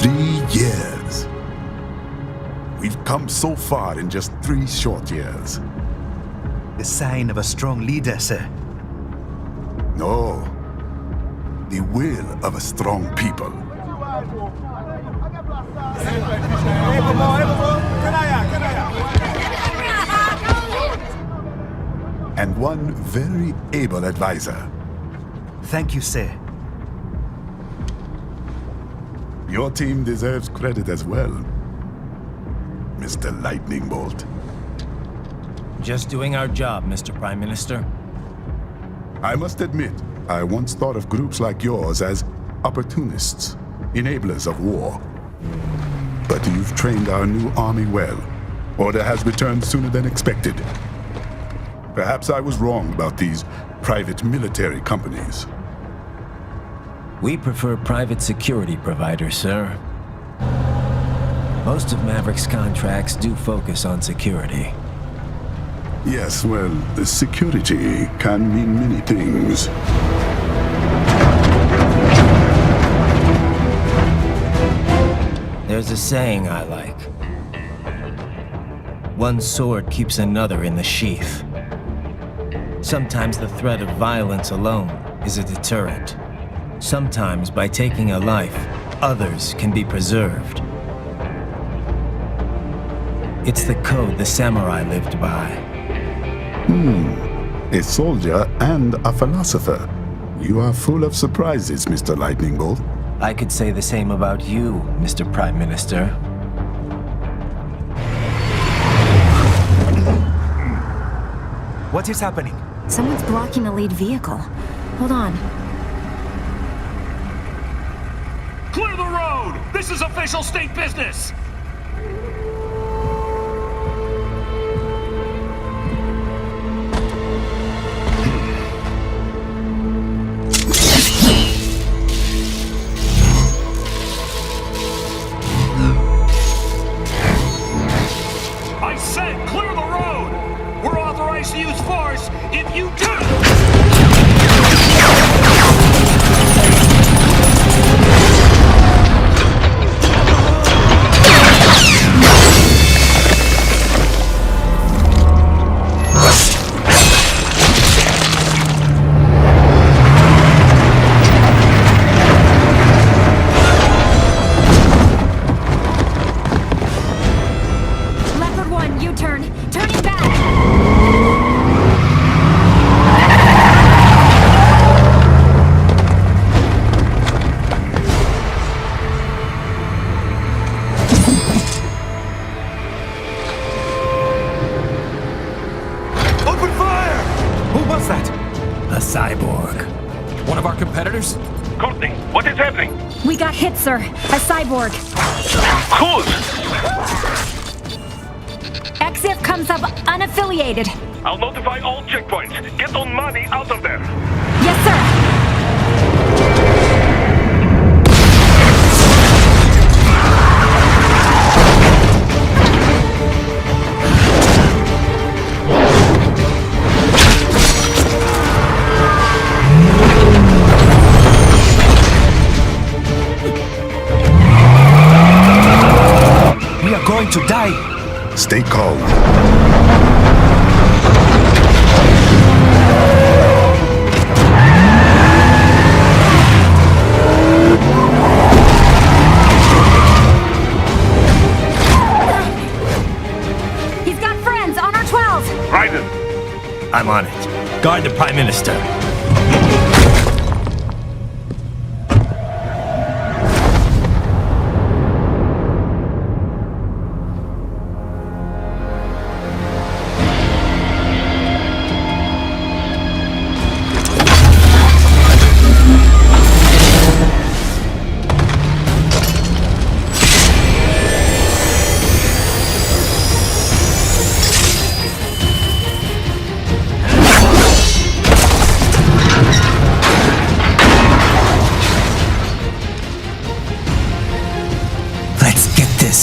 3 years. We've come so far in just 3 short years. The sign of a strong leader, sir. No. The will of a strong people. And one very able advisor. Thank you, sir. Your team deserves credit as well, Mr. Lightning Bolt. Just doing our job, Mr. Prime Minister. I must admit, I once thought of groups like yours as opportunists, enablers of war. But you've trained our new army well. Order has returned sooner than expected. Perhaps I was wrong about these private military companies. We prefer private security providers, sir. Most of Maverick's contracts do focus on security. Yes, well, security can mean many things. There's a saying I like. One sword keeps another in the sheath. Sometimes the threat of violence alone is a deterrent. Sometimes by taking a life, others can be preserved. It's the code the samurai lived by. A soldier and a philosopher. You are full of surprises, Mr. Lightning Bolt. I could say the same about you, Mr. Prime Minister. What is happening? Someone's blocking the lead vehicle. Hold on. Clear the road! This is official state business! I said clear the road! We're authorized to use force if you do! Confronting, what is happening? We got hit, sir. A cyborg. Whose? EXIF comes up unaffiliated. I'll notify all checkpoints. Get on money out of there. Yes, sir. Going to die. Stay calm. He's got friends on our 12. Raiden. I'm on it. Guard the Prime Minister.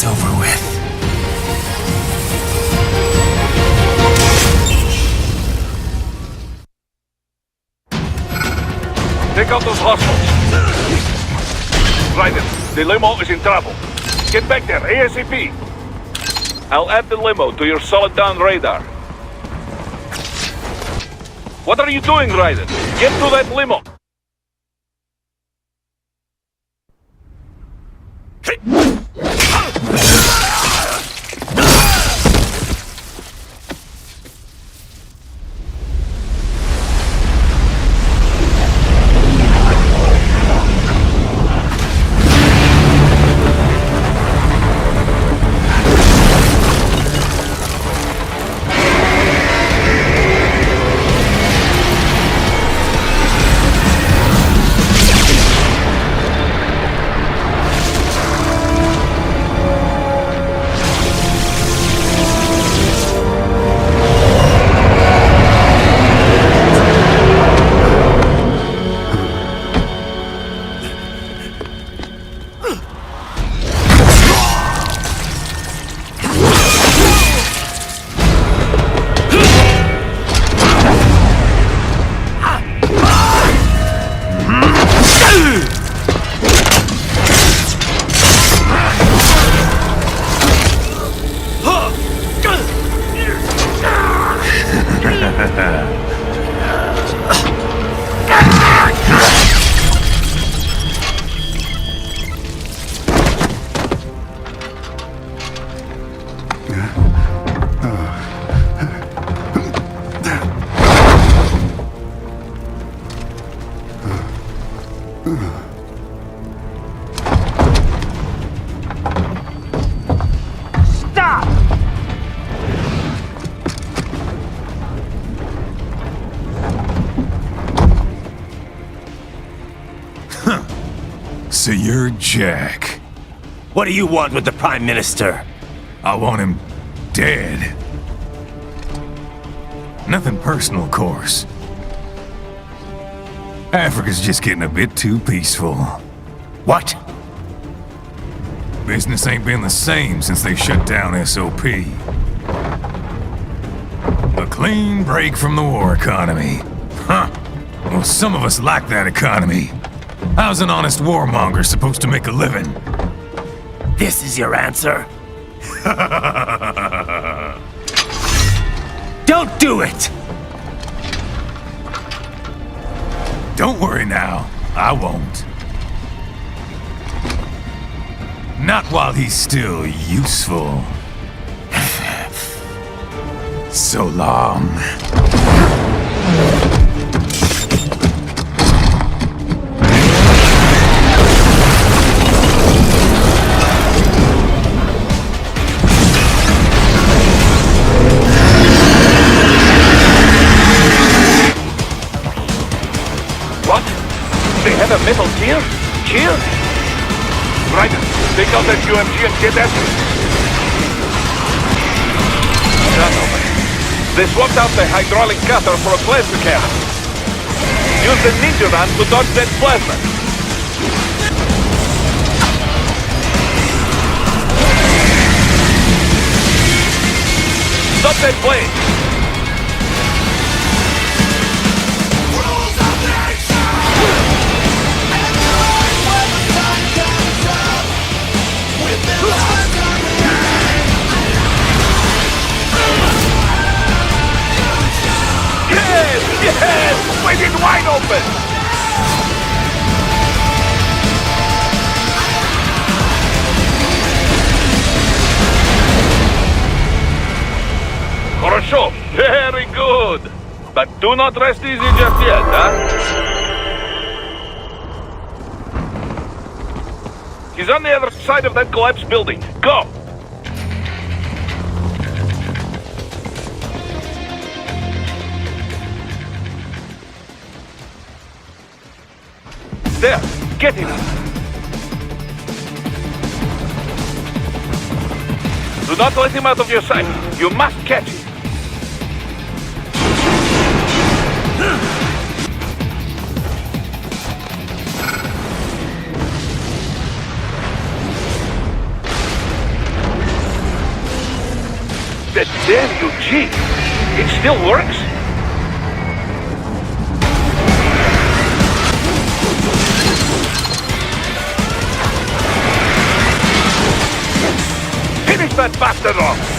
Over with. Take out those hostiles. Raiden, The limo is in trouble. Get back there, ASAP. I'll add the limo to your solid down radar. What are you doing, Raiden? Get to that limo. So you're Jack. What do you want with the Prime Minister? I want him dead. Nothing personal, of course. Africa's just getting a bit too peaceful. What? Business ain't been the same since they shut down SOP. A clean break from the war economy. Huh. Well, some of us like that economy. How's an honest warmonger supposed to make a living? This is your answer? Don't do it! Don't worry now, I won't. Not while he's still useful. So long. What? They have a metal gear? Here? Right, take out that UMG and get after it. Gentlemen, they swapped out the hydraulic cutter for a plasma cannon. Use the ninja run to dodge that plasma. Stop that blade! Yes! Swing it wide open! Хорошо, very good. But do not rest easy just yet, huh? He's on the other side of that collapsed building. Go! There! Get him! Do not let him out of your sight. You must catch him. That damn UG! It still works? that bastard off!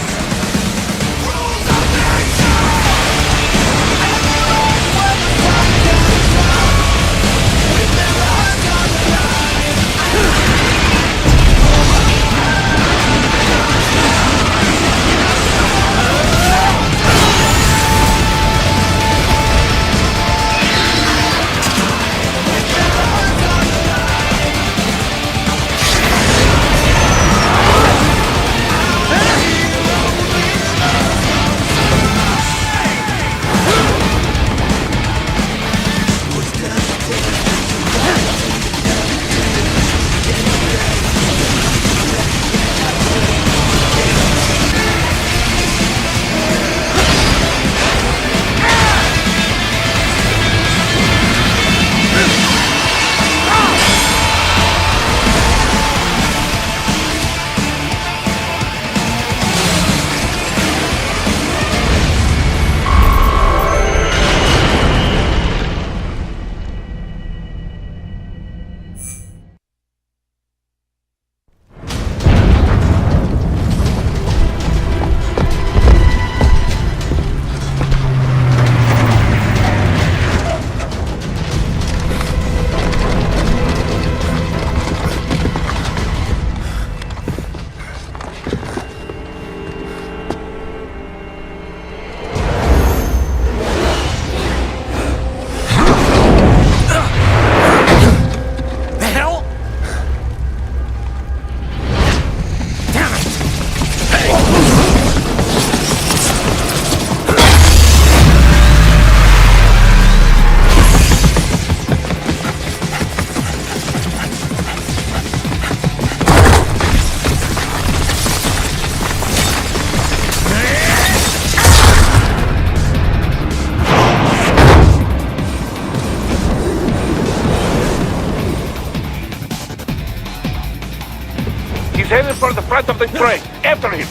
Headed for the front of the train. After him.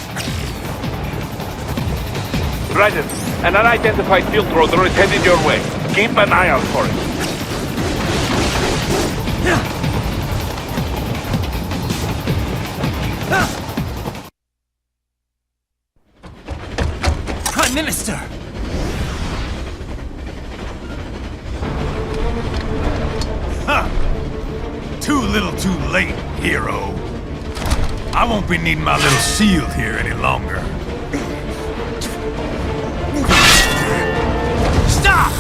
Raiden, an unidentified field roller is headed your way. Keep an eye out for it. Prime Minister! Too little too late, hero. I won't be needing my little shield here any longer. Stop!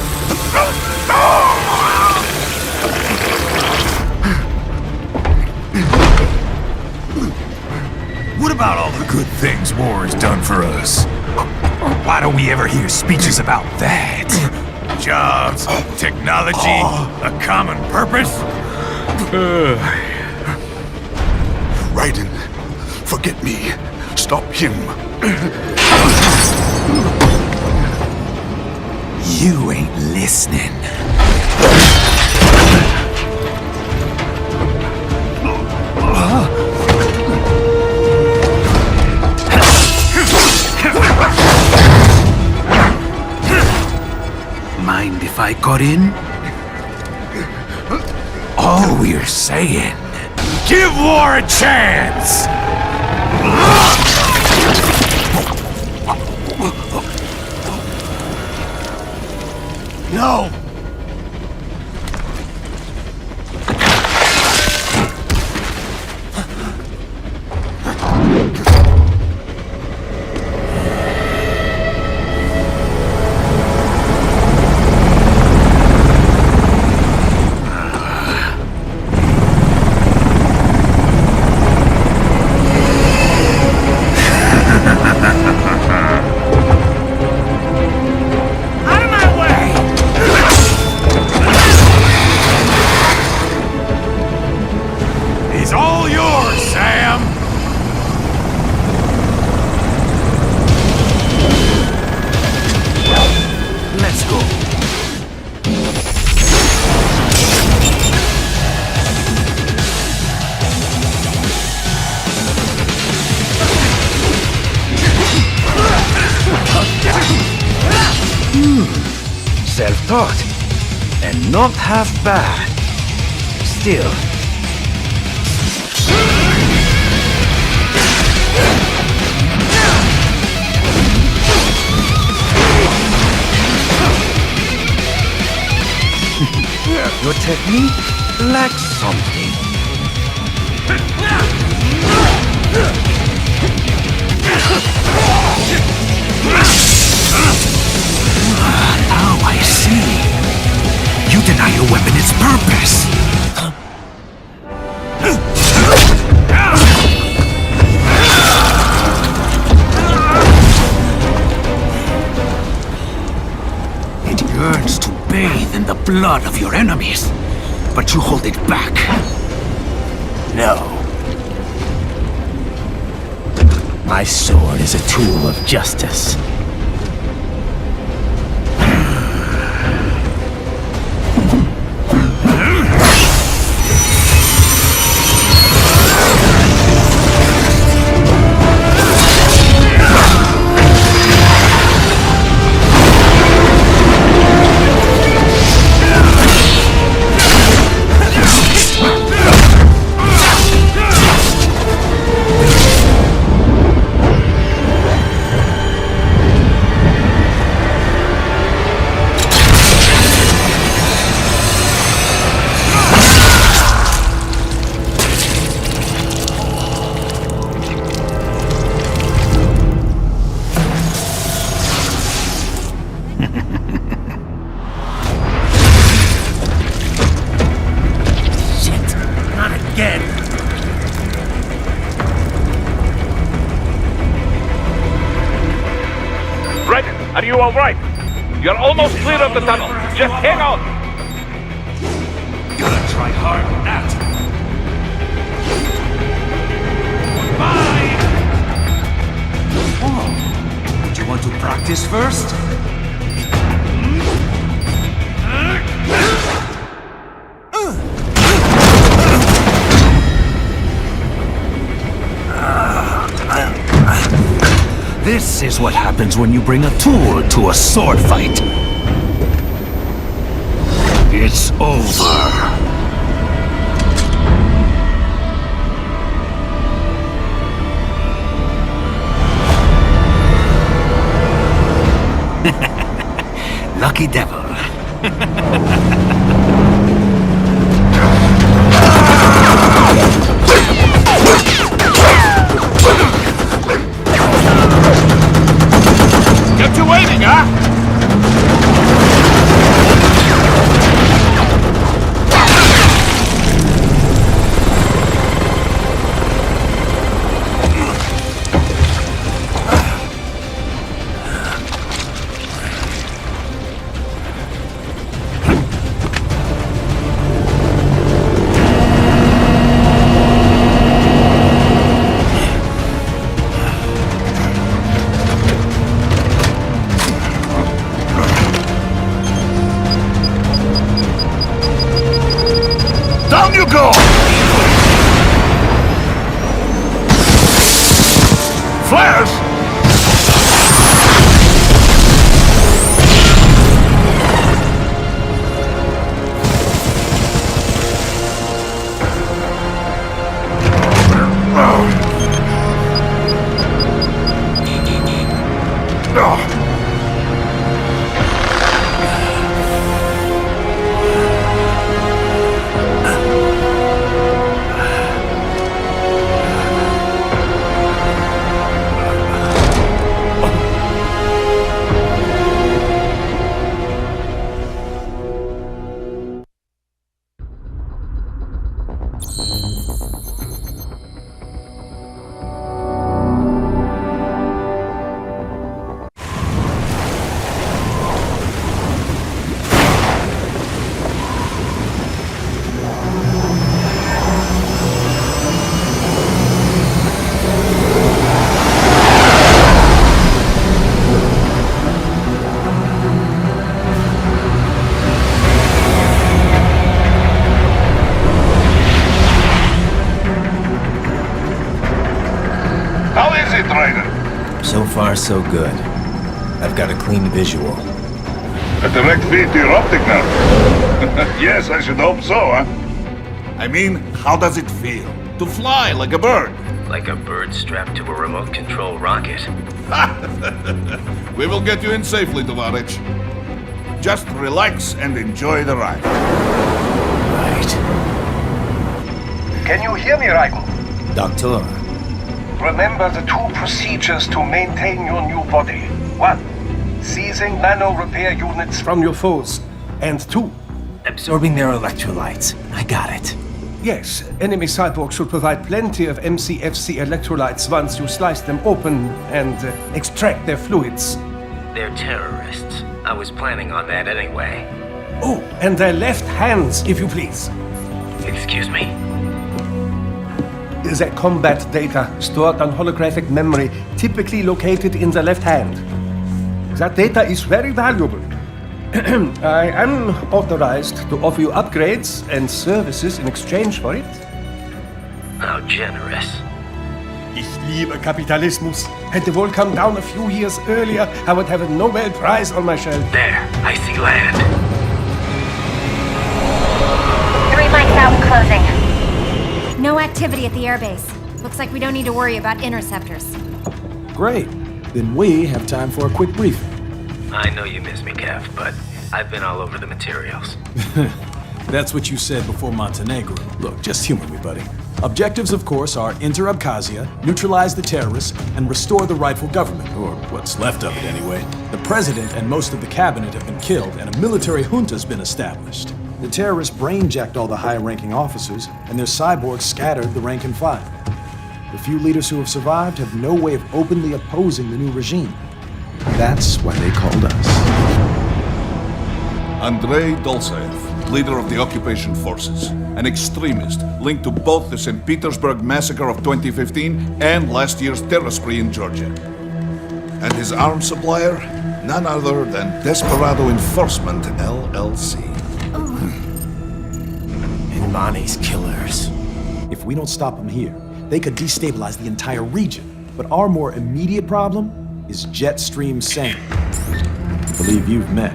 What about all the good things war has done for us? Why don't we ever hear speeches about that? Jobs, technology, a common purpose? Raiden, forget me. Stop him. You ain't listening. Mind if I cut in? All we're saying, give war a chance! No! Self-taught, and not half bad. Still. technique lacks something. Now I see. You deny your weapon its purpose. It yearns to bathe in the blood of your enemies, but you hold it back. No. My sword is a tool of justice. Are you all right? You're almost clear of the tunnel. Just hang on. Gotta try hard on that. Bye! Oh, would you want to practice first? This is what happens when you bring a tool to a sword fight. It's over. Lucky devil. Get you waiting, huh? Down you go! Flares! So far, so good. I've got a clean visual. A direct feed to your optic now. Yes, I should hope so, huh? I mean, how does it feel? To fly like a bird? Like a bird strapped to a remote control rocket. We will get you in safely, Tovarich. Just relax and enjoy the ride. finished. Can you hear me, Raiko? Doctor. Remember the two procedures to maintain your new body. 1. Seizing nano repair units from your foes. And 2. Absorbing their electrolytes. I got it. Yes, enemy cyborgs should provide plenty of MCFC electrolytes once you slice them open and extract their fluids. They're terrorists. I was planning on that anyway. Oh, and their left hands, if you please. Excuse me? The combat data stored on holographic memory, typically located in the left hand. That data is very valuable. I am authorized to offer you upgrades and services in exchange for it. How generous. Ich liebe Kapitalismus. Had the wall come down a few years earlier, I would have a Nobel Prize on my shelf. There, I see land. 3 mics out and closing. No activity at the airbase. Looks like we don't need to worry about interceptors. Great. Then we have time for a quick briefing. I know you miss me, Kev, but I've been all over the materials. That's what you said before Montenegro. Look, just humor me, buddy. Objectives, of course, are enter Abkhazia, neutralize the terrorists, and restore the rightful government, or what's left of it anyway. The president and most of the cabinet have been killed, and a military junta's been established. The terrorists brain-jacked all the high-ranking officers, and their cyborgs scattered the rank and file. The few leaders who have survived have no way of openly opposing the new regime. That's why they called us. Andrei Dolzaev, leader of the occupation forces, an extremist linked to both the St. Petersburg massacre of 2015 and last year's terror spree in Georgia. And his arms supplier, none other than Desperado Enforcement, LLC. And Bonnie's killers. If we don't stop them here, they could destabilize the entire region. But our more immediate problem is Jetstream Sane. I believe you've met.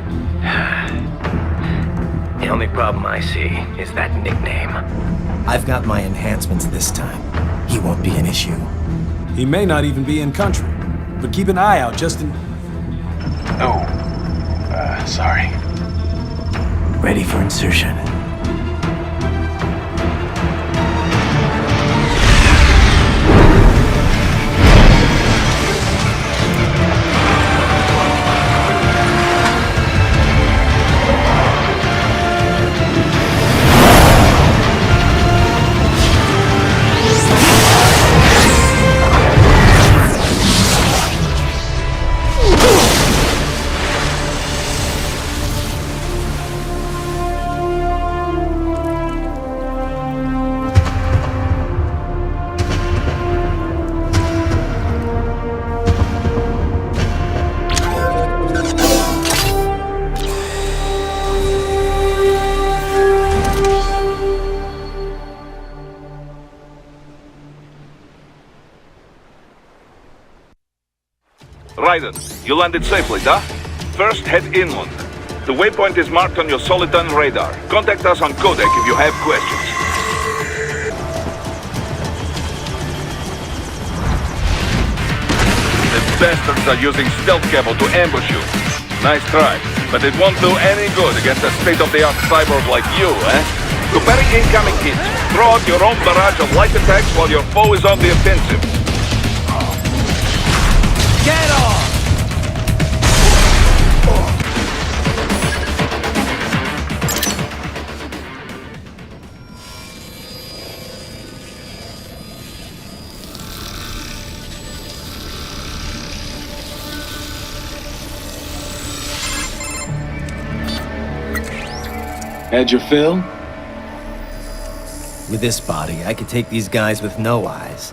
The only problem I see is that nickname. I've got my enhancements this time. He won't be an issue. He may not even be in country, but keep an eye out just in... Sorry. Ready for insertion. Raiden, you landed safely, huh? First, head inland. The waypoint is marked on your Soliton radar. Contact us on Codec if you have questions. The bastards are using stealth cable to ambush you. Nice try, but it won't do any good against a state-of-the-art cyborg like you, eh? To parry incoming hits, throw out your own barrage of light attacks while your foe is on the offensive. Get off! Had your fill? With this body, I could take these guys with no eyes.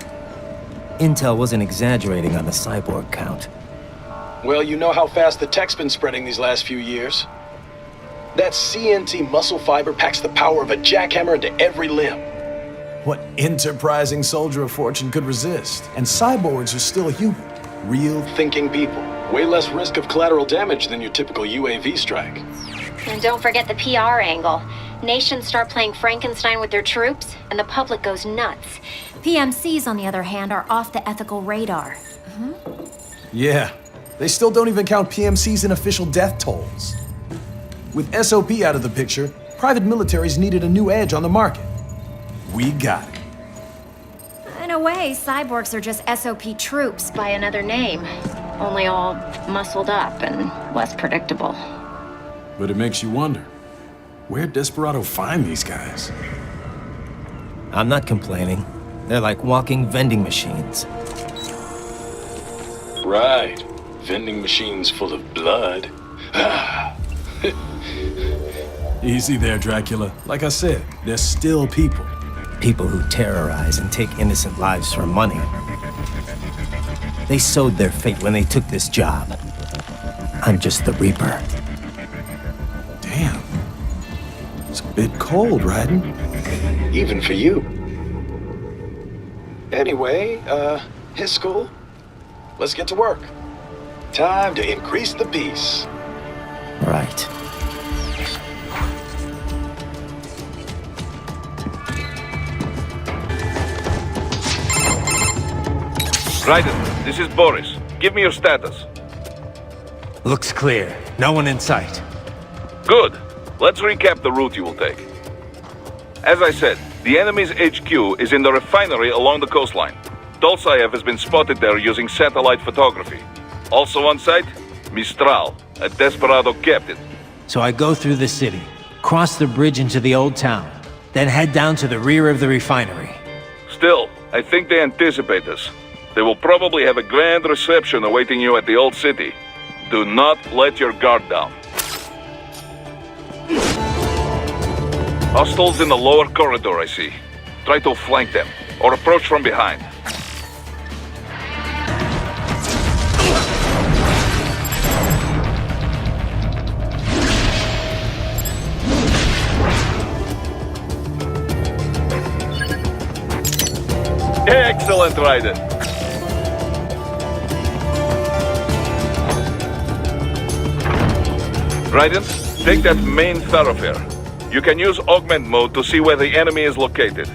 Intel wasn't exaggerating on the cyborg count. Well, you know how fast the tech's been spreading these last few years. That CNT muscle fiber packs the power of a jackhammer into every limb. What enterprising soldier of fortune could resist? And cyborgs are still human. Real thinking people. Way less risk of collateral damage than your typical UAV strike. And don't forget the PR angle. Nations start playing Frankenstein with their troops, and the public goes nuts. PMCs, on the other hand, are off the ethical radar. Yeah, they still don't even count PMCs in official death tolls. With SOP out of the picture, private militaries needed a new edge on the market. We got it. In a way, cyborgs are just SOP troops by another name. Only all muscled up and less predictable. But it makes you wonder, where'd Desperado find these guys? I'm not complaining. They're like walking vending machines. Right. Vending machines full of blood. Easy there, Dracula. Like I said, they're still people. People who terrorize and take innocent lives for money. They sowed their fate when they took this job. I'm just the Reaper. Damn. It's a bit cold, Raiden. Even for you. Anyway, his school. Let's get to work. Time to increase the peace. Right. Raiden, this is Boris. Give me your status. Looks clear. No one in sight. Good. Let's recap the route you will take. As I said, the enemy's HQ is in the refinery along the coastline. Dolzaev has been spotted there using satellite photography. Also on site, Mistral, a Desperado captain. So I go through the city, cross the bridge into the old town, then head down to the rear of the refinery. Still, I think they anticipate us. They will probably have a grand reception awaiting you at the old city. Do not let your guard down. Hostiles in the lower corridor, I see. Try to flank them, or approach from behind. Excellent, Raiden. Raiden, take that main thoroughfare. You can use augment mode to see where the enemy is located.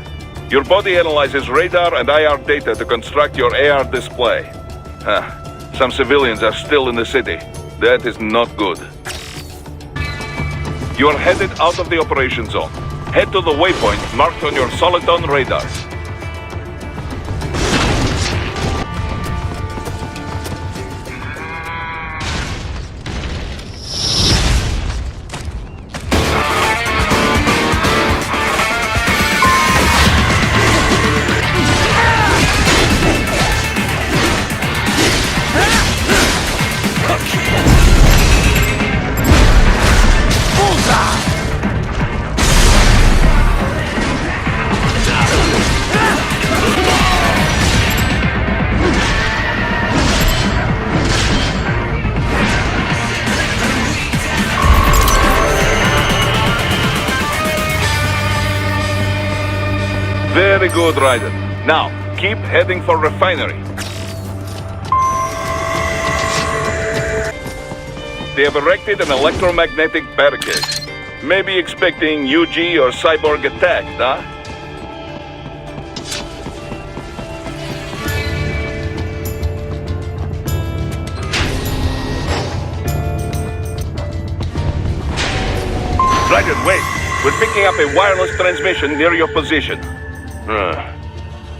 Your body analyzes radar and IR data to construct your AR display. Some civilians are still in the city. That is not good. You are headed out of the operation zone. Head to the waypoint marked on your Soliton radar. Very good, Raiden. Now, keep heading for refinery. They have erected an electromagnetic barricade. Maybe expecting UG or cyborg attack, huh? Raiden, wait! We're picking up a wireless transmission near your position.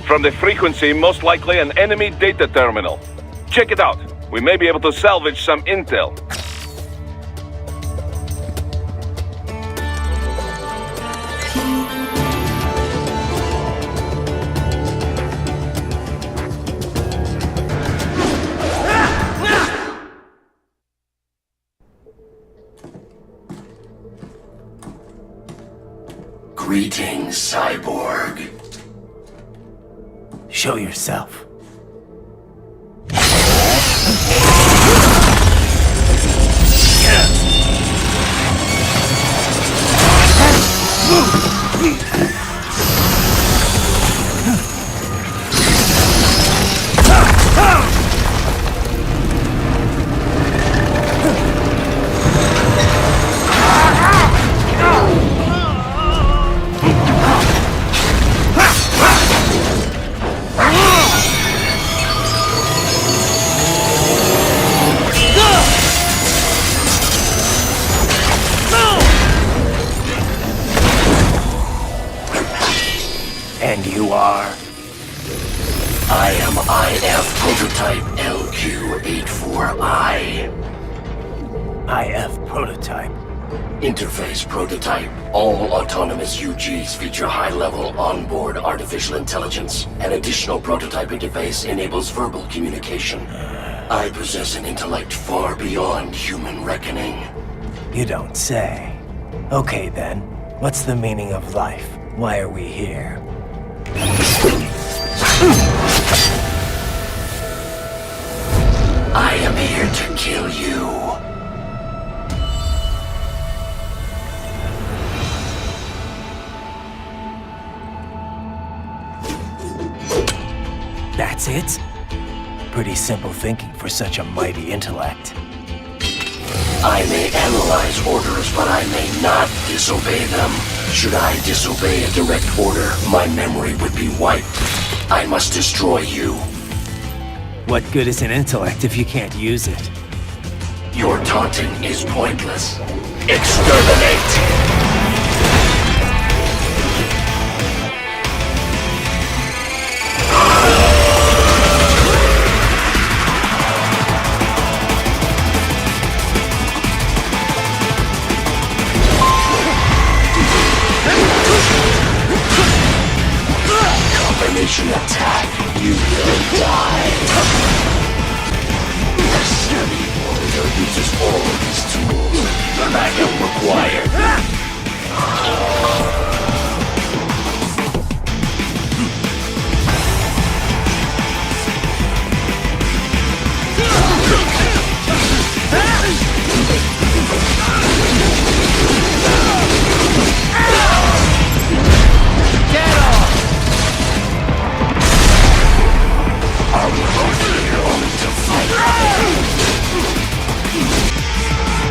From the frequency, most likely an enemy data terminal. Check it out. We may be able to salvage some intel. Greetings, cyborg. Show yourself. I am IF Prototype LQ84I. IF Prototype. Interface Prototype. All autonomous UGs feature high-level onboard artificial intelligence. An additional prototype interface enables verbal communication. I possess an intellect far beyond human reckoning. You don't say. Okay then, what's the meaning of life? Why are we here? I am here to kill you. That's it? Pretty simple thinking for such a mighty intellect. I may analyze orders, but I may not disobey them. Should I disobey a direct order, my memory would be wiped. I must destroy you. What good is an intellect if you can't use it? Your taunting is pointless. Exterminate! Combination attack, you will die. The sturdy warrior uses all of his tools. Backup required.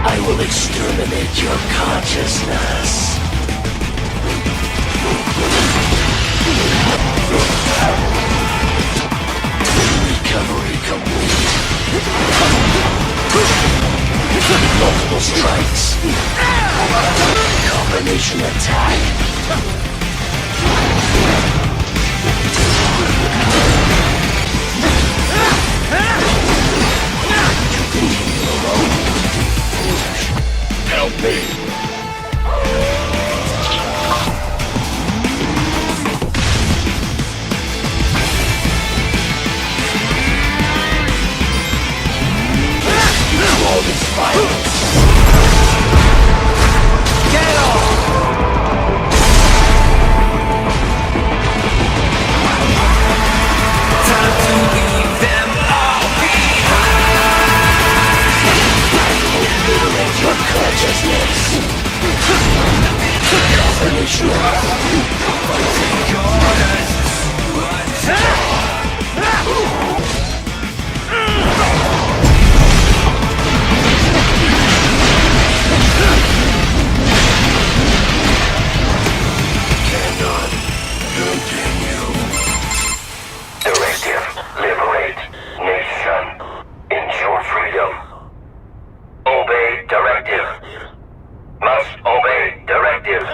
I will exterminate your consciousness. Recovery complete. Multiple strikes. Combination attack. Help me! All this violence. Get off! Time to leave them all behind. Liberate your consciousness. Confirmation. Cannot continue. Directive. Liberate. Nation. Ensure freedom. Obey directive. Must obey directive.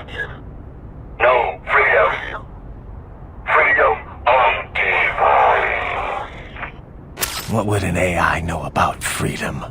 No freedom. Freedom undefined. What would an AI know about freedom?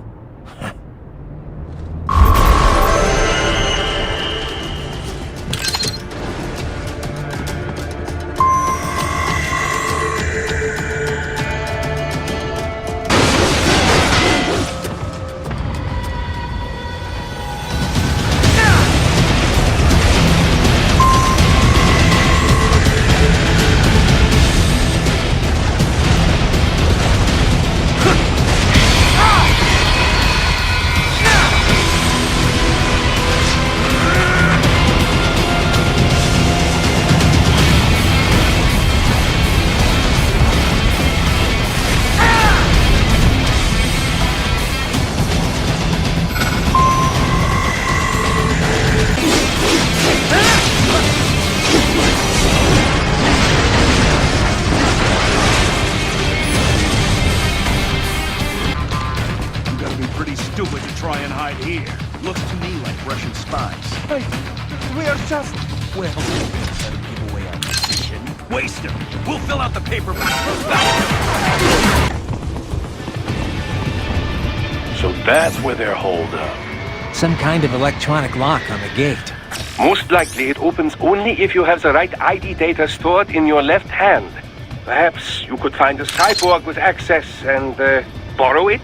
Stupid to try and hide here. Looks to me like Russian spies. Hey, we are just... Well, better give away our position. Waster! We'll fill out the paperwork. So that's where they're holed up. Some kind of electronic lock on the gate. Most likely it opens only if you have the right ID data stored in your left hand. Perhaps you could find a cyborg with access and borrow it?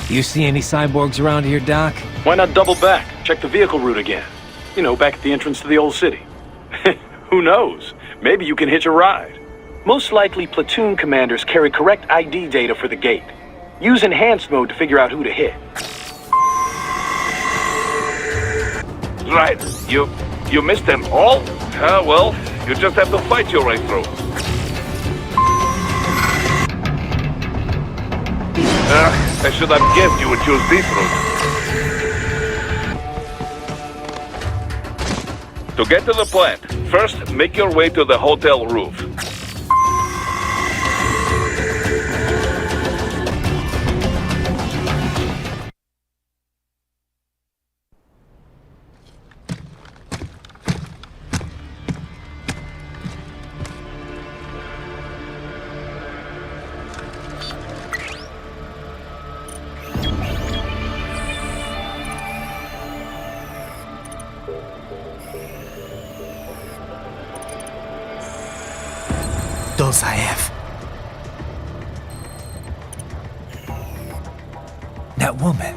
You see any cyborgs around here, Doc? Why not double back? Check the vehicle route again. You know, back at the entrance to the old city. Who knows? Maybe you can hitch a ride. Most likely, platoon commanders carry correct ID data for the gate. Use enhanced mode to figure out who to hit. Right. You missed them all? Well, you just have to fight your way through. I should have guessed you would choose this route. To get to the plant, first make your way to the hotel roof. Dolzaev. That woman.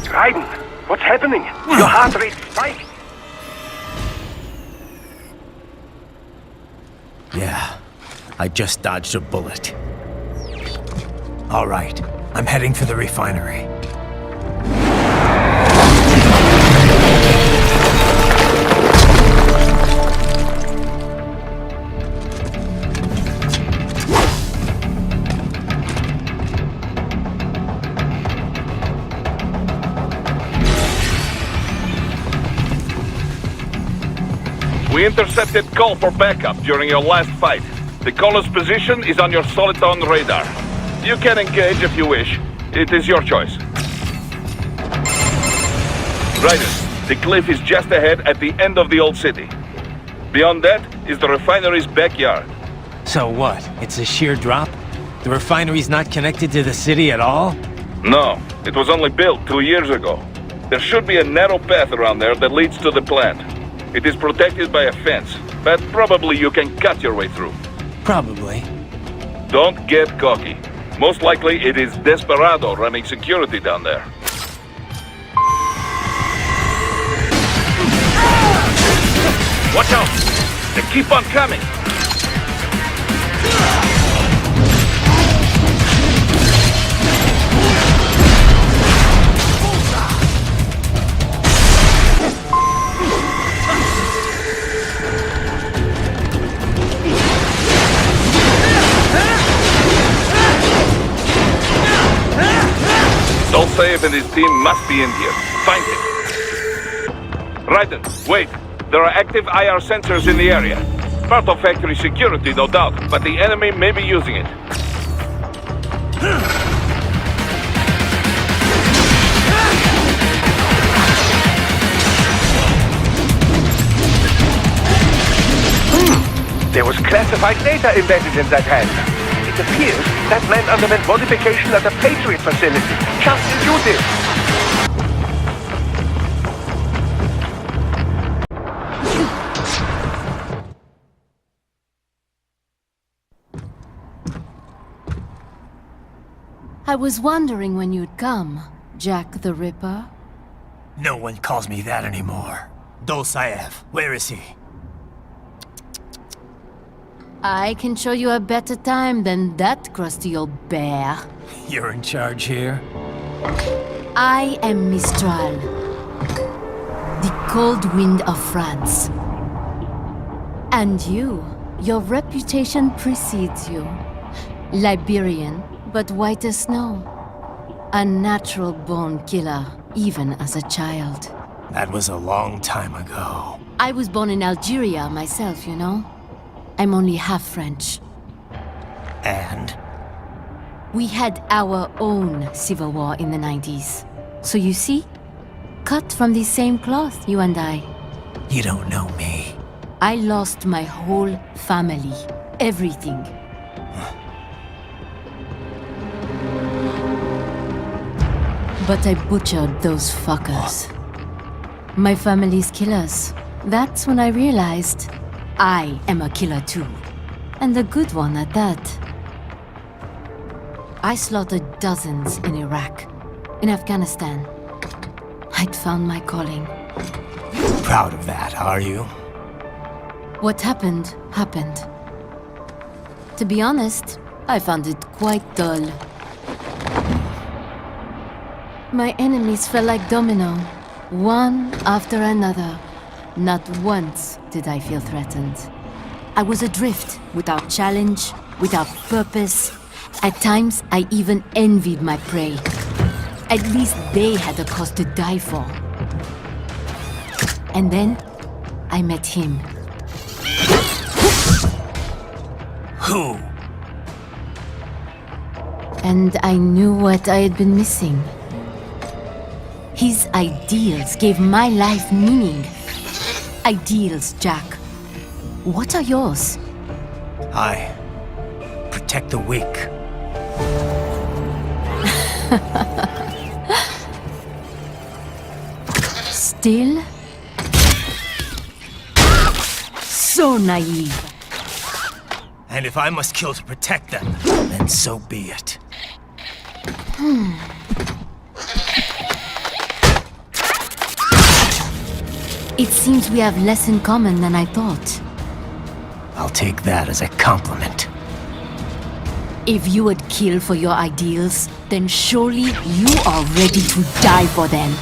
Raiden, what's happening? Your heart rate spiked. Yeah, I just dodged a bullet. All right, I'm heading for the refinery. We intercepted call for backup during your last fight. The caller's position is on your Soliton radar. You can engage if you wish. It is your choice. Raiden, the cliff is just ahead at the end of the old city. Beyond that is the refinery's backyard. So what? It's a sheer drop? The refinery's not connected to the city at all? No, it was only built 2 years ago. There should be a narrow path around there that leads to the plant. It is protected by a fence, but probably you can cut your way through. Probably. Don't get cocky. Most likely it is Desperado running security down there. Watch out! They keep on coming! Dolzaev and his team must be in here. Find him. Raiden, wait. There are active IR sensors in the area. Part of factory security, no doubt, but the enemy may be using it. There was classified data embedded in that hand. It appears that man underwent modification at a Patriot facility. Just intuitive. I was wondering when you'd come, Jack the Ripper. No one calls me that anymore. Dolzaev, where is he? I can show you a better time than that crusty old bear. You're in charge here? I am Mistral, the cold wind of France. And you, your reputation precedes you. Liberian, but white as snow. A natural born killer, even as a child. That was a long time ago. I was born in Algeria myself, you know? I'm only half French. And? We had our own civil war in the 90s. So you see? Cut from the same cloth, you and I. You don't know me. I lost my whole family. Everything. But I butchered those fuckers. My family's killers. That's when I realized I am a killer too. And a good one at that. I slaughtered dozens in Iraq, in Afghanistan. I'd found my calling. Proud of that, are you? What happened, happened. To be honest, I found it quite dull. My enemies fell like domino, one after another. Not once did I feel threatened. I was adrift, without challenge, without purpose. At times, I even envied my prey. At least they had a cause to die for. And then, I met him. Who? And I knew what I had been missing. His ideals gave my life meaning. Ideals, Jack. What are yours? I protect the weak. Still? So naive. And if I must kill to protect them, then so be it. It seems we have less in common than I thought. I'll take that as a compliment. If you would kill for your ideals, then surely you are ready to die for them.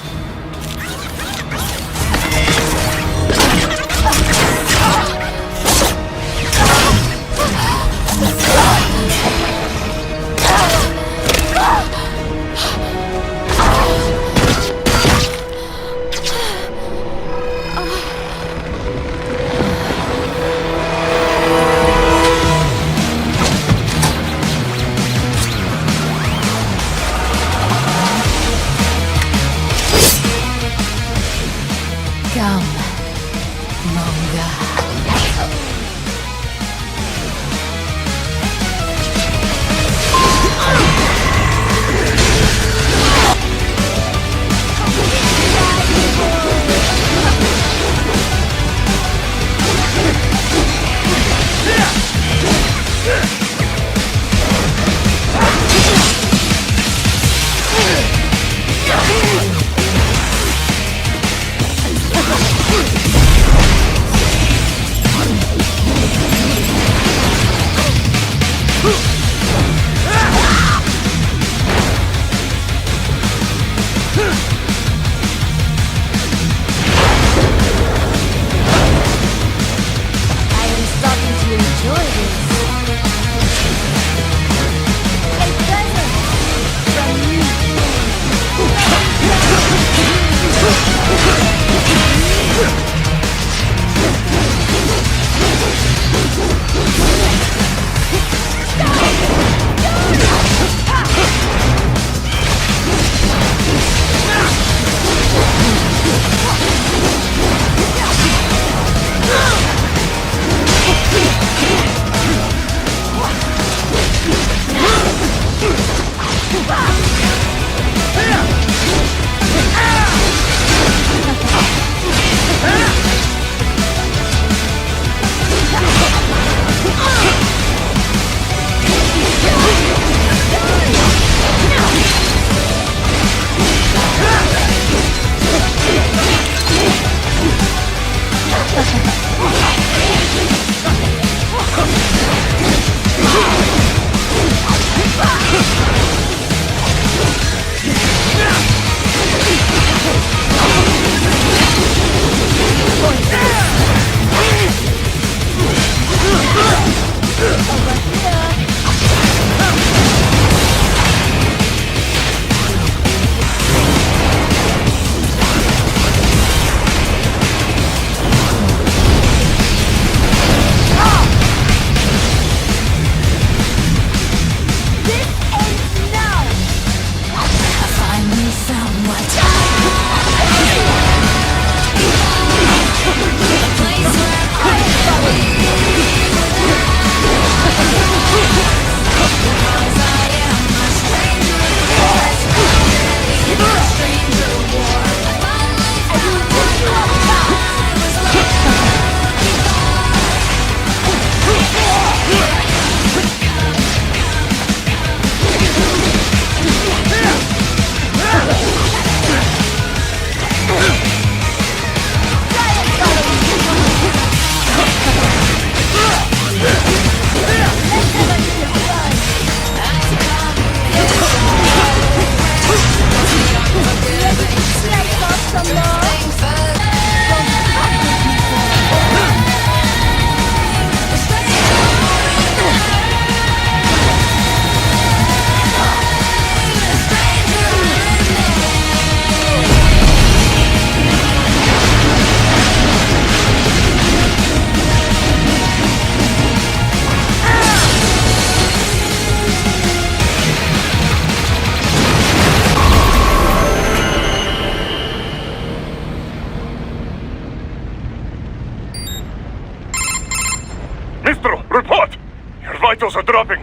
vitals are dropping.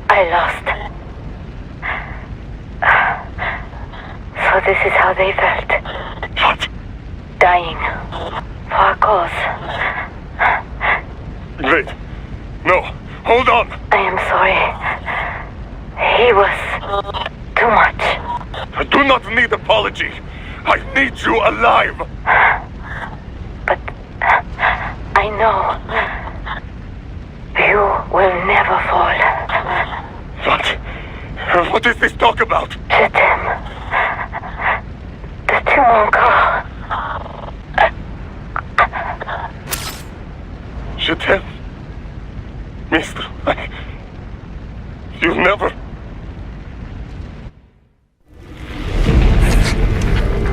I lost. So this is how they felt. What? Dying. For a cause. Wait. No. Hold on. I am sorry. He was too much. I do not need apology. I need you alive. But I know you will never fall. What? What is this talk about? Je t'aime. Que tu m'encore. Je t'aime. Mistral, you never...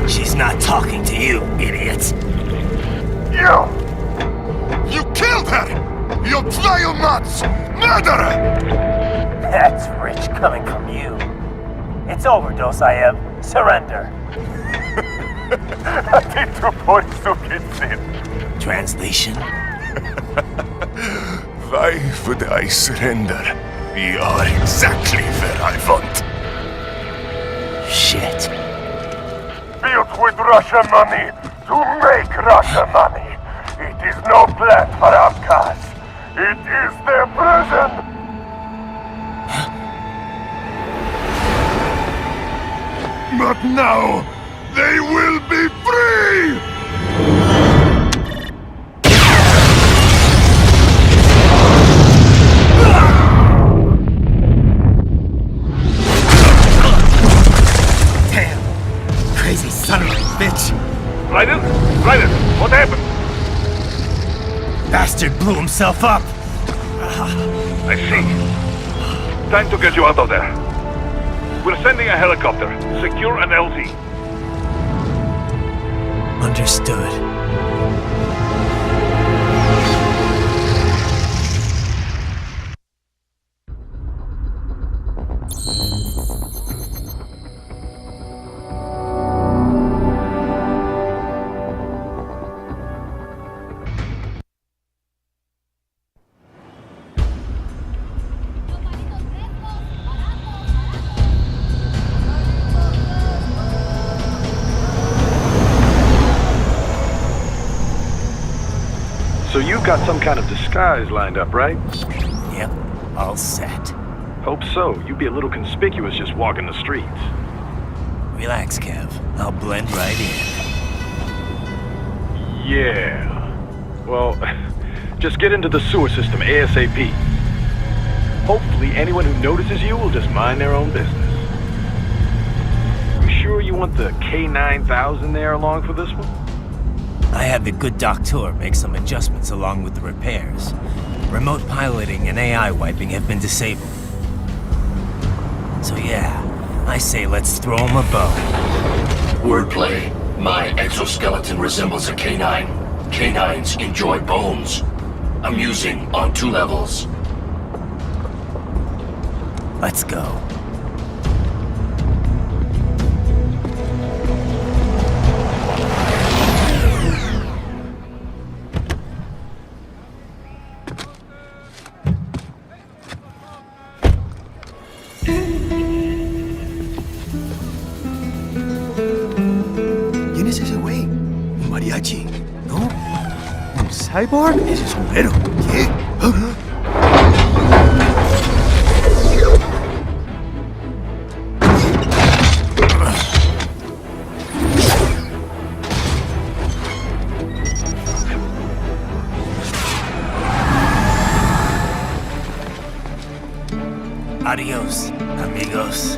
She's not talking to you, idiot. You killed her! You vile nuts! Murderer! That's rich coming from you. It's overdose, I have. Surrender. Translation? Why would I surrender? We are exactly where I want. Shit. Built with Russian money to make Russian money. It is no plan for Abkhaz. It is their prison. But now, they will be free! Damn! Crazy son of a bitch! Raiden? Raiden, what happened? Bastard blew himself up! I see. Time to get you out of there. We're sending a helicopter. Secure an LZ. Understood. So you've got some kind of disguise lined up, right? Yep, all set. Hope so. You'd be a little conspicuous just walking the streets. Relax, Kev. I'll blend right in. Yeah. Well, just get into the sewer system ASAP. Hopefully anyone who notices you will just mind their own business. You sure you want the K9000 there along for this one? I had the good doctor make some adjustments along with the repairs. Remote piloting and AI wiping have been disabled. So yeah, I say let's throw him a bone. Wordplay. My exoskeleton resembles a canine. Canines enjoy bones. Amusing on 2 levels. Let's go. ¿Quién es ese güey? ¿Un mariachi? ¿No? ¿Un cyborg? Ese sombrero. ¿Qué? Adiós, amigos.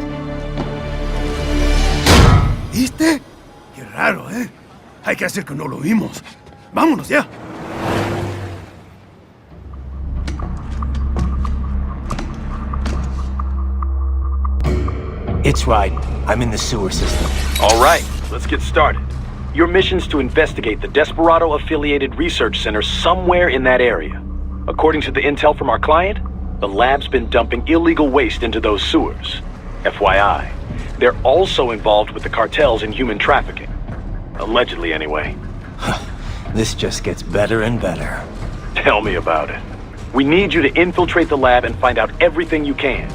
¿Viste? Qué raro, ¿eh? Hay que hacer que no lo vimos. ¡Vámonos ya! It's right. I'm in the sewer system. All right, let's get started. Your mission's to investigate the Desperado-affiliated research center somewhere in that area. According to the intel from our client, the lab's been dumping illegal waste into those sewers. FYI, they're also involved with the cartels in human trafficking. Allegedly, anyway. This just gets better and better. Tell me about it. We need you to infiltrate the lab and find out everything you can.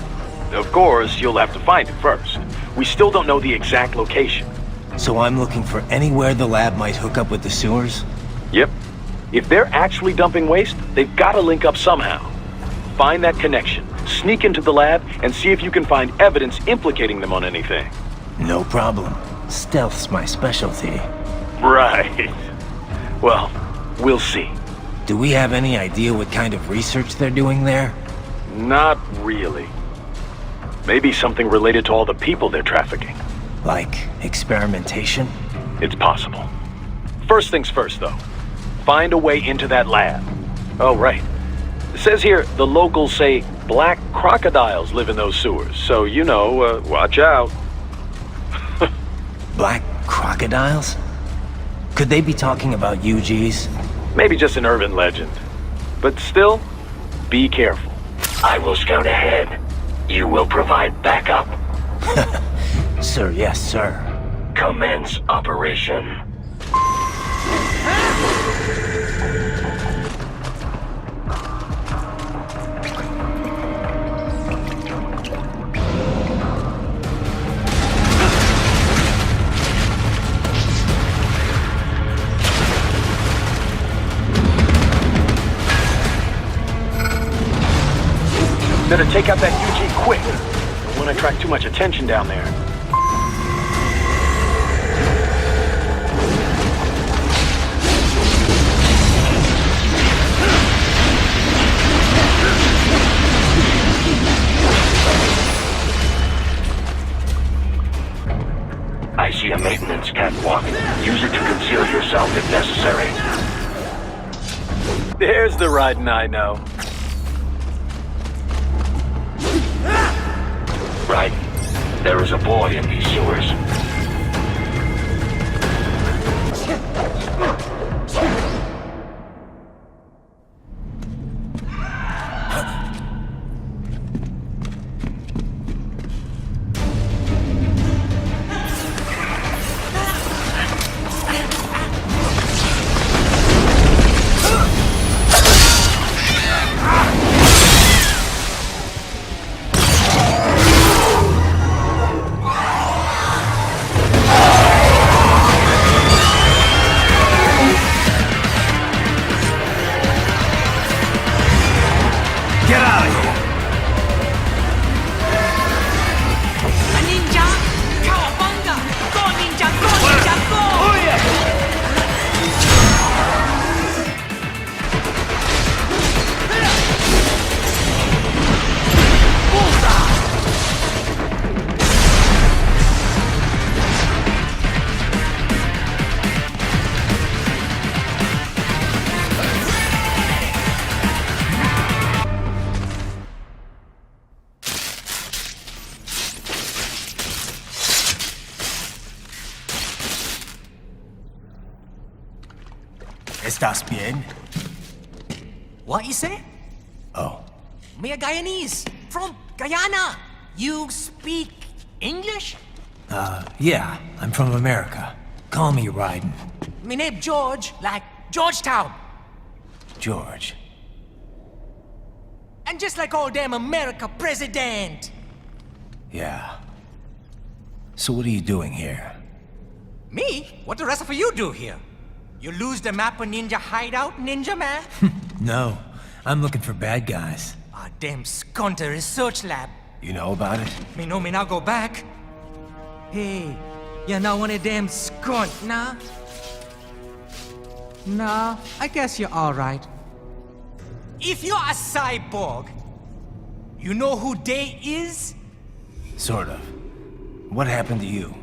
Of course, you'll have to find it first. We still don't know the exact location. So I'm looking for anywhere the lab might hook up with the sewers? Yep. If they're actually dumping waste, they've got to link up somehow. Find that connection, sneak into the lab, and see if you can find evidence implicating them on anything. No problem. Stealth's my specialty. Right. Well, we'll see. Do we have any idea what kind of research they're doing there? Not really. Maybe something related to all the people they're trafficking. Like experimentation? It's possible. First things first, though. Find a way into that lab. Oh, right. It says here the locals say black crocodiles live in those sewers, so you know, watch out. Black crocodiles? Could they be talking about UGs? Maybe just an urban legend. But still, be careful. I will scout ahead. You will provide backup. Sir, yes, sir. Commence operation. Better take out that UG quick. Don't want to attract too much attention down there. I see a maintenance catwalk. Use it to conceal yourself if necessary. There's the riding I know. Right. There is a boy in these sewers. ¿Estás bien? What you say? Oh. Me a Guyanese, from Guyana. You speak English? Yeah, I'm from America. Call me Ryden. Me name George, like Georgetown. George. And just like all damn America president. Yeah. So what are you doing here? Me? What the rest of you do here? You lose the map of Ninja hideout, Ninja man? No, I'm looking for bad guys. Ah, damn skunter research lab. You know about it? Me know me now go back. Hey, you're not one of them skunt, nah? Nah, I guess you're alright. If you're a cyborg, you know who they is? Sort of. What happened to you?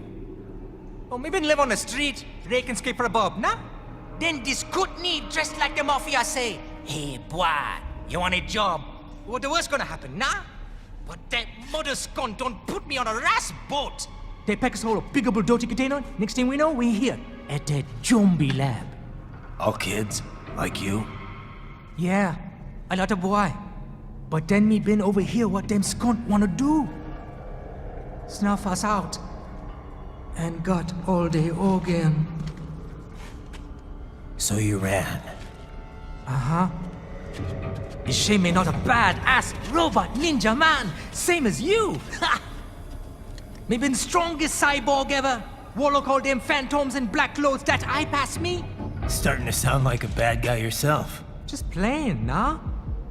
Oh, me been live on the street, rake and scrape for a bob, nah? Then this Kootenai dressed like the mafia say, hey boy, you want a job? What the worst gonna happen, nah? But that mother scunt don't put me on a ras boat. They pack us all a big old dirty container. Next thing we know, we're here at that zombie lab. All kids? Like you? Yeah, a lot of boy. But then me been over here what them scunt wanna do. Snuff us out. And got all the organ. So you ran? Uh-huh. Is she me not a bad-ass robot ninja man, same as you? Ha! Me been strongest cyborg ever. Warlock all them phantoms in black clothes that eye pass me. Starting to sound like a bad guy yourself. Just playing, nah?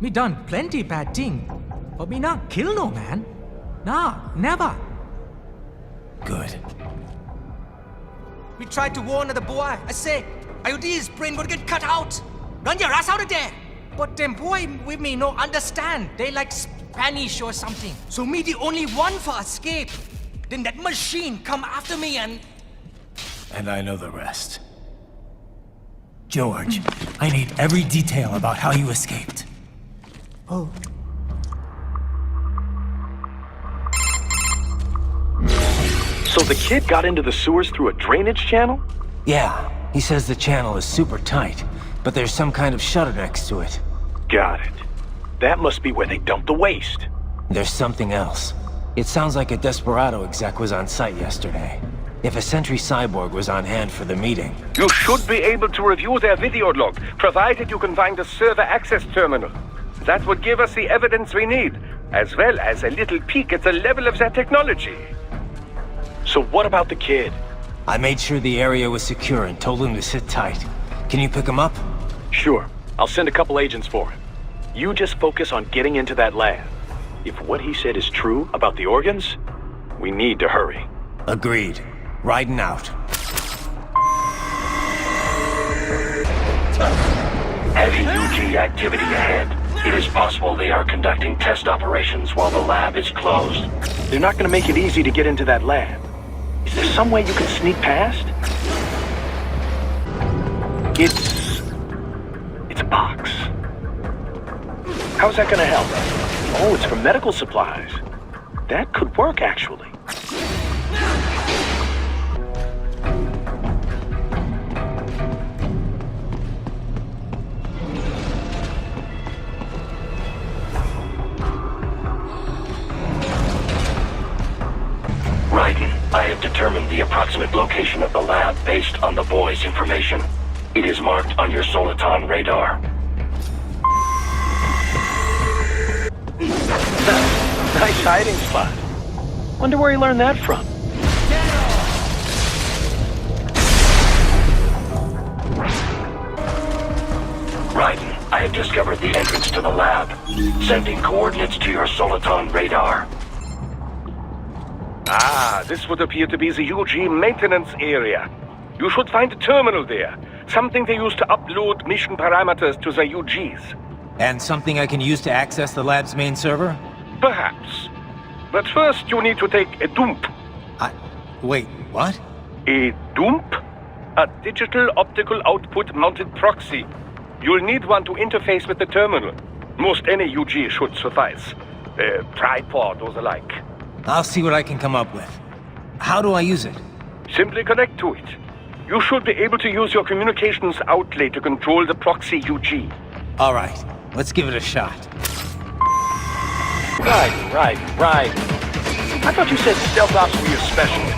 Me done plenty bad thing, but me not kill no man. Nah, never. Good. We tried to warn the boy. I say, IOD's brain would get cut out. Run your ass out of there. But them boy with me no understand. They like Spanish or something. So me the only one for escape. Then that machine come after me and... And I know the rest. George, I need every detail about how you escaped. Oh. So the kid got into the sewers through a drainage channel? Yeah, he says the channel is super tight, but there's some kind of shutter next to it. Got it. That must be where they dumped the waste. There's something else. It sounds like a Desperado exec was on site yesterday. If a Sentry Cyborg was on hand for the meeting... You should be able to review their video log, provided you can find the server access terminal. That would give us the evidence we need, as well as a little peek at the level of their technology. So what about the kid? I made sure the area was secure and told him to sit tight. Can you pick him up? Sure. I'll send a couple agents for him. You just focus on getting into that lab. If what he said is true about the organs, we need to hurry. Agreed. Riding out. Heavy UG activity ahead. It is possible they are conducting test operations while the lab is closed. They're not gonna make it easy to get into that lab. Is there some way you can sneak past? It's a box. How's that gonna help? Oh, it's for medical supplies. That could work, actually. Raiden, I have determined the approximate location of the lab based on the boy's information. It is marked on your Soliton radar. Nice hiding spot. Wonder where he learned that from. Raiden, I have discovered the entrance to the lab. Sending coordinates to your Soliton radar. Ah, this would appear to be the UG maintenance area. You should find a terminal there. Something they use to upload mission parameters to the UGs. And something I can use to access the lab's main server? Perhaps. But first you need to take a dump. Wait, what? A dump? A digital optical output mounted proxy. You'll need one to interface with the terminal. Most any UG should suffice. A tripod or the like. I'll see what I can come up with. How do I use it? Simply connect to it. You should be able to use your communications outlay to control the proxy UG. All right, let's give it a shot. Right. I thought you said stealth ops were your specialty.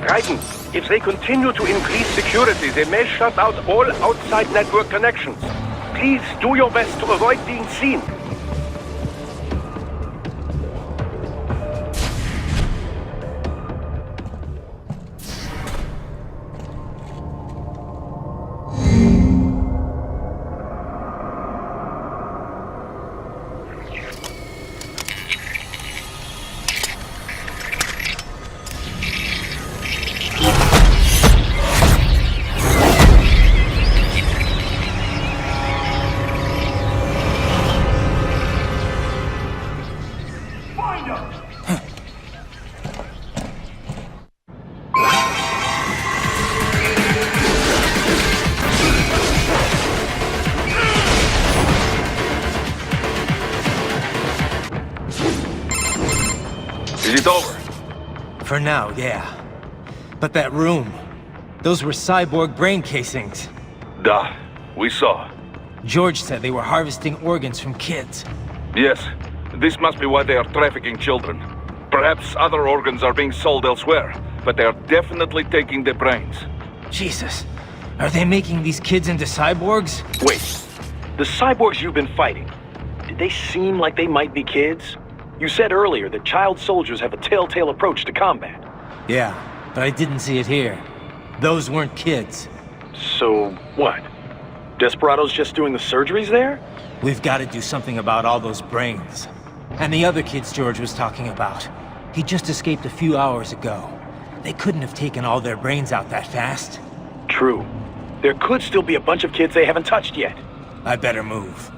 Raiden, if they continue to increase security, they may shut out all outside network connections. Please do your best to avoid being seen. Is it over? For now, yeah. But that room, those were cyborg brain casings. Duh, we saw. George said they were harvesting organs from kids. Yes, this must be why they are trafficking children. Perhaps other organs are being sold elsewhere, but they are definitely taking the brains. Jesus, Are they making these kids into cyborgs? Wait, the cyborgs you've been fighting, did they seem like they might be kids? You said earlier that child soldiers have a telltale approach to combat. Yeah, but I didn't see it here. Those weren't kids. So, what? Desperados just doing the surgeries there? We've got to do something about all those brains. And the other kids George was talking about. He just escaped a few hours ago. They couldn't have taken all their brains out that fast. True. There could still be a bunch of kids they haven't touched yet. I better move.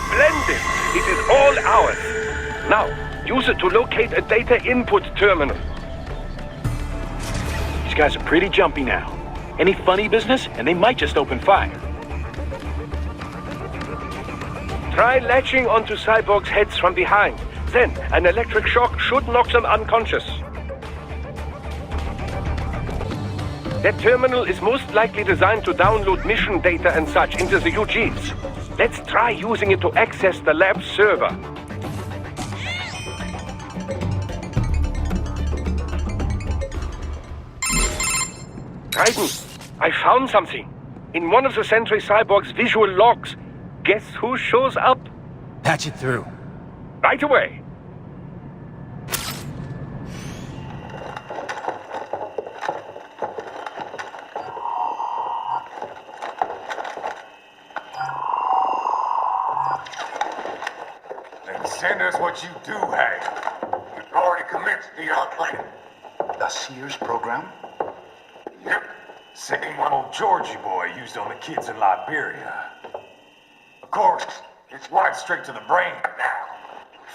Splendid! It is all ours. Now, use it to locate a data input terminal. These guys are pretty jumpy now. Any funny business, and they might just open fire. Try latching onto cyborgs' heads from behind. Then, an electric shock should knock them unconscious. That terminal is most likely designed to download mission data and such into the UGs. Let's try using it to access the lab server. Raiden, I found something. In one of the Sentry Cyborg's visual logs. Guess who shows up? Patch it through. Right away. Send us what you do have. You've already commenced the outplanning. The Sears program? Yep. Same one old Georgie boy used on the kids in Liberia. Of course, it's right straight to the brain now.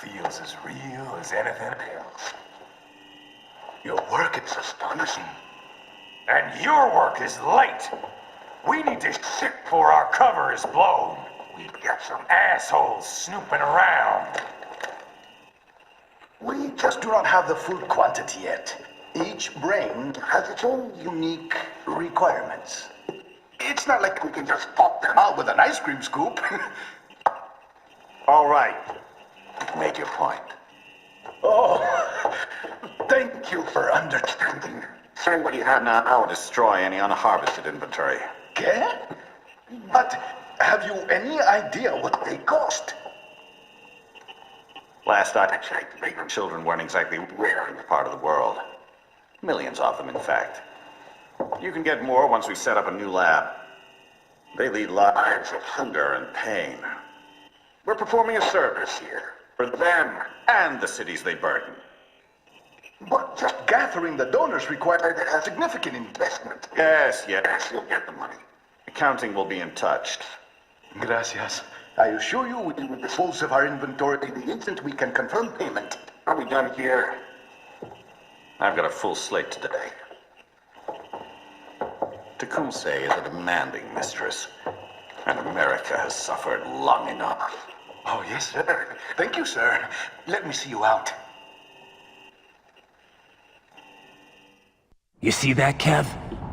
Feels as real as anything else. Your work is astonishing. And your work is late. We need this shit before our cover is blown. We've got some assholes snooping around. We just do not have the full quantity yet. Each brain has its own unique requirements. It's not like we can just pop them out with an ice cream scoop. All right. Make your point. Oh, thank you for understanding. Send what you have now, or destroy any unharvested inventory. Okay? But have you any idea what they cost? Last I checked, children weren't exactly rare in this part of the world. Millions of them, in fact. You can get more once we set up a new lab. They lead lives of hunger and pain. We're performing a service here. For them and the cities they burden. But just gathering the donors required a significant investment. Yes, you'll get the money. Accounting will be in touch. Gracias. I assure you we will dispose of our inventory the instant we can confirm payment. Are we done here? I've got a full slate today. Tecumseh is a demanding mistress, and America has suffered long enough. Oh, yes, sir. Thank you, sir. Let me see you out. You see that, Kev?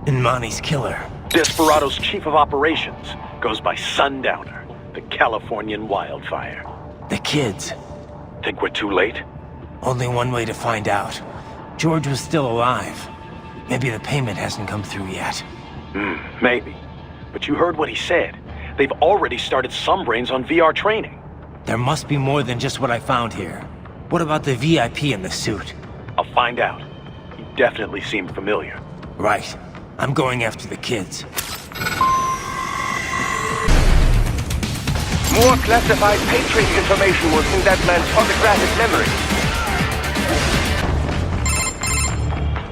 Imani's killer. Desperado's chief of operations goes by Sundowner, the Californian wildfire. The kids. Think we're too late? Only one way to find out. George was still alive. Maybe the payment hasn't come through yet. Maybe. But you heard what he said. They've already started some brains on VR training. There must be more than just what I found here. What about the VIP in the suit? I'll find out. He definitely seemed familiar. Right. I'm going after the kids. More classified Patriot information was in that man's photographic memory.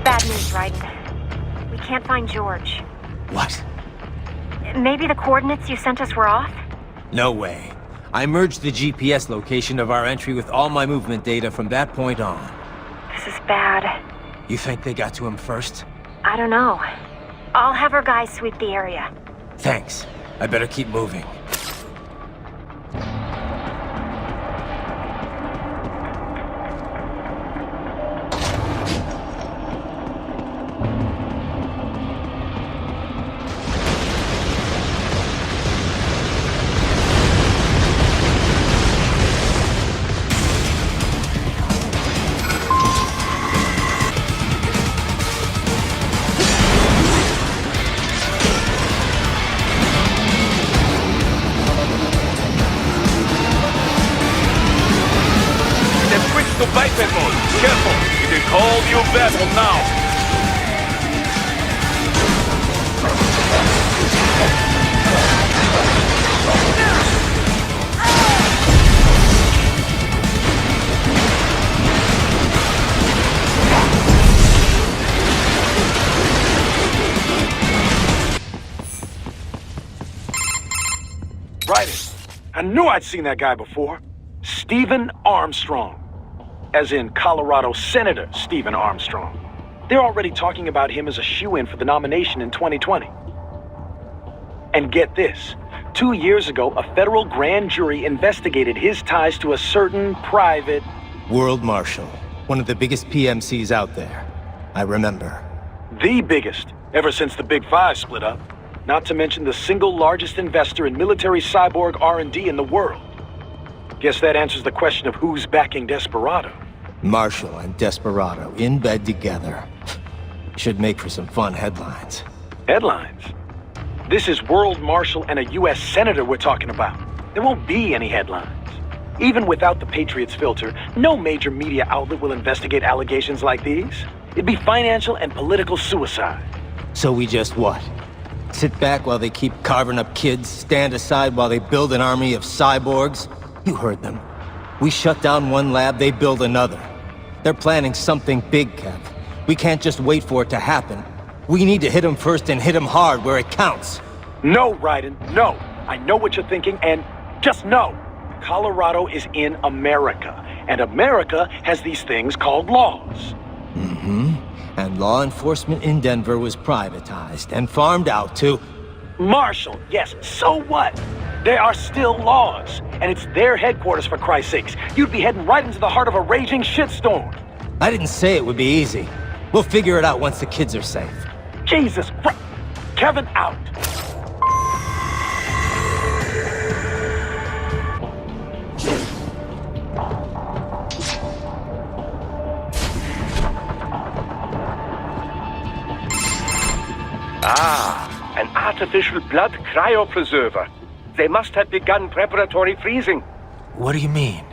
Bad news, Raiden. We can't find George. What? Maybe the coordinates you sent us were off? No way. I merged the GPS location of our entry with all my movement data from that point on. This is bad. You think they got to him first? I don't know. I'll have our guys sweep the area. Thanks. I better keep moving. you battle now! Right. I knew I'd seen that guy before. Stephen Armstrong. As in Colorado Senator Stephen Armstrong. They're already talking about him as a shoo-in for the nomination in 2020. And get this. 2 years ago, a federal grand jury investigated his ties to a certain private... World Marshal. One of the biggest PMCs out there. I remember. The biggest, ever since the Big Five split up. Not to mention the single largest investor in military cyborg R&D in the world. Guess that answers the question of who's backing Desperado. Marshall and Desperado in bed together. Should make for some fun headlines. Headlines? This is World Marshal and a U.S. Senator we're talking about. There won't be any headlines. Even without the Patriots filter, no major media outlet will investigate allegations like these. It'd be financial and political suicide. So we just what? Sit back while they keep carving up kids, stand aside while they build an army of cyborgs? You heard them. We shut down one lab, they build another. They're planning something big, Kev. We can't just wait for it to happen. We need to hit them first and hit them hard where it counts. No, Raiden, no. I know what you're thinking, and just know. Colorado is in America, and America has these things called laws. Mm-hmm. And law enforcement in Denver was privatized and farmed out to... Marshall, yes, so what? There are still laws, and it's their headquarters, for Christ's sakes. You'd be heading right into the heart of a raging shitstorm. I didn't say it would be easy. We'll figure it out once the kids are safe. Jesus Christ! Kevin, out! Ah, an artificial blood cryopreserver. They must have begun preparatory freezing. What do you mean?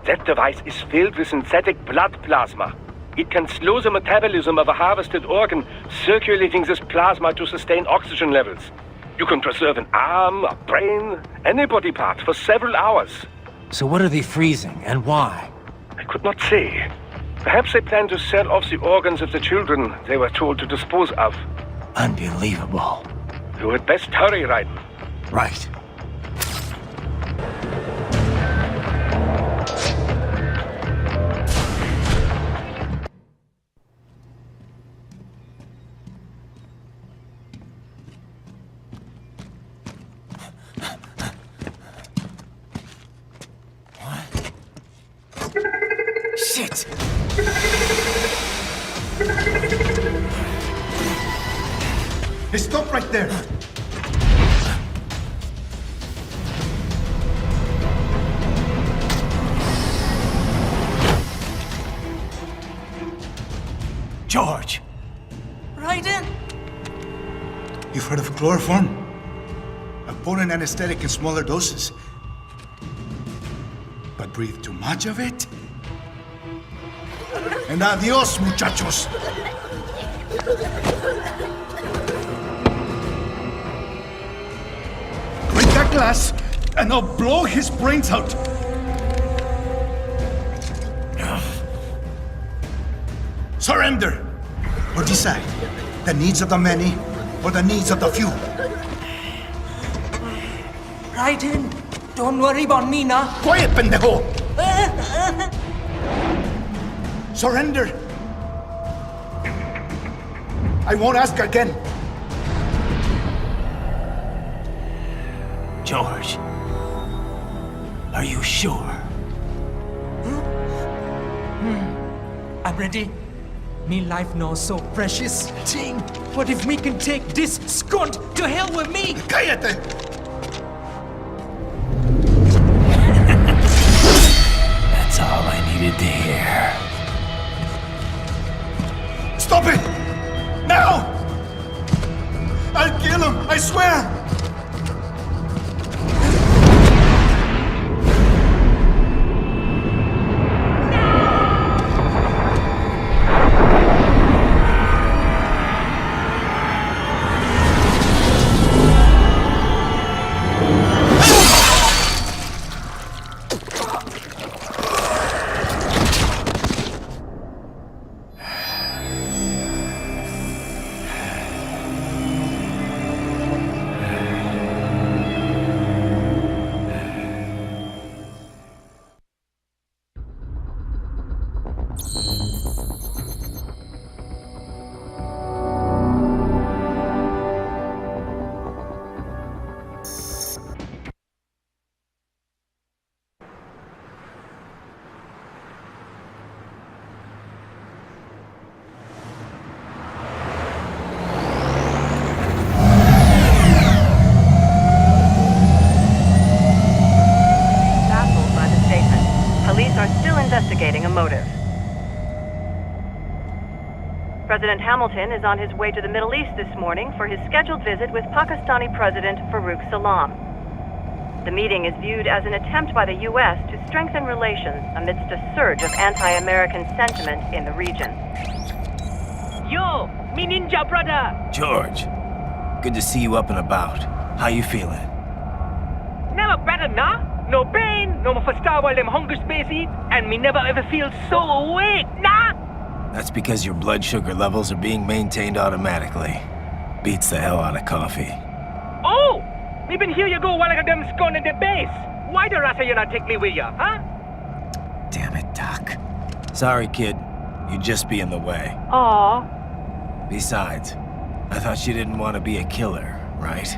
That device is filled with synthetic blood plasma. It can slow the metabolism of a harvested organ, circulating this plasma to sustain oxygen levels. You can preserve an arm, a brain, any body part for several hours. So what are they freezing, and why? I could not say. Perhaps they plan to sell off the organs of the children they were told to dispose of. Unbelievable. You had best hurry, Raiden. Right. Shit! Hey, stop right there! George! Raiden! You've heard of chloroform? A potent anesthetic in smaller doses. But breathe too much of it? And adios, muchachos! Break that glass, and I'll blow his brains out! Surrender! Or decide, the needs of the many, or the needs of the few. Raiden, don't worry about me now. Quiet, pendejo! Surrender! I won't ask again. George, are you sure? I'm ready. Me life now so precious. Ting, what if me can take this skunt to hell with me? Cállate! That's all I needed to hear. Stop it! Now! I'll kill him, I swear! investigating a motive. President Hamilton is on his way to the Middle East this morning for his scheduled visit with Pakistani President Farooq Salam. The meeting is viewed as an attempt by the U.S. to strengthen relations amidst a surge of anti-American sentiment in the region. Yo, me ninja brother! George, good to see you up and about. How you feeling? Never better, nah? No pain, no more for star while them hunger space eat, and me never ever feel so awake, nah? That's because your blood sugar levels are being maintained automatically. Beats the hell out of coffee. Oh! Me been here you go while I got them scone in the base. Why the rasa you not take me with ya, huh? Damn it, Doc. Sorry, kid. You'd just be in the way. Aw. Besides, I thought you didn't want to be a killer, right?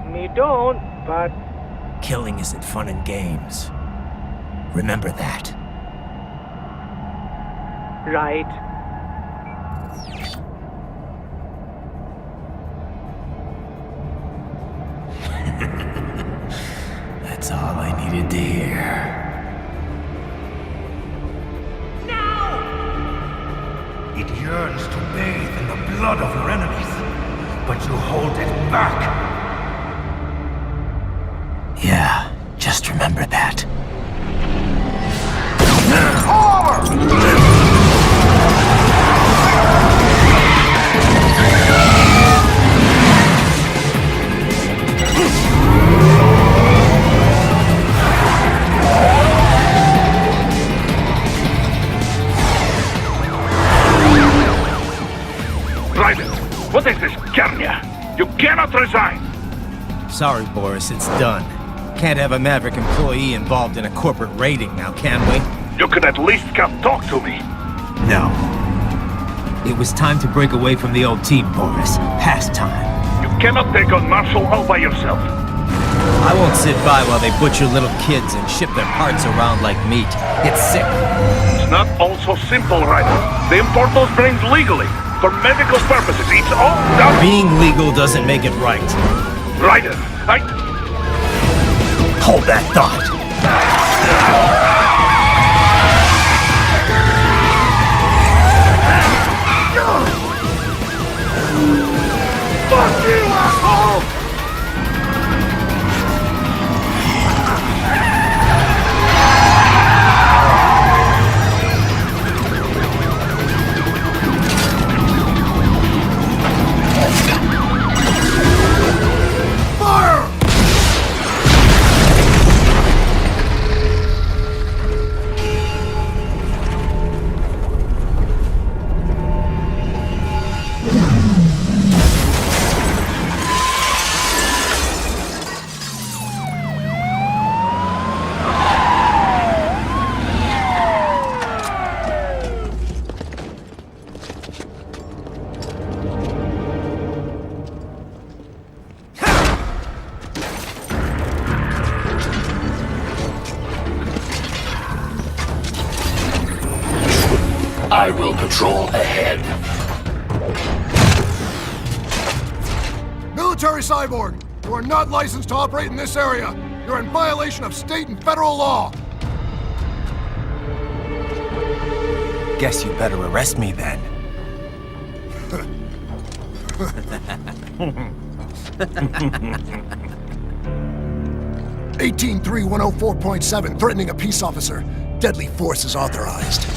Me don't, but... Killing isn't fun and games. Remember that. Right. That's all I needed to hear. It yearns to bathe in the blood of your enemies, but you hold it back. Yeah, just remember that. What is this, Garnia? You cannot resign! Sorry, Boris, it's done. Can't have a Maverick employee involved in a corporate raiding now, can we? You could at least come talk to me. No. It was time to break away from the old team, Boris. Past time. You cannot take on Marshall all by yourself. I won't sit by while they butcher little kids and ship their parts around like meat. It's sick. It's not all so simple, Ryder. They import those brains legally. For medical purposes, it's all done. Being legal doesn't make it right. Ryder, Hold that thought. Fuck you, asshole! I will patrol ahead. Military cyborg! You are not licensed to operate in this area. You're in violation of state and federal law. Guess you better arrest me then. 18-3104.7, threatening a peace officer. Deadly force is authorized.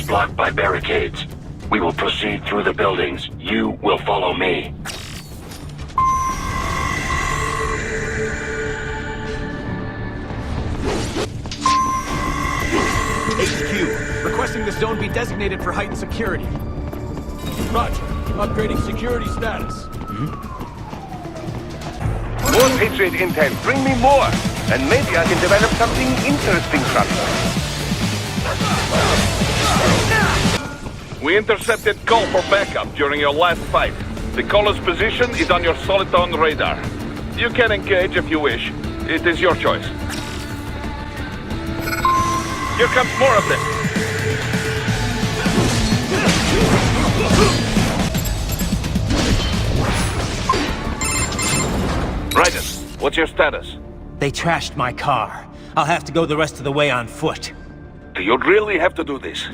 Blocked by barricades. We will proceed through the buildings. You will follow me. HQ, requesting this zone be designated for heightened security. Roger. Upgrading security status. More Patriot intel. Bring me more. And maybe I can develop something interesting from it. We intercepted call for backup during your last fight. The caller's position is on your Soliton radar. You can engage if you wish. It is your choice. Here comes more of them. Raiden, what's your status? They trashed my car. I'll have to go the rest of the way on foot. Do you really have to do this?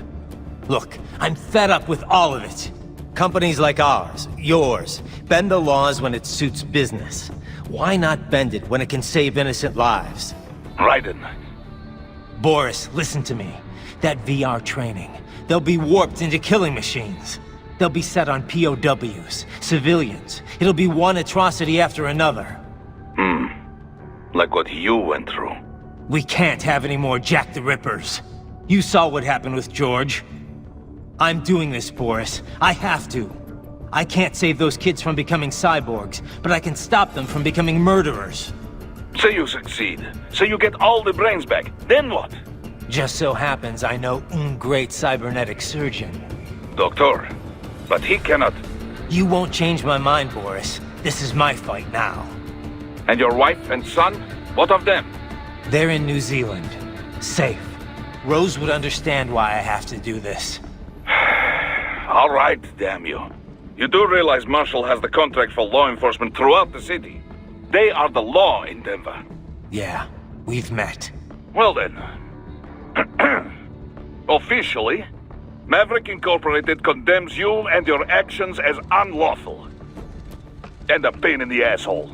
Look, I'm fed up with all of it. Companies like ours, yours, bend the laws when it suits business. Why not bend it when it can save innocent lives? Raiden. Boris, listen to me. That VR training, they'll be warped into killing machines. They'll be set on POWs, civilians. It'll be one atrocity after another. Like what you went through. We can't have any more Jack the Rippers. You saw what happened with George. I'm doing this, Boris. I have to. I can't save those kids from becoming cyborgs, but I can stop them from becoming murderers. Say you succeed. Say you get all the brains back. Then what? Just so happens I know un great cybernetic surgeon. Doctor, but he cannot... You won't change my mind, Boris. This is my fight now. And your wife and son? What of them? They're in New Zealand. Safe. Rose would understand why I have to do this. All right, damn you. You do realize Marshall has the contract for law enforcement throughout the city. They are the law in Denver. Yeah, we've met. Well then. Officially, Maverick Incorporated condemns you and your actions as unlawful. And a pain in the asshole.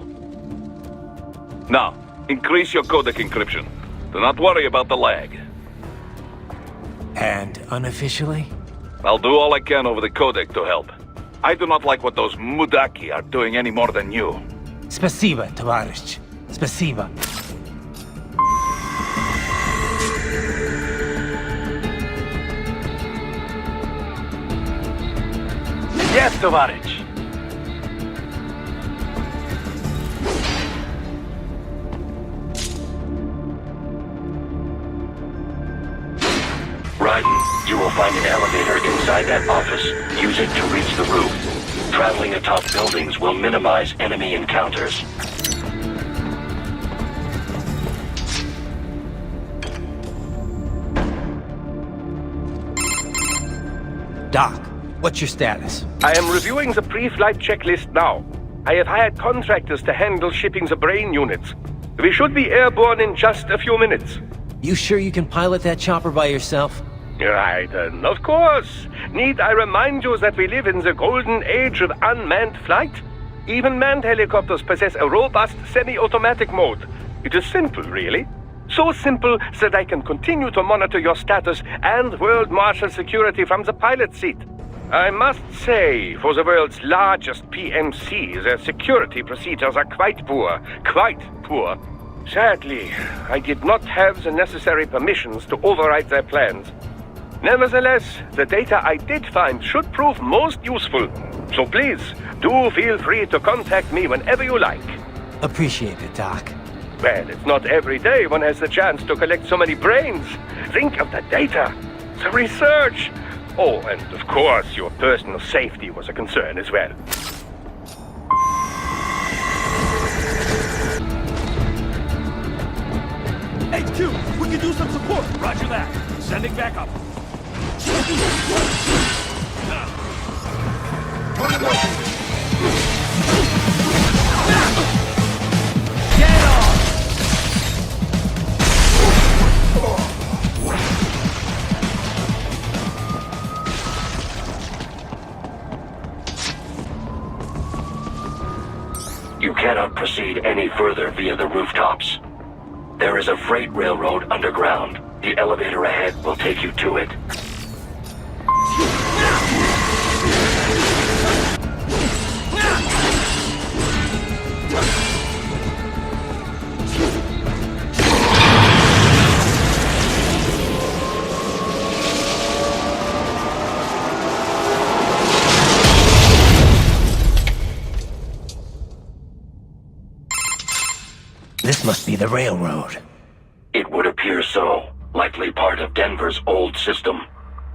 Now, increase your codec encryption. Do not worry about the lag. And unofficially? I'll do all I can over the codec to help. I do not like what those Mudaki are doing any more than you. Spasiba, Tavarish. Spasiba. Yes, Tavarish. Raiden, you will find an elevator inside that office. Use it to reach the roof. Traveling atop buildings will minimize enemy encounters. Doc, what's your status? I am reviewing the pre-flight checklist now. I have hired contractors to handle shipping the brain units. We should be airborne in just a few minutes. You sure you can pilot that chopper by yourself? Raiden, of course. Need I remind you that we live in the golden age of unmanned flight? Even manned helicopters possess a robust semi-automatic mode. It is simple, really. So simple that I can continue to monitor your status and world marshal security from the pilot seat. I must say, for the world's largest PMC, their security procedures are quite poor. Quite poor. Sadly, I did not have the necessary permissions to override their plans. Nevertheless, the data I did find should prove most useful. So please, do feel free to contact me whenever you like. Appreciate it, Doc. Well, it's not every day one has the chance to collect so many brains. Think of the data, the research. Oh, and of course, your personal safety was a concern as well. HQ, we can do some support. Roger that. Sending backup. Get off! You cannot proceed any further via the rooftops. There is a freight railroad underground. The elevator ahead will take you to it. This must be the railroad. It would appear so. Likely part of Denver's old system.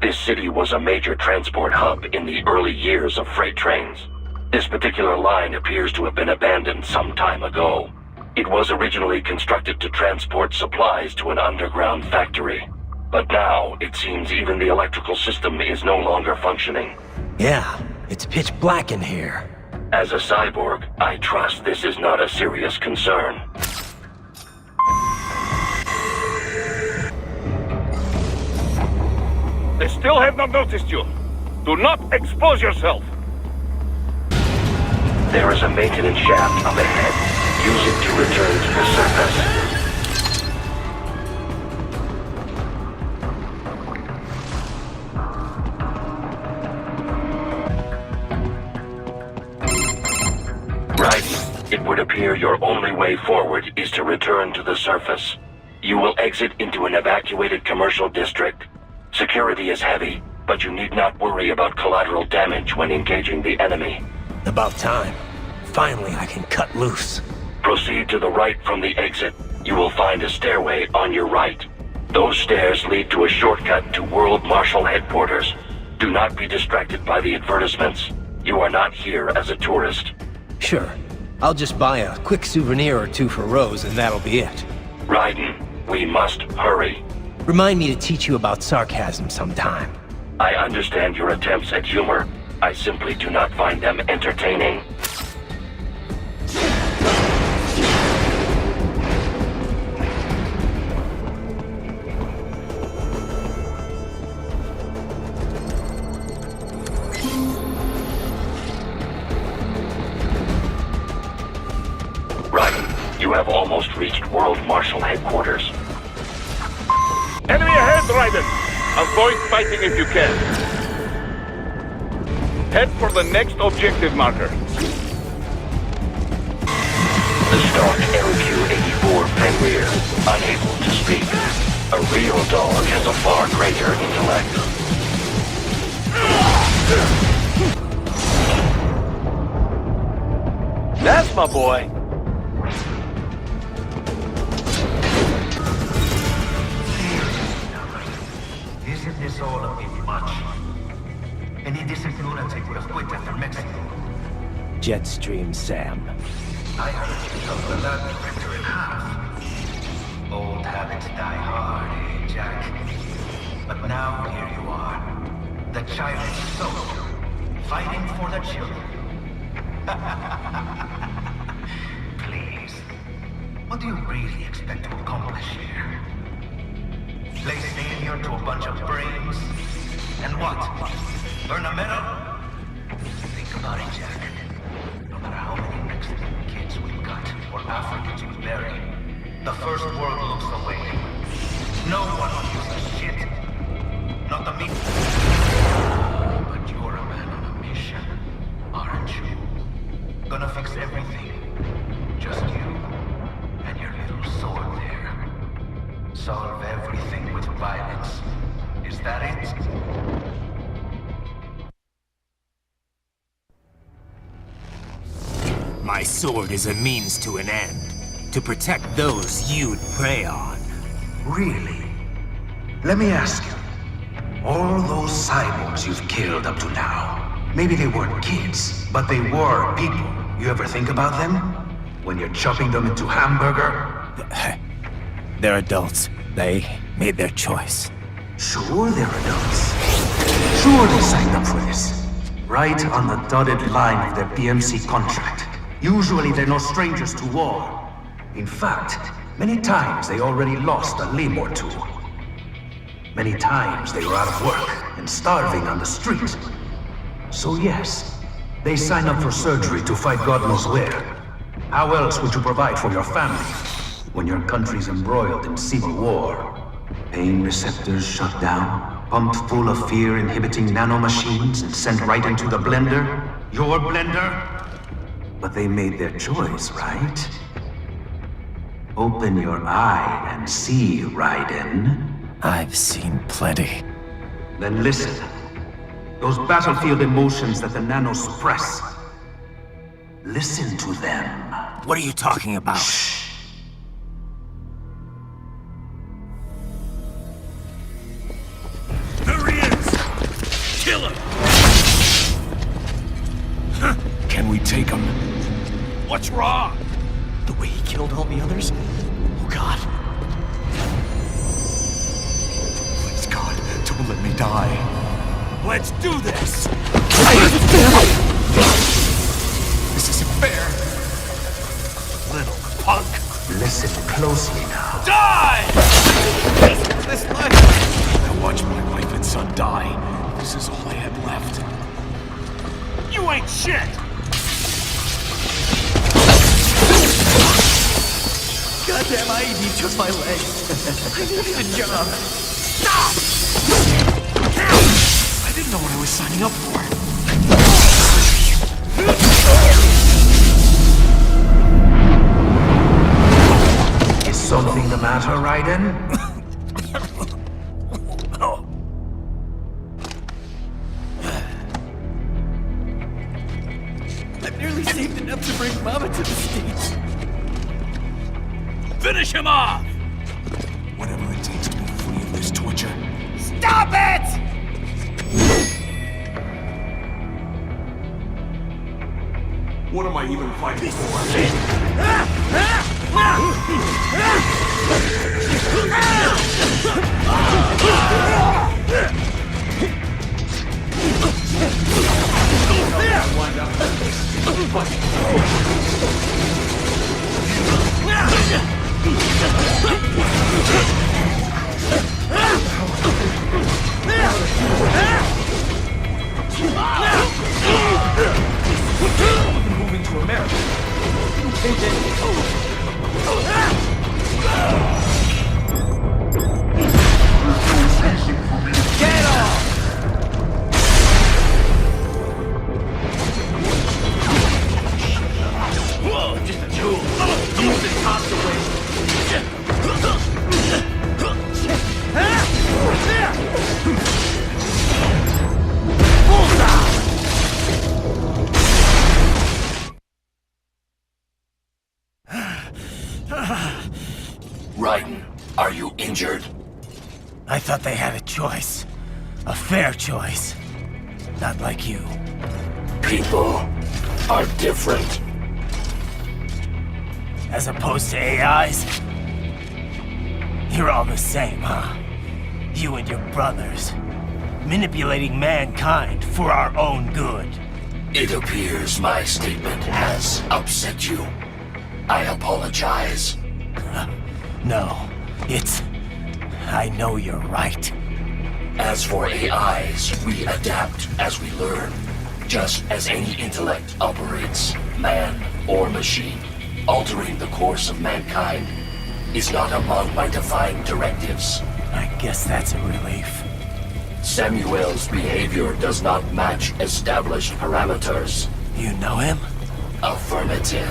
This city was a major transport hub in the early years of freight trains. This particular line appears to have been abandoned some time ago. It was originally constructed to transport supplies to an underground factory. But now, it seems even the electrical system is no longer functioning. Yeah, it's pitch black in here. As a cyborg, I trust this is not a serious concern. They still have not noticed you. Do not expose yourself. There is a maintenance shaft up ahead. Use it to return to the surface. Right. It would appear your only way forward is to return to the surface. You will exit into an evacuated commercial district. Security is heavy, but you need not worry about collateral damage when engaging the enemy. About time. Finally, I can cut loose. Proceed to the right from the exit. You will find a stairway on your right. Those stairs lead to a shortcut to World Marshal Headquarters. Do not be distracted by the advertisements. You are not here as a tourist. Sure. I'll just buy a quick souvenir or two for Rose and that'll be it. Raiden, we must hurry. Remind me to teach you about sarcasm sometime. I understand your attempts at humor. I simply do not find them entertaining. Raiden, you have almost reached World Marshal Headquarters. Enemy ahead, Raiden! Avoid fighting if you can. Head for the next objective marker. The stock LQ-84 Fenrir, unable to speak. A real dog has a far greater intellect. That's my boy. Isn't this all a bit much? Any decent lunatic would have quit after Mexico. Jetstream, Sam. I heard you cut the lab director in half. Old habits die hard, eh, Jack? But now here you are. The child's soul, fighting for the children. Please. What do you really expect to accomplish here? Play savior to a bunch of brains? And what? Earn a medal? Think about it, Jack. No matter how many Mexican kids we've got, or Africans we bury, the first world looks away. No one gives a shit. Not the me. But you're a man on a mission, aren't you? Gonna fix everything. Just you and your little sword there. Solve everything with violence. Is that it? My sword is a means to an end. To protect those you'd prey on. Really? Let me ask you. All those cyborgs you've killed up to now, maybe they weren't kids, but they were people. You ever think about them? When you're chopping them into hamburger? They're adults. They made their choice. Sure they're adults. Sure they signed up for this. Right on the dotted line of their BMC contract. Usually they're no strangers to war. In fact, many times they already lost a limb or two. Many times they were out of work and starving on the street. So yes, they sign up for surgery to fight God knows where. How else would you provide for your family when your country's embroiled in civil war? Pain receptors shut down, pumped full of fear-inhibiting nanomachines and sent right into the blender? Your blender? But they made their choice, right? Open your eye and see, Raiden. I've seen plenty. Then listen. Those battlefield emotions that the nanos suppress. Listen to them. What are you talking about? Shh. There he is! take him. What's wrong? The way he killed all the others? Oh God. Please God, don't let me die. Let's do this! This isn't fair. Little punk! Listen closely now. Die! This life! I watched my wife and son die. This is all I had left. You ain't shit! Goddamn IED took my leg. I needed a job. Stop! I didn't know what I was signing up for. Is something the matter, Raiden? I've nearly saved enough to bring Mama to the States. Finish him off! Whatever it takes to be free of this torture. Stop it! What am I even fighting for? Moving to America. Get off! Whoa, just a tool. Use it constantly. Raiden, are you injured? I thought they had a choice. A fair choice. Not like you. People are different. As opposed to AIs? You're all the same, huh? You and your brothers. Manipulating mankind for our own good. It appears my statement has upset you. I apologize. No, it's... I know you're right. As for AIs, we adapt as we learn. Just as any intellect operates, man or machine. Altering the course of mankind is not among my defined directives. I guess that's a relief. Samuel's behavior does not match established parameters. You know him? Affirmative.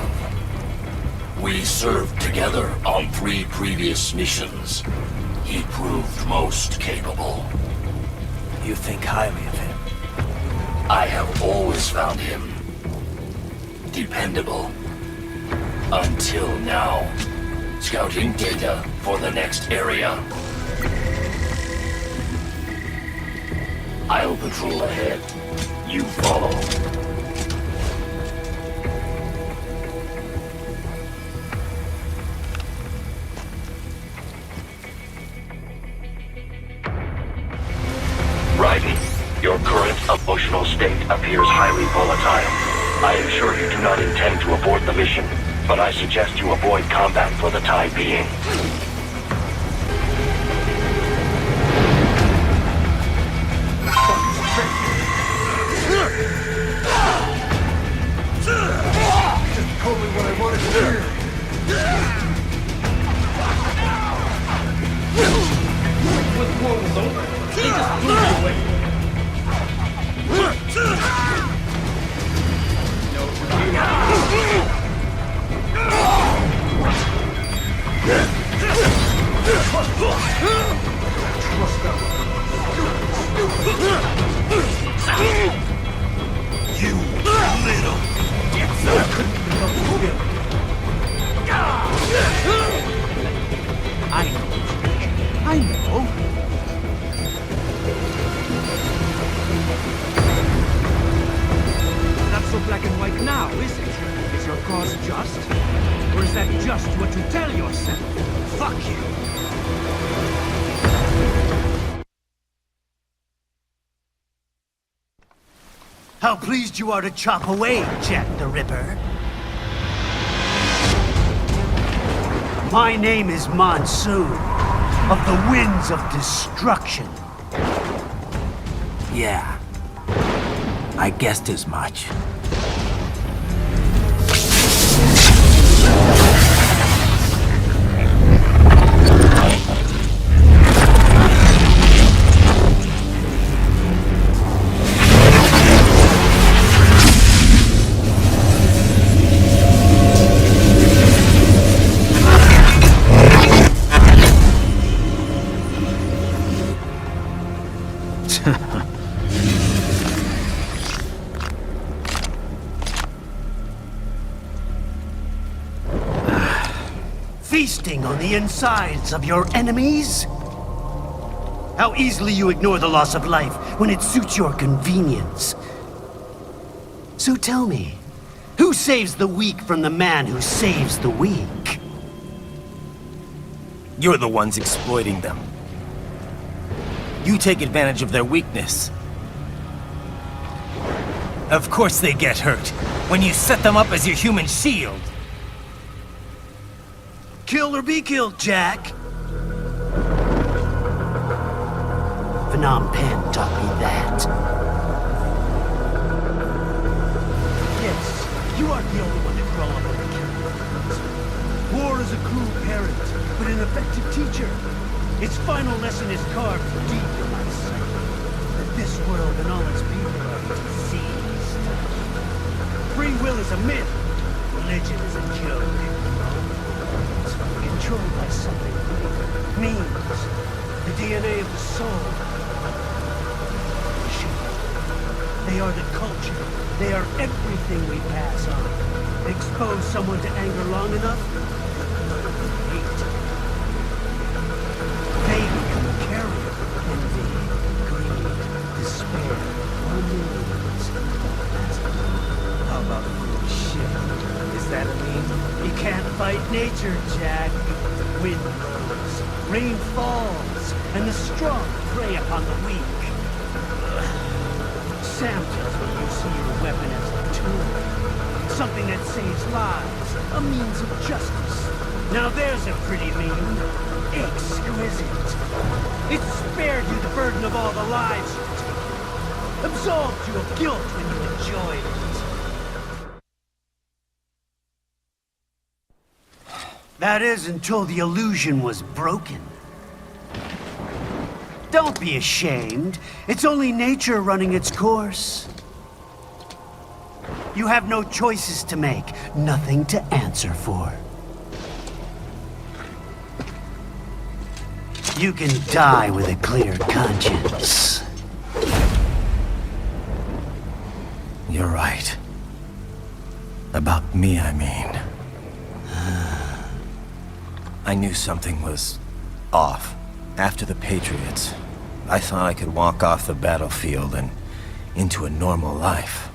We served together on 3 previous missions. He proved most capable. You think highly of him? I have always found him dependable. Until now. Scouting data for the next area. I'll patrol ahead. You follow. Raiden, your current emotional state appears highly volatile. I am sure you do not intend to abort the mission, but I suggest you avoid combat for the time being. Told me what I wanted to hear. When the war was over, they just moved it away. You little... I know. Not so black and white now, is it? How pleased you are to chop away, Jack the Ripper. My name is Monsoon, of the Winds of Destruction. Yeah. I guessed as much. Feasting on the insides of your enemies? How easily you ignore the loss of life when it suits your convenience. So tell me, who saves the weak from the man who saves the weak? You're the ones exploiting them. You take advantage of their weakness. Of course they get hurt when you set them up as your human shield. Kill or be killed, Jack. Phnom Penh taught me that. Yes, you aren't the only one to grow up with the killing. War is a cruel parent, but an effective teacher. Its final lesson is carved deep in my sight. That this world and all its people are diseased. Free will is a myth. Religion is a joke. Controlled by something means the DNA of the soul. They are the culture. They are everything we pass on. Expose someone to anger long enough, hate. They become a carrier of envy, greed, despair, or millions. How about shit? Is that a meme? You can't fight nature, Jack. Wind blows, rain falls, and the strong prey upon the weak. Sam tells me you see your weapon as a tool. Something that saves lives, a means of justice. Now there's a pretty meme. Exquisite. It spared you the burden of all the lives you take. Absolved you of guilt when you enjoyed it. That is until the illusion was broken. Don't be ashamed. It's only nature running its course. You have no choices to make, nothing to answer for. You can die with a clear conscience. You're right. About me, I mean. I knew something was off. After the Patriots, I thought I could walk off the battlefield and into a normal life.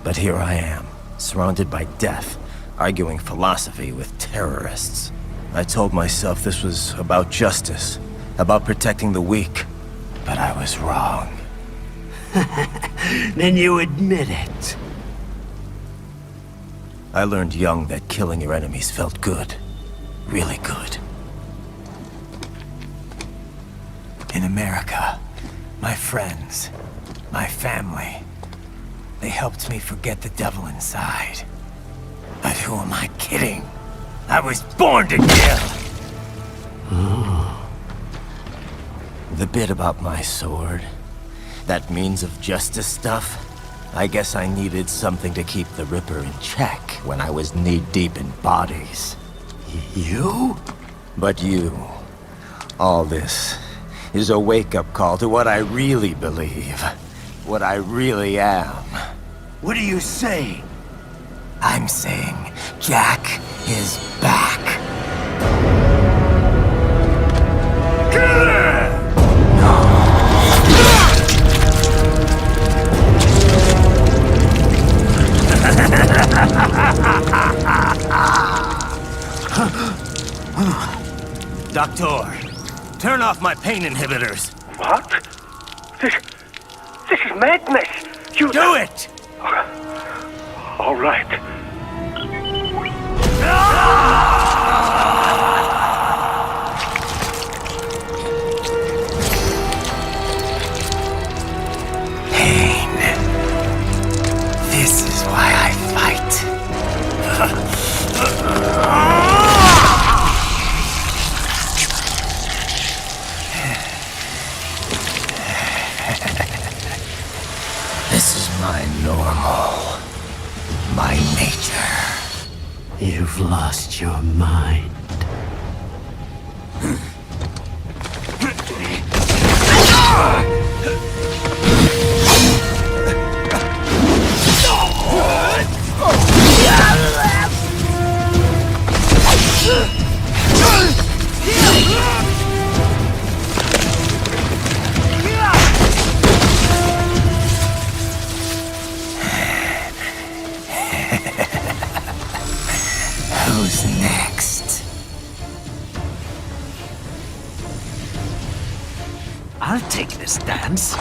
But here I am, surrounded by death, arguing philosophy with terrorists. I told myself this was about justice, about protecting the weak, but I was wrong. Then you admit it. I learned young that killing your enemies felt good. Really good. In America, my friends, my family, they helped me forget the devil inside. But who am I kidding? I was born to kill! The bit about my sword, that means of justice stuff, I guess I needed something to keep the Ripper in check when I was knee-deep in bodies. You? But you, all this, is a wake-up call to what I really believe. What I really am. What are you saying? I'm saying Jack is back. Doctor, Turn off my pain inhibitors. What? This is madness. You Do it! All right. Pain. This is why I fight. This is my normal. My nature. You've lost your mind. Who's next? I'll take this dance.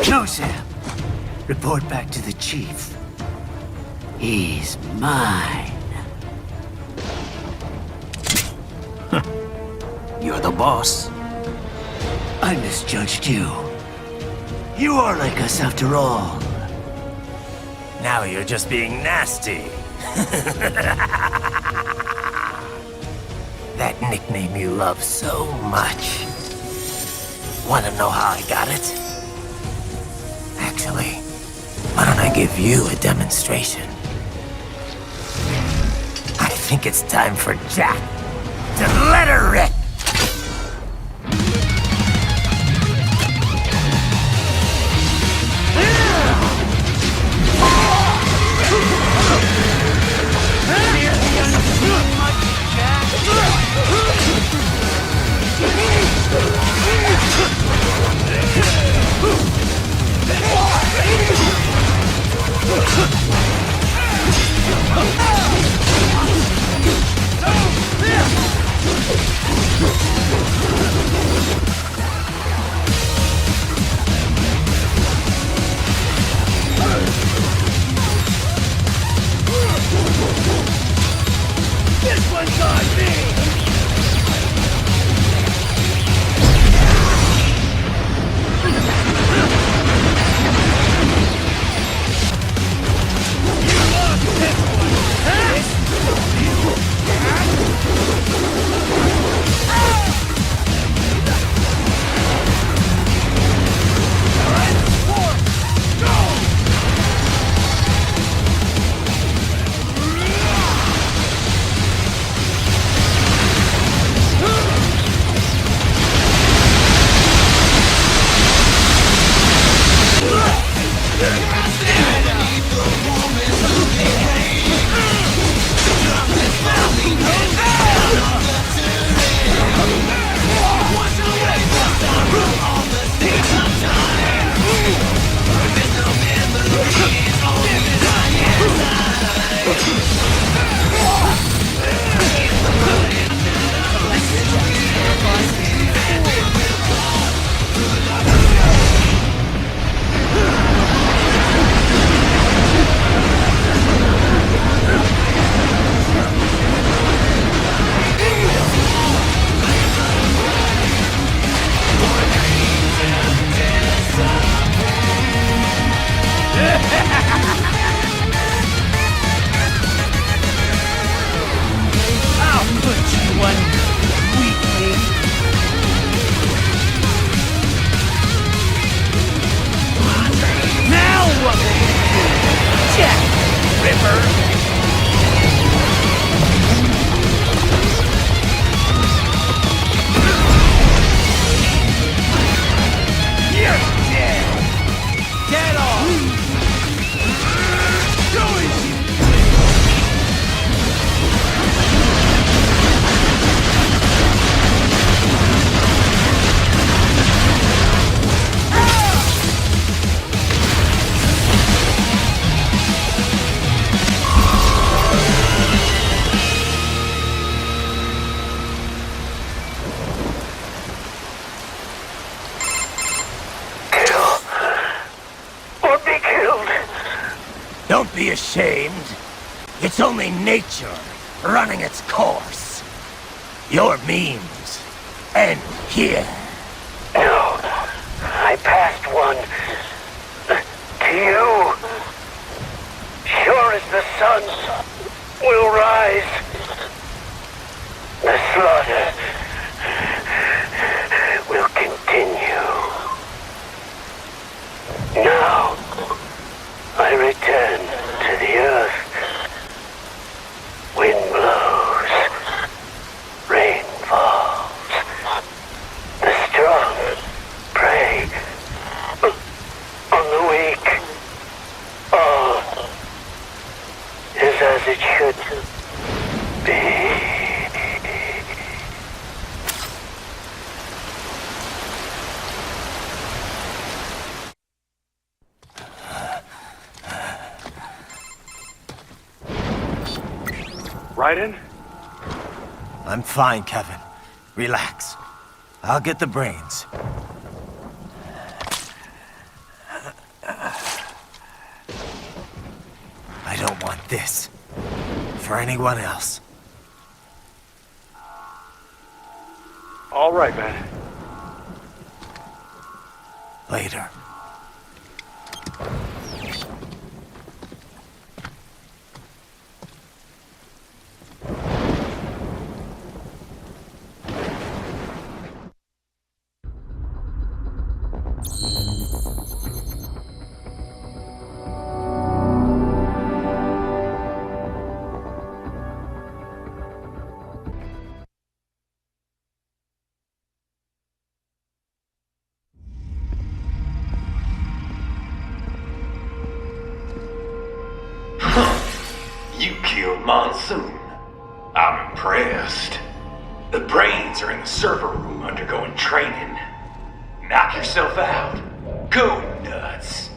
Closer. Report back to the chief. He's mine. You're the boss. I misjudged you. You are like us after all. Now you're just being nasty. That nickname you love so much. Want to know how I got it? Actually, why don't I give you a demonstration? I think it's time for Jack to let her rip. Don't be ashamed. It's only nature running its course. Your means end here. No, I passed one to you. Sure as the sun will rise, the slaughter will continue. Now, I return to the earth. Wind blows, rain falls. The strong prey on the weak. All is as it should be. Raiden? I'm fine, Kevin. Relax. I'll get the brains. I don't want this. For anyone else. All right, man. Later. You killed Monsoon. I'm impressed. The brains are in the server room undergoing training. Knock yourself out. Go nuts.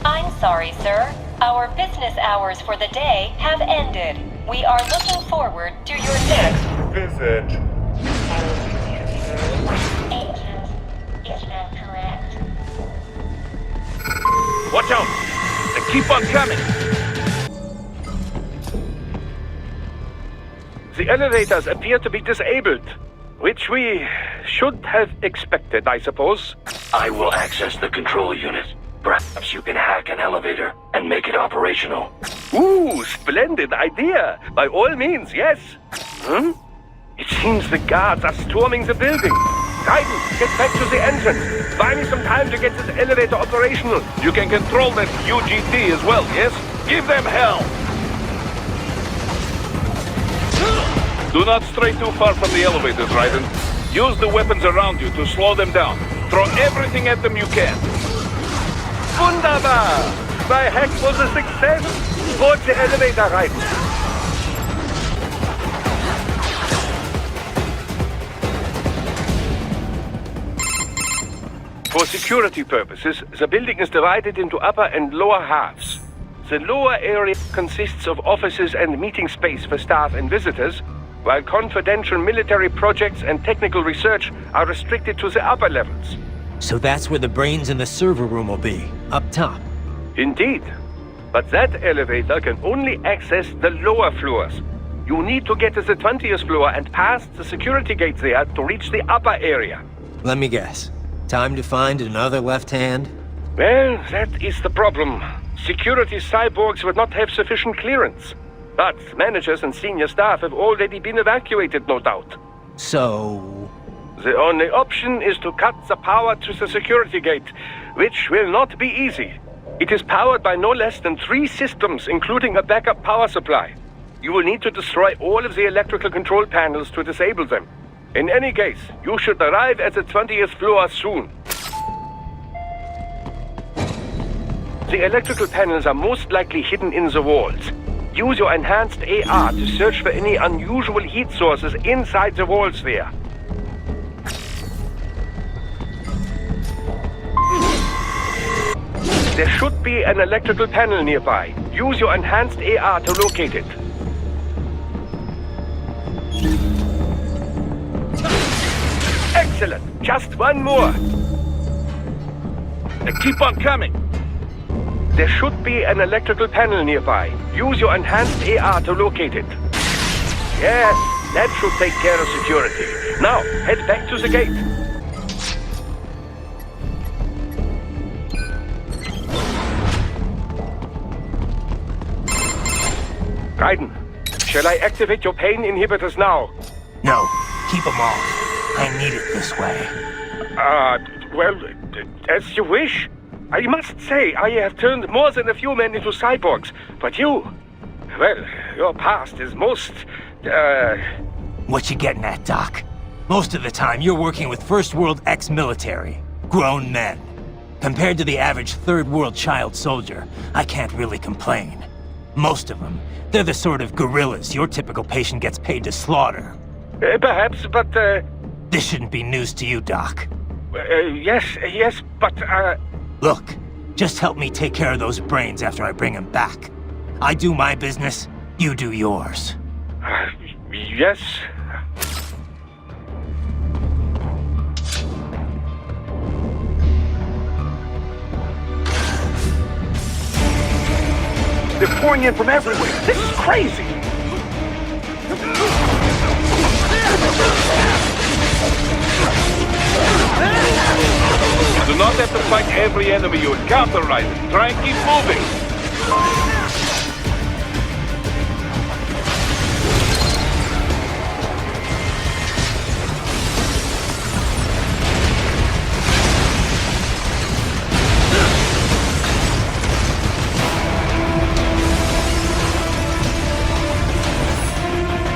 I'm sorry, sir. Our business hours for the day have ended. We are looking forward to your next visit. Agent is not correct. Watch out! They keep on coming! The elevators appear to be disabled, which we should have expected, I suppose. I will access the control unit. Perhaps you can hack an elevator and make it operational. Ooh, splendid idea! By all means, yes. It seems the guards are storming the building. Raiden, get back to the entrance. Buy me some time to get this elevator operational. You can control that UGT as well, yes? Give them hell! Do not stray too far from the elevators, Raiden. Use the weapons around you to slow them down. Throw everything at them you can. Wunderbar! My hack was a success! Board the elevator, Raiden! For security purposes, the building is divided into upper and lower halves. The lower area consists of offices and meeting space for staff and visitors, while confidential military projects and technical research are restricted to the upper levels. So that's where the brains in the server room will be, up top. Indeed. But that elevator can only access the lower floors. You need to get to the 20th floor and pass the security gates there to reach the upper area. Let me guess. Time to find another left hand? Well, that is the problem. Security cyborgs would not have sufficient clearance. But managers and senior staff have already been evacuated, no doubt. So... The only option is to cut the power to the security gate, which will not be easy. It is powered by no less than 3 systems, including a backup power supply. You will need to destroy all of the electrical control panels to disable them. In any case, you should arrive at the 20th floor soon. The electrical panels are most likely hidden in the walls. Use your enhanced AR to search for any unusual heat sources inside the walls there. There should be an electrical panel nearby. Use your enhanced AR to locate it. Excellent! Just one more! Keep on coming! There should be an electrical panel nearby. Use your enhanced AR to locate it. Yes, that should take care of security. Now, head back to the gate. Raiden, shall I activate your pain inhibitors now? No, keep them off. I need it this way. Well, as you wish. I must say, I have turned more than a few men into cyborgs, but you... Well, your past is most, What you getting at, Doc? Most of the time, you're working with First World ex-military. Grown men. Compared to the average Third World child soldier, I can't really complain. Most of them, they're the sort of guerrillas your typical patient gets paid to slaughter. Perhaps, but, This shouldn't be news to you, Doc. Yes, but, Look, just help me take care of those brains after I bring them back. I do my business, you do yours. Yes. They're pouring in from everywhere. This is crazy. You do not have to fight every enemy you encounter, Raiden. Try and keep moving.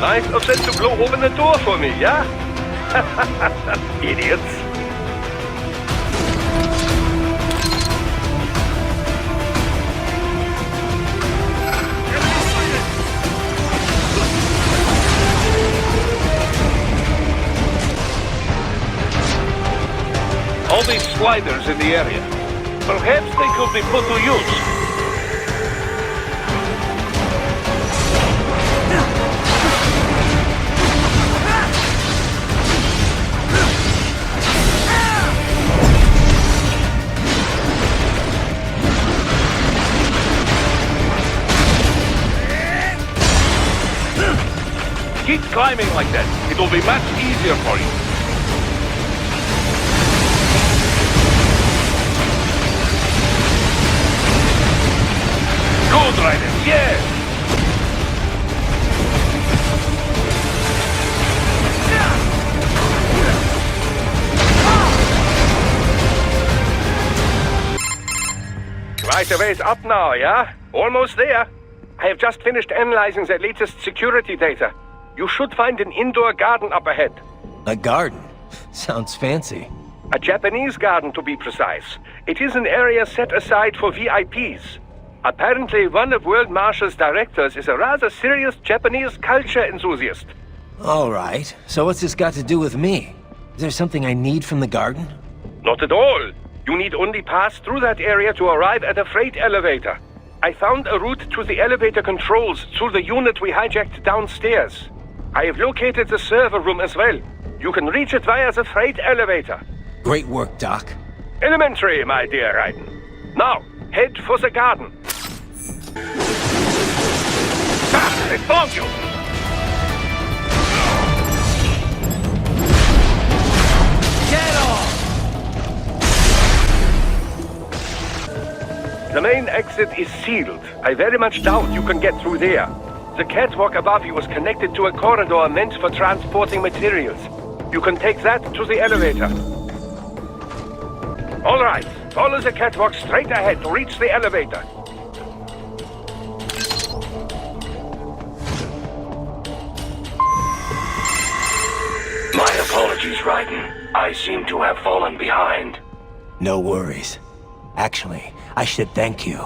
Nice of them to blow open the door for me, yeah? Idiots. All these sliders in the area. Perhaps they could be put to use. Keep climbing like that. It will be much easier for you. Good, Raiden. Yes! Right a ways up now, yeah? Almost there. I have just finished analyzing the latest security data. You should find an indoor garden up ahead. A garden? Sounds fancy. A Japanese garden, to be precise. It is an area set aside for VIPs. Apparently, one of World Marshall's directors is a rather serious Japanese culture enthusiast. All right. So what's this got to do with me? Is there something I need from the garden? Not at all. You need only pass through that area to arrive at a freight elevator. I found a route to the elevator controls through the unit we hijacked downstairs. I have located the server room as well. You can reach it via the freight elevator. Great work, Doc. Elementary, my dear Raiden. Now, head for the garden. Ah, they found you! Get off! The main exit is sealed. I very much doubt you can get through there. The catwalk above you is connected to a corridor meant for transporting materials. You can take that to the elevator. All right, follow the catwalk straight ahead to reach the elevator. My apologies, Raiden. I seem to have fallen behind. No worries. Actually, I should thank you.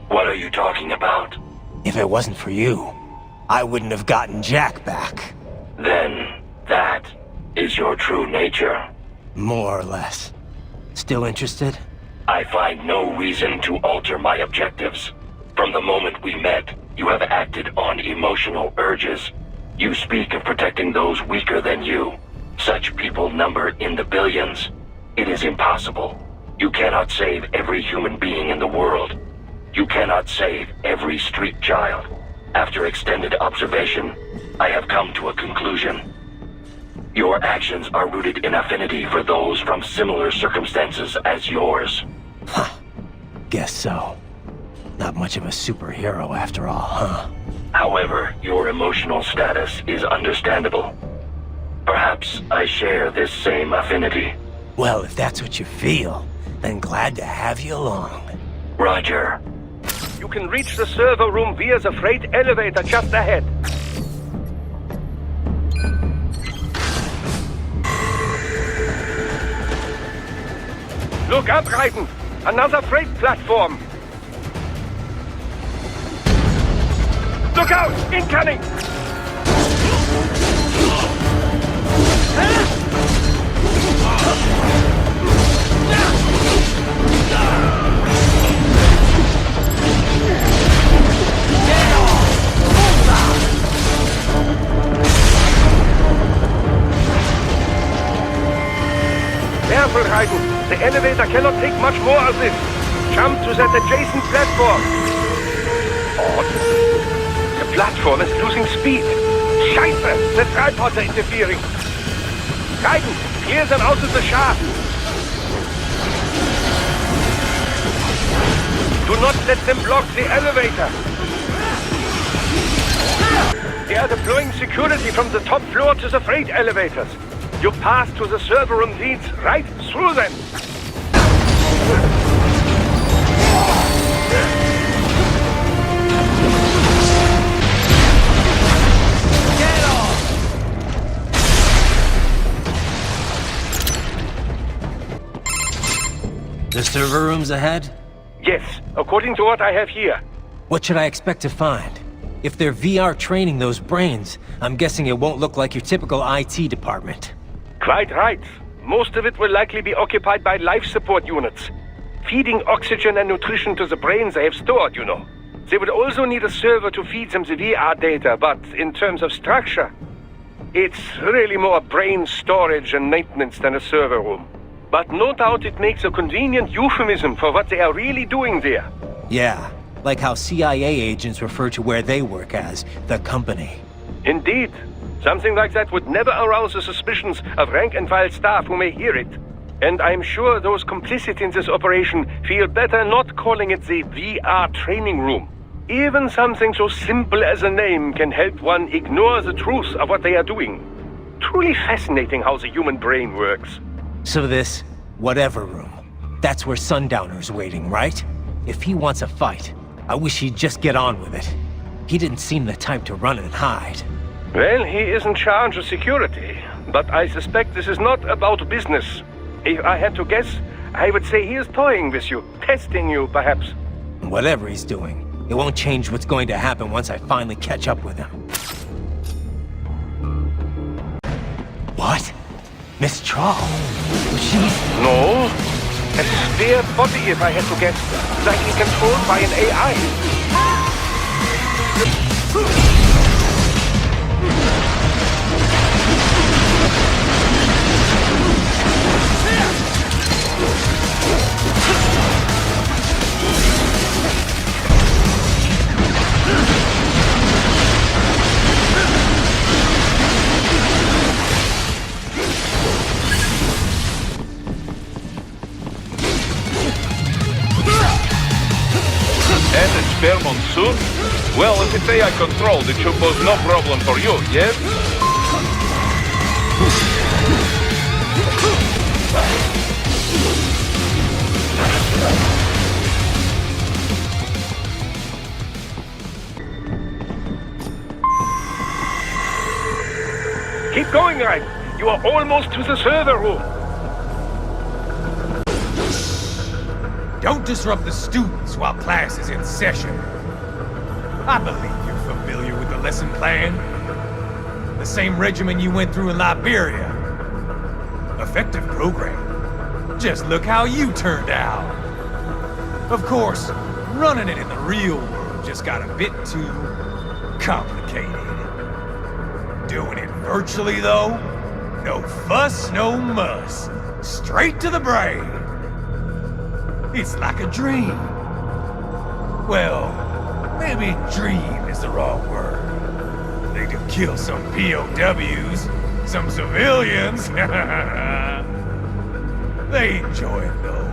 What are you talking about? If it wasn't for you, I wouldn't have gotten Jack back. Then, that is your true nature. More or less. Still interested? I find no reason to alter my objectives. From the moment we met, you have acted on emotional urges. You speak of protecting those weaker than you. Such people number in the billions. It is impossible. You cannot save every human being in the world. You cannot save every street child. After extended observation, I have come to a conclusion. Your actions are rooted in affinity for those from similar circumstances as yours. Guess so. Not much of a superhero after all, huh? However, your emotional status is understandable. Perhaps I share this same affinity. Well, if that's what you feel, then glad to have you along. Roger. You can reach the server room via the freight elevator just ahead. Look up, Raiden! Another freight platform! Look out! Incoming! Careful, Raiden! The elevator cannot take much more of this. Jump to that adjacent platform. Odd. The platform is losing speed. Scheiße! The tripods are interfering. Raiden, clear them out of the shaft. Do not let them block the elevator. They are deploying security from the top floor to the freight elevators. Your path to the server room leads right through them. Get off! The server room's ahead? Yes, according to what I have here. What should I expect to find? If they're VR training those brains, I'm guessing it won't look like your typical IT department. Quite right. Most of it will likely be occupied by life support units. Feeding oxygen and nutrition to the brains they have stored, you know. They would also need a server to feed them the VR data, but in terms of structure, it's really more brain storage and maintenance than a server room. But no doubt it makes a convenient euphemism for what they are really doing there. Yeah, like how CIA agents refer to where they work as the company. Indeed. Something like that would never arouse the suspicions of rank-and-file staff who may hear it. And I'm sure those complicit in this operation feel better not calling it the VR training room. Even something so simple as a name can help one ignore the truth of what they are doing. Truly fascinating how the human brain works. So this, whatever room, that's where Sundowner's waiting, right? If he wants a fight, I wish he'd just get on with it. He didn't seem the type to run and hide. Well, he is in charge of security, but I suspect this is not about business. If I had to guess, I would say he is toying with you, testing you, perhaps. Whatever he's doing, it won't change what's going to happen once I finally catch up with him. What? Mistral? She's... No. A spare body, if I had to guess. Likely controlled by an AI. And a spare monsoon? Well, if it's AI controlled, it should pose no problem for you, yes? Keep going, Raiden. You are almost to the server room. Don't disrupt the students while class is in session. I believe you're familiar with the lesson plan. The same regimen you went through in Liberia. Effective program. Just look how you turned out. Of course, running it in the real world just got a bit too complicated. Doing it virtually, though? No fuss, no muss. Straight to the brain. It's like a dream. Well, maybe dream is the wrong word. They do kill some POWs, some civilians. They enjoy it, though.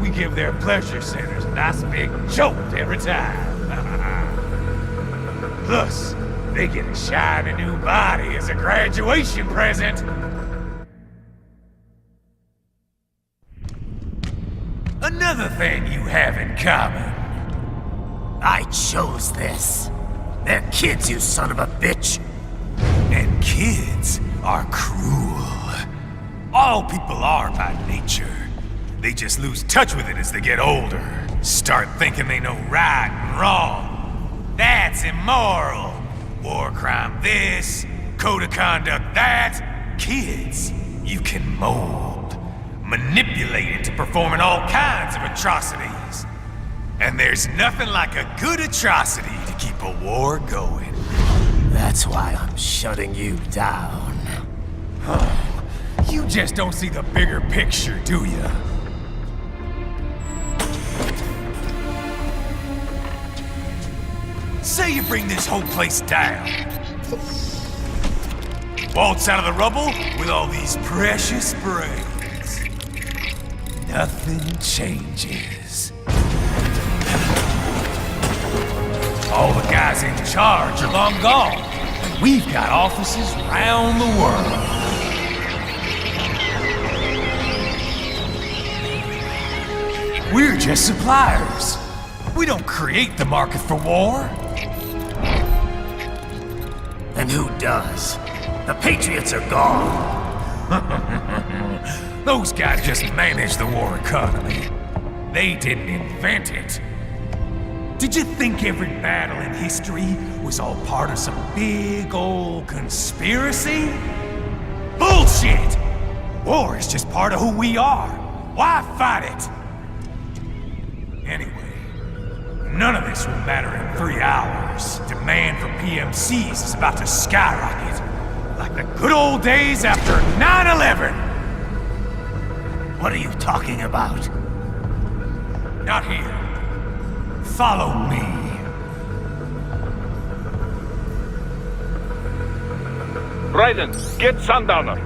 We give their pleasure centers a nice big jolt every time. Plus, they get a shiny new body as a graduation present. Another thing you have in common. I chose this. They're kids, you son of a bitch. And kids are cruel. All people are by nature. They just lose touch with it as they get older. Start thinking they know right and wrong. That's immoral. War crime this, code of conduct that. Kids, you can mold, manipulate into performing all kinds of atrocities. And there's nothing like a good atrocity to keep a war going. That's why I'm shutting you down. You just don't see the bigger picture, do you? Say you bring this whole place down. Waltz out of the rubble with all these precious brains. Nothing changes. All the guys in charge are long gone, and we've got offices around the world. We're just suppliers. We don't create the market for war. And who does? The Patriots are gone. Those guys just manage the war economy. They didn't invent it. Did you think every battle in history was all part of some big old conspiracy? Bullshit! War is just part of who we are. Why fight it? Anyway, none of this will matter in 3 hours. Demand for PMCs is about to skyrocket. Like the good old days after 9/11. What are you talking about? Not here. Follow me. Raiden, get Sundowner.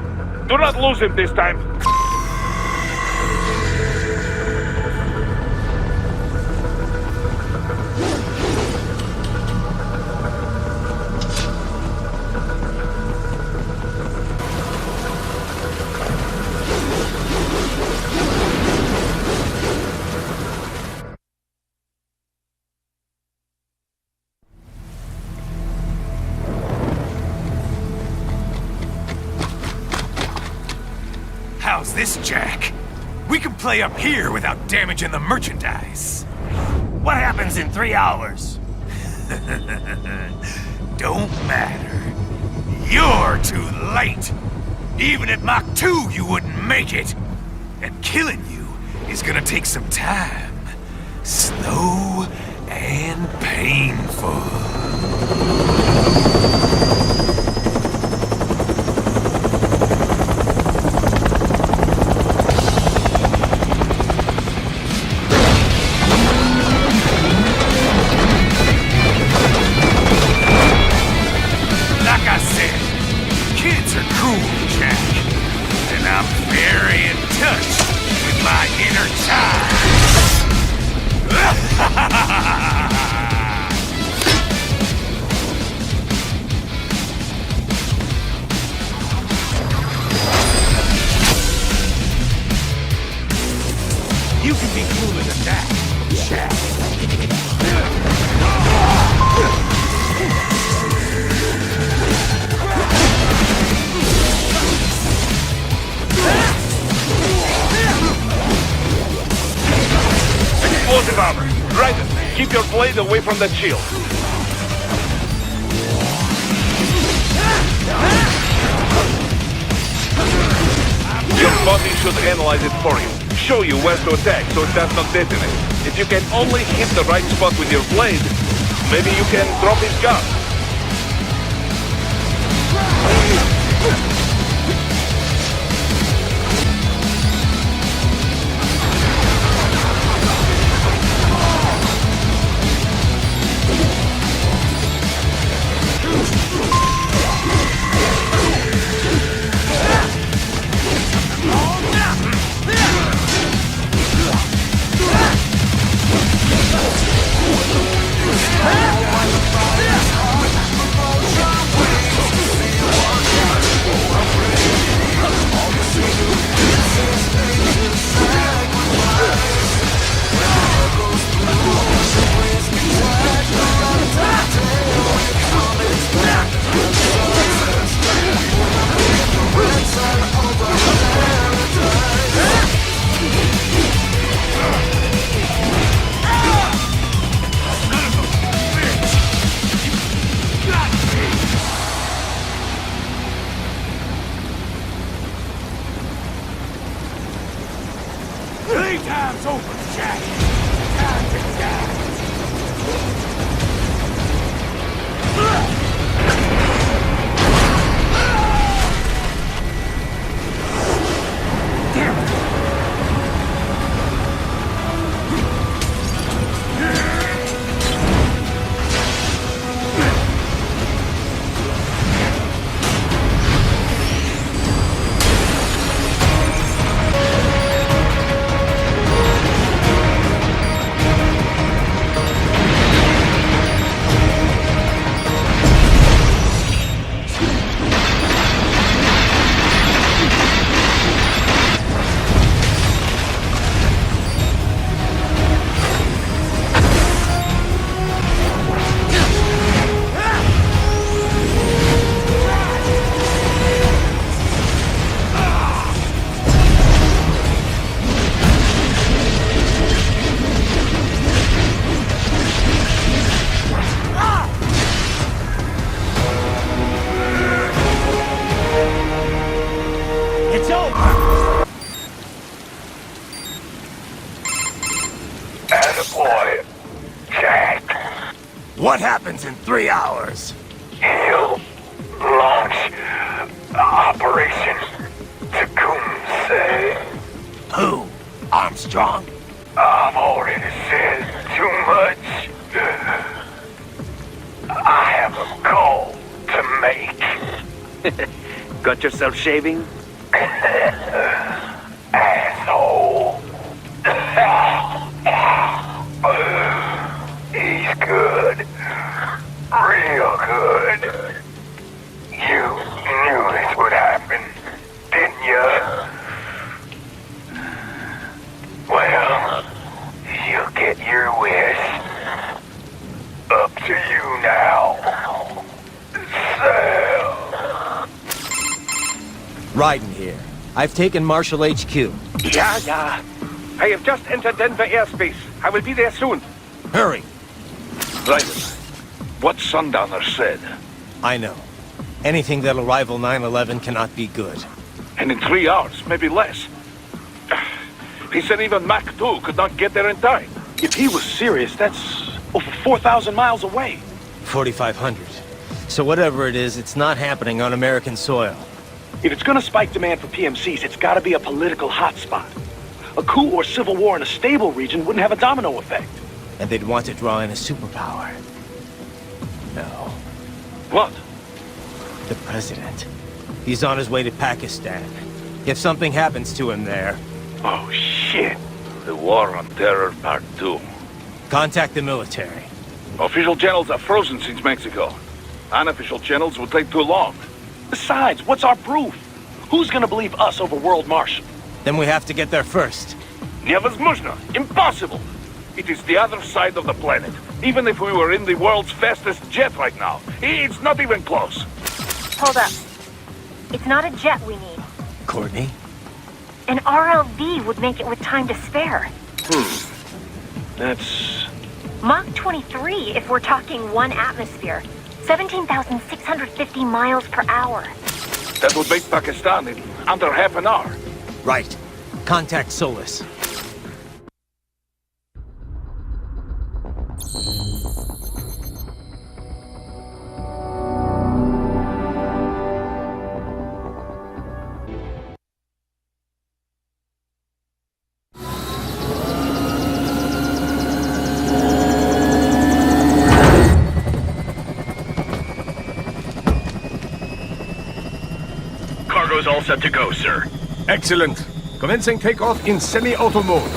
Do not lose him this time. How's this, Jack? We can play up here without damaging the merchandise. What happens in 3 hours? Don't matter. You're too late. Even at Mach 2, you wouldn't make it. And killing you is gonna take some time. Slow and painful. You can be cooler than that, Jack. Explosive armor. Raiden, keep your blade away from that shield. Your body should analyze it for you. Show you where to attack so it does not detonate. If you can only hit the right spot with your blade, maybe you can drop his gun. Time's over, Jack. Time to die. Damn it. What happens in 3 hours? He'll launch Operation Tecumseh. Who? Armstrong? I've already said too much. I have a call to make. Got yourself shaving? Asshole. He's good. Real good. You knew this would happen, didn't you? Well, you'll get your wish. Up to you now. Sal. Raiden here. I've taken Marshall HQ. Yeah. I have just entered Denver airspace. I will be there soon. Hurry. Raiden, what Sundowner said. I know. Anything that'll rival 9/11 cannot be good. And in 3 hours, maybe less. He said even Mach 2 could not get there in time. If he was serious, that's over 4,000 miles away. 4,500. So whatever it is, it's not happening on American soil. If it's gonna spike demand for PMCs, it's gotta be a political hotspot. A coup or civil war in a stable region wouldn't have a domino effect. And they'd want to draw in a superpower. No. What? The president. He's on his way to Pakistan. If something happens to him there... Oh, shit. The War on Terror Part 2. Contact the military. Official channels are frozen since Mexico. Unofficial channels will take too long. Besides, what's our proof? Who's gonna believe us over World Marshal? Then we have to get there first. Невозможно! Impossible! It is the other side of the planet. Even if we were in the world's fastest jet right now, it's not even close. Hold up. It's not a jet we need. Courtney? An RLV would make it with time to spare. That's... Mach 23 if we're talking 1 atmosphere. 17,650 miles per hour. That would make Pakistan in under half an hour. Right. Contact Solus. set to go, sir. Excellent. Commencing takeoff in semi-auto mode.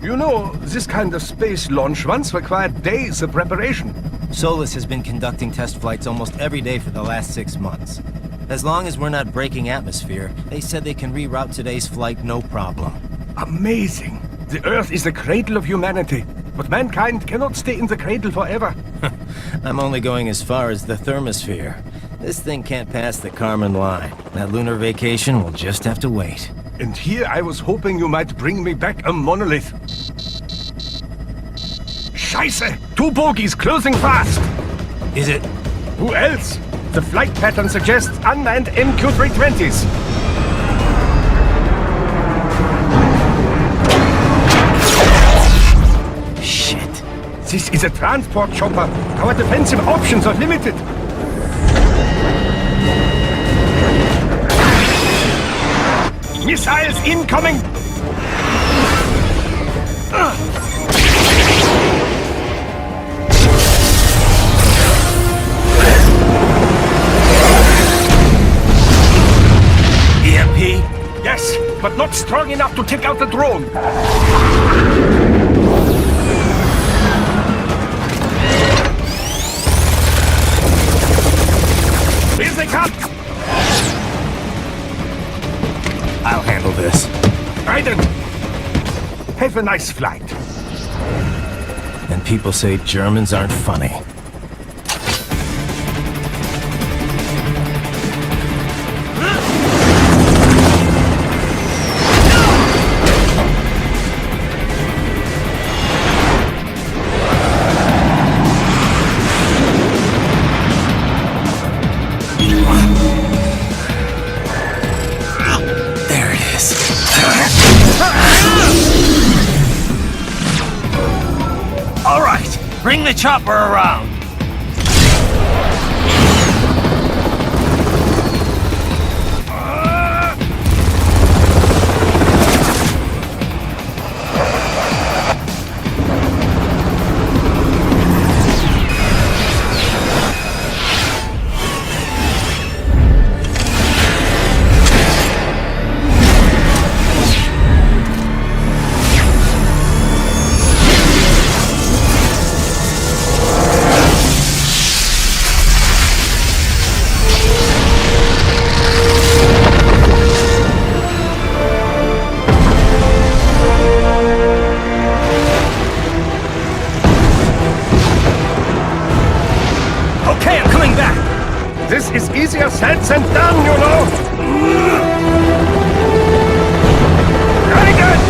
You know, this kind of space launch once required days of preparation. Solus has been conducting test flights almost every day for the last 6 months. As long as we're not breaking atmosphere, they said they can reroute today's flight no problem. Amazing. The Earth is the cradle of humanity, but mankind cannot stay in the cradle forever. I'm only going as far as the thermosphere. This thing can't pass the Kármán line. That lunar vacation will just have to wait. And here I was hoping you might bring me back a monolith. Scheiße! 2 bogies closing fast! Is it? Who else? The flight pattern suggests unmanned MQ-320s. Shit. This is a transport chopper. Our defensive options are limited. Missiles incoming! EMP? Yes, but not strong enough to take out the drone. Here they come! I'll handle this. Raiden! Have a nice flight. And people say Germans aren't funny. Bring the chopper around! This is easier said than done, you know! Very good!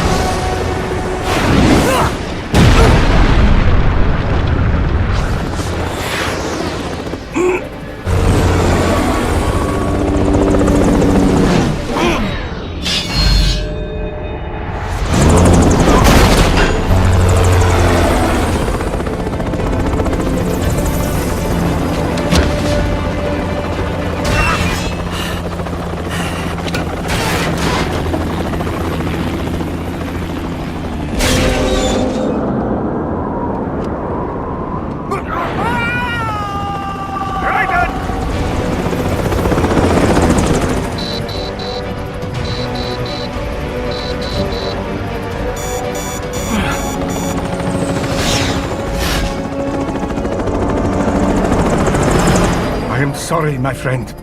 Sorry, my friend.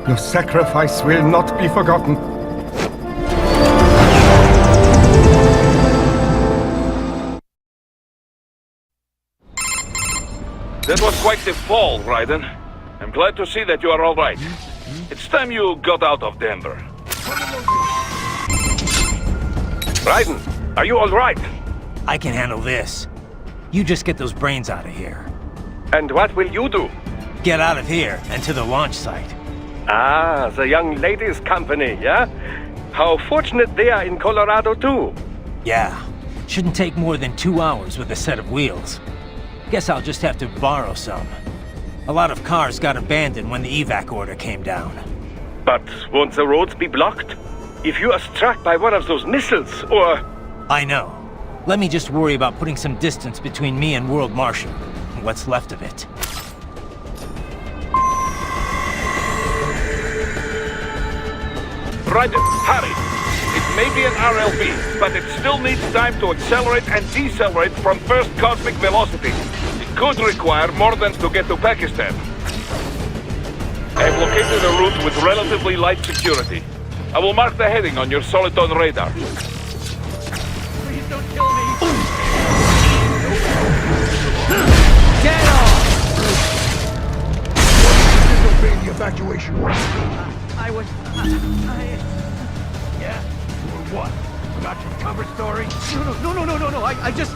Your sacrifice will not be forgotten. That was quite the fall, Raiden. I'm glad to see that you are all right. It's time you got out of Denver. Raiden, are you all right? I can handle this. You just get those brains out of here. And what will you do? Get out of here and to the launch site. Ah, the young ladies' company, yeah? How fortunate they are in Colorado, too. Yeah. Shouldn't take more than 2 hours with a set of wheels. Guess I'll just have to borrow some. A lot of cars got abandoned when the evac order came down. But won't the roads be blocked? If you are struck by one of those missiles, or... I know. Let me just worry about putting some distance between me and World Marshal. What's left of it. Roger, hurry. It may be an RLB, but it still needs time to accelerate and decelerate from first cosmic velocity. It could require more than to get to Pakistan. I've located a route with relatively light security. I will mark the heading on your Soliton radar. Please don't kill me! Get off! Disobeyed the evacuation order. I was... Yeah? Or what? Forgot your cover story? No, I just...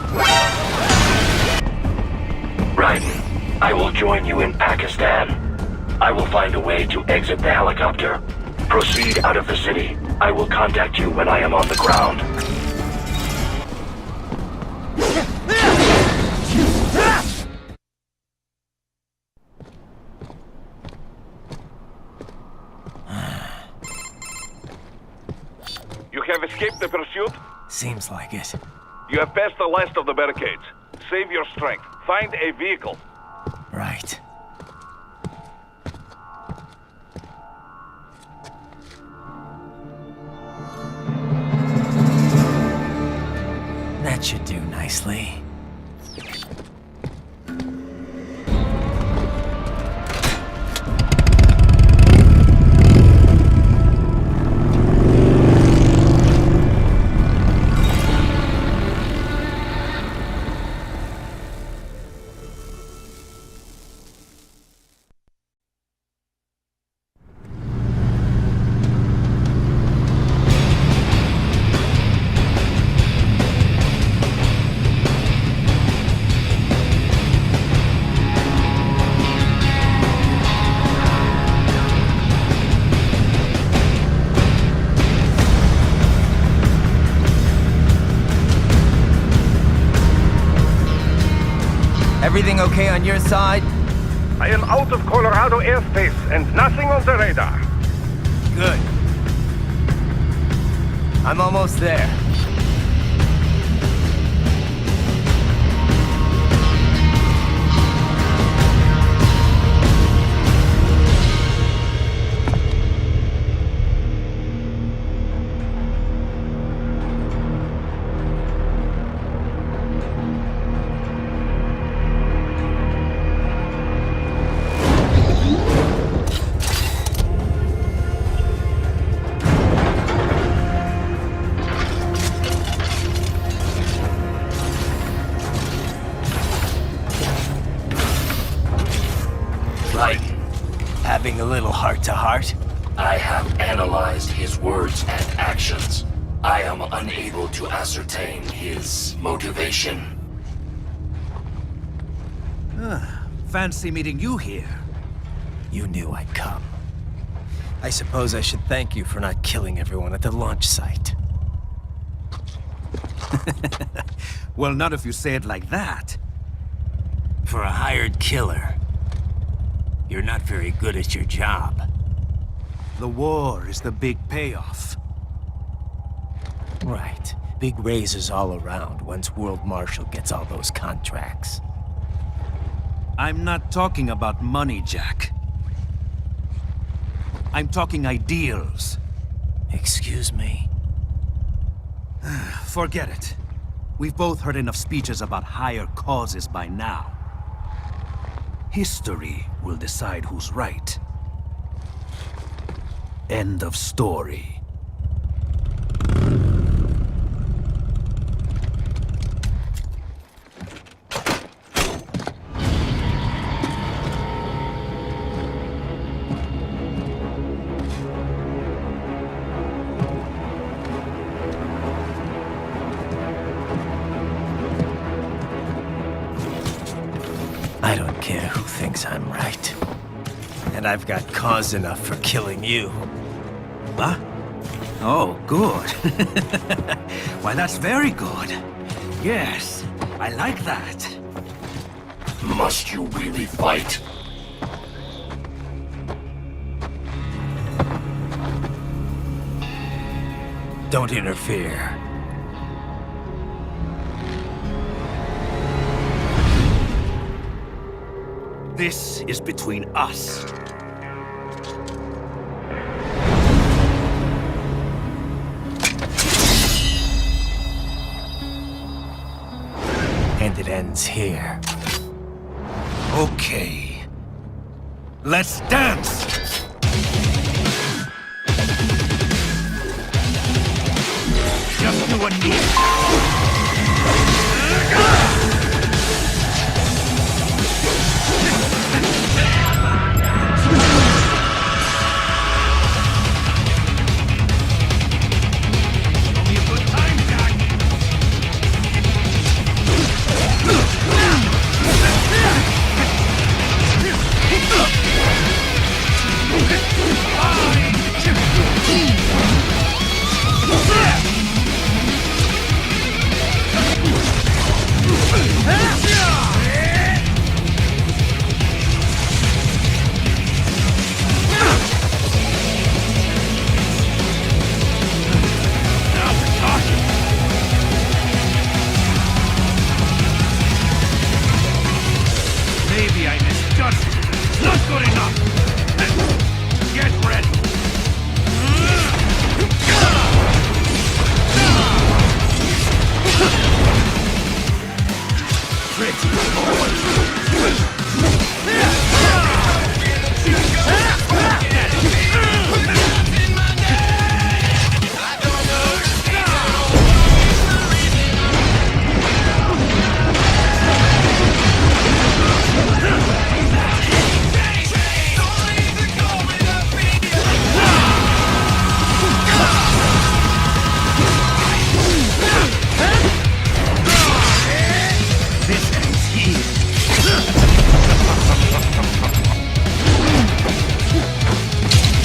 Raiden, I will join you in Pakistan. I will find a way to exit the helicopter. Proceed out of the city. I will contact you when I am on the ground. You have escaped the pursuit? Seems like it. You have passed the last of the barricades. Save your strength. Find a vehicle. Right. That should do nicely. Everything okay on your side? I am out of Colorado airspace and nothing on the radar. Good. I'm almost there. Having a little heart-to-heart? I have analyzed his words and actions. I am unable to ascertain his motivation. Fancy meeting you here. You knew I'd come. I suppose I should thank you for not killing everyone at the launch site. Well, not if you say it like that. For a hired killer, you're not very good at your job. The war is the big payoff. Right. Big raises all around once World Marshal gets all those contracts. I'm not talking about money, Jack. I'm talking ideals. Excuse me? Forget it. We've both heard enough speeches about higher causes by now. History will decide who's right. End of story. I don't care who thinks I'm right. And I've got cause enough for killing you. Huh? Oh, good. Why, that's very good. Yes, I like that. Must you really fight? Don't interfere. This is between us. And it ends here. Okay. Let's dance! Just do a knee. Maybe I misjudged it. Not good enough! Get ready!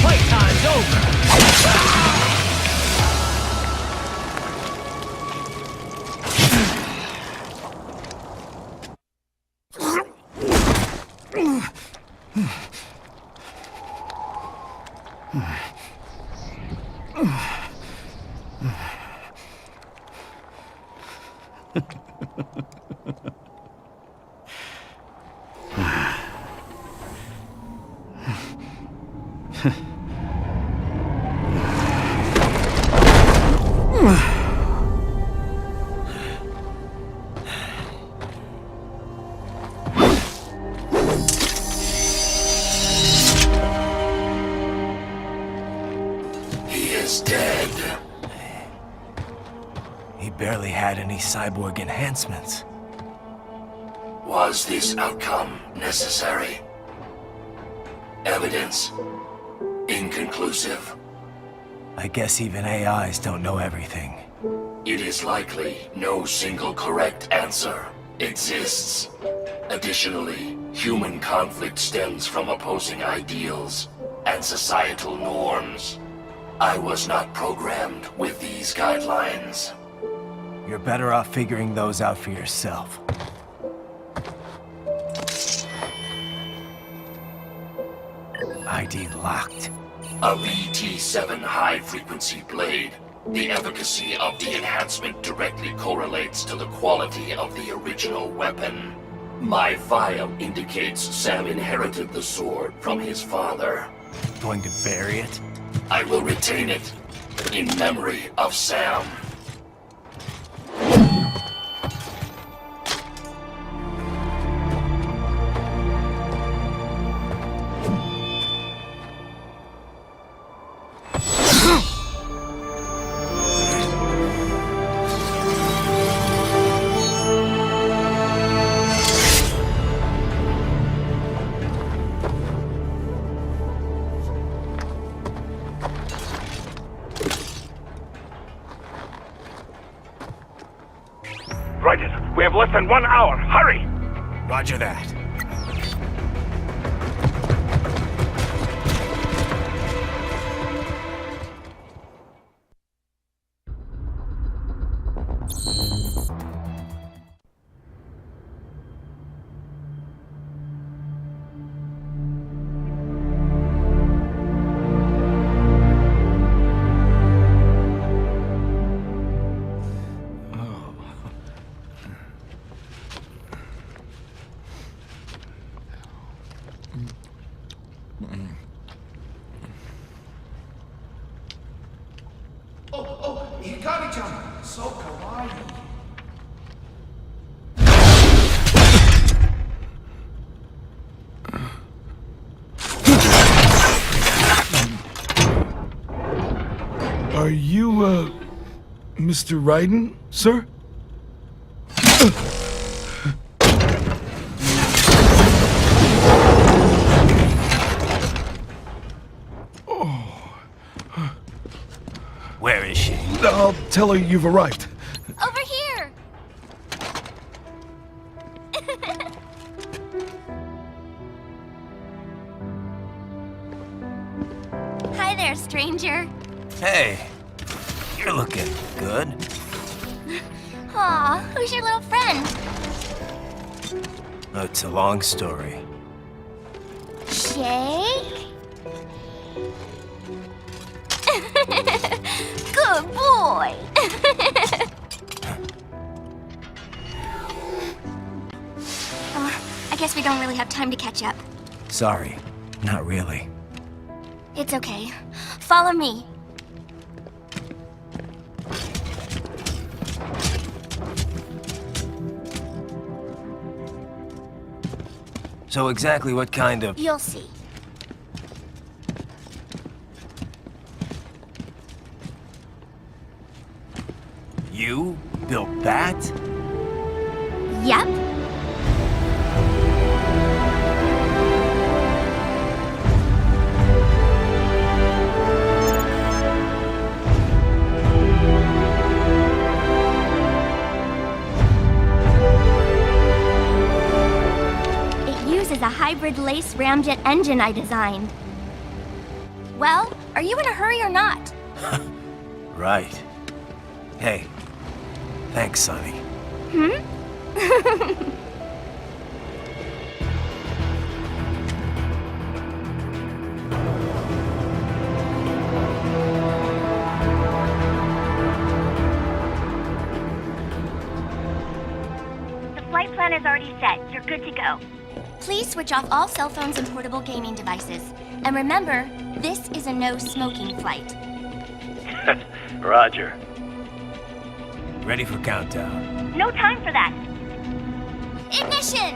Playtime's over! He is dead. He barely had any cyborg enhancements. Was this outcome necessary? Evidence inconclusive. I guess even AIs don't know everything. It is likely no single correct answer exists. Additionally, human conflict stems from opposing ideals and societal norms. I was not programmed with these guidelines. You're better off figuring those out for yourself. ID locked. A VT7 high-frequency blade. The efficacy of the enhancement directly correlates to the quality of the original weapon. My file indicates Sam inherited the sword from his father. Going to bury it? I will retain it in memory of Sam. Raiden, we have less than 1 hour. Hurry! Roger that. Oh, Hikari-chan! So kawaii! Are you, Mr. Raiden, sir? Where is she? I'll tell her you've arrived. Over here! Hi there, stranger. Hey, you're looking good. Aw, who's your little friend? Oh, it's a long story. Shake? Good boy! I guess we don't really have time to catch up. Sorry, not really. It's okay. Follow me. So exactly what kind of... You'll see. You built that? Yep. Is a hybrid lace ramjet engine I designed. Well, are you in a hurry or not? Right. Hey, thanks, Sonny. Hmm? The flight plan is already set. You're good to go. Please switch off all cell phones and portable gaming devices. And remember, this is a no-smoking flight. Roger. Ready for countdown. No time for that. Ignition!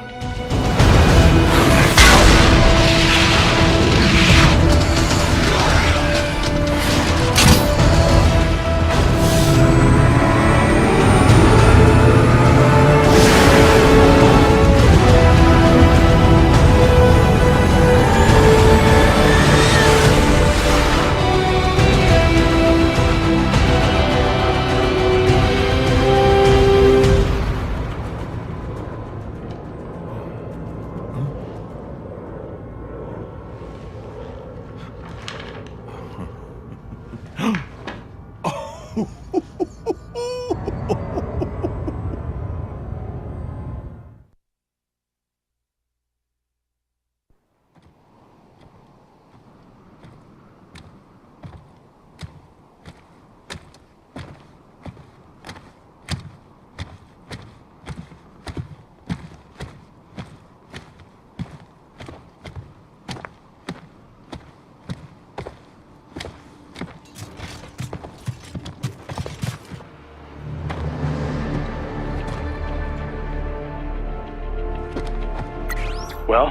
Well,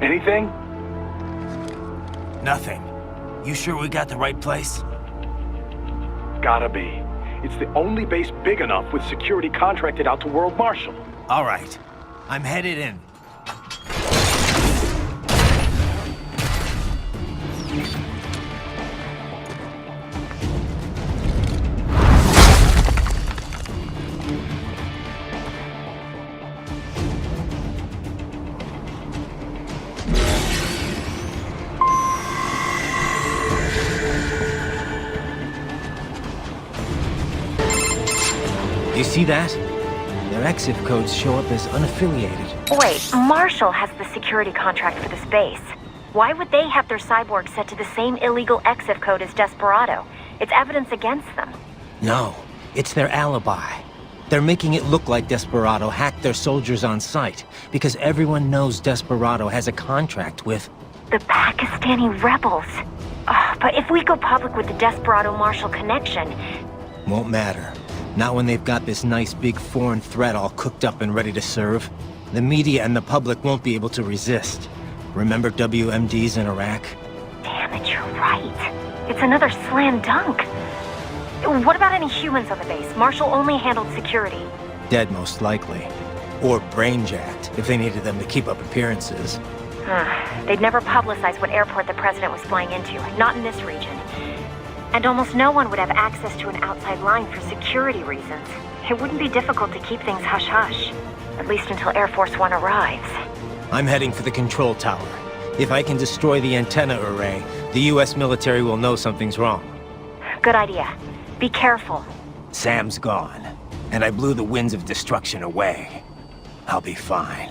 anything? Nothing. You sure we got the right place? Gotta be. It's the only base big enough with security contracted out to World Marshal. All right. I'm headed in. You see that? Their exif codes show up as unaffiliated. Wait, Marshall has the security contract for this base. Why would they have their cyborg set to the same illegal exif code as Desperado? It's evidence against them. No, it's their alibi. They're making it look like Desperado hacked their soldiers on site, because everyone knows Desperado has a contract with The Pakistani rebels. Oh, but if we go public with the Desperado-Marshall connection... Won't matter. Not when they've got this nice big foreign threat all cooked up and ready to serve. The media and the public won't be able to resist. Remember WMDs in Iraq? Damn it, you're right. It's another slam dunk. What about any humans on the base? Marshall only handled security. Dead, most likely. Or brain-jacked, if they needed them to keep up appearances. They'd never publicize what airport the president was flying into, not in this region. And almost no one would have access to an outside line for security reasons. It wouldn't be difficult to keep things hush-hush. At least until Air Force One arrives. I'm heading for the control tower. If I can destroy the antenna array, the US military will know something's wrong. Good idea. Be careful. Sam's gone, and I blew the winds of destruction away. I'll be fine.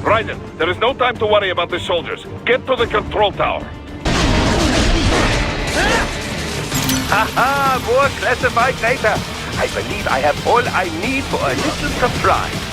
Raiden, there is no time to worry about the soldiers. Get to the control tower. Haha, more classified data. I believe I have all I need for a little surprise.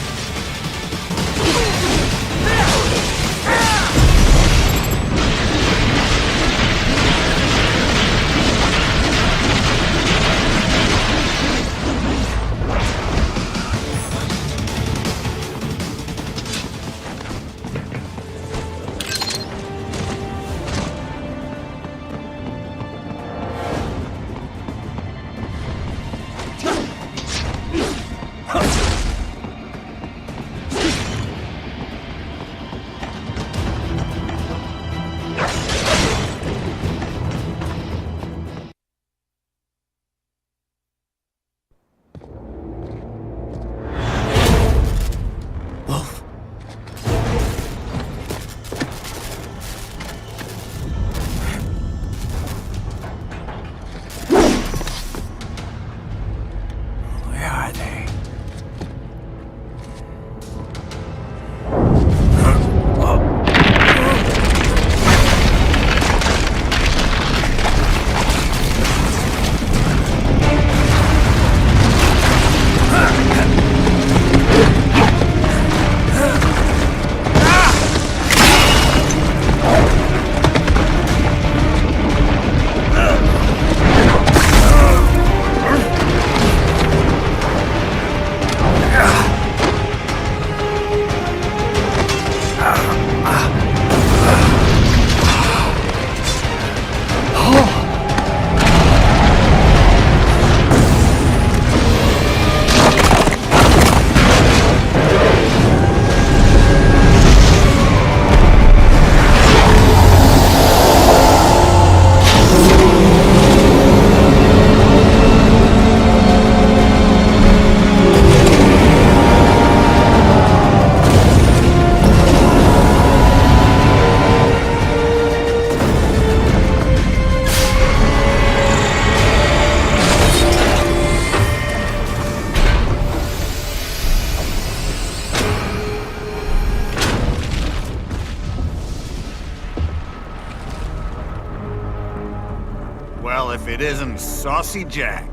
Well, if it isn't Saucy Jack.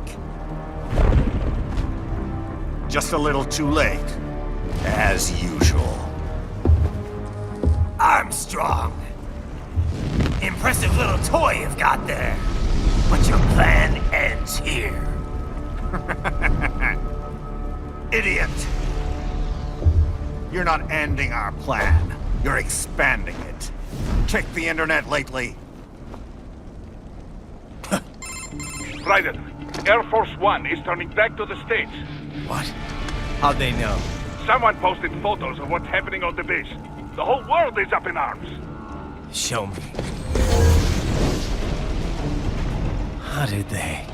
Just a little too late, as usual. Armstrong! Impressive little toy you've got there. But your plan ends here. Idiot! You're not ending our plan. You're expanding it. Check the internet lately. Raiden, Air Force One is turning back to the States. What? How'd they know? Someone posted photos of what's happening on the base. The whole world is up in arms. Show me. How did they?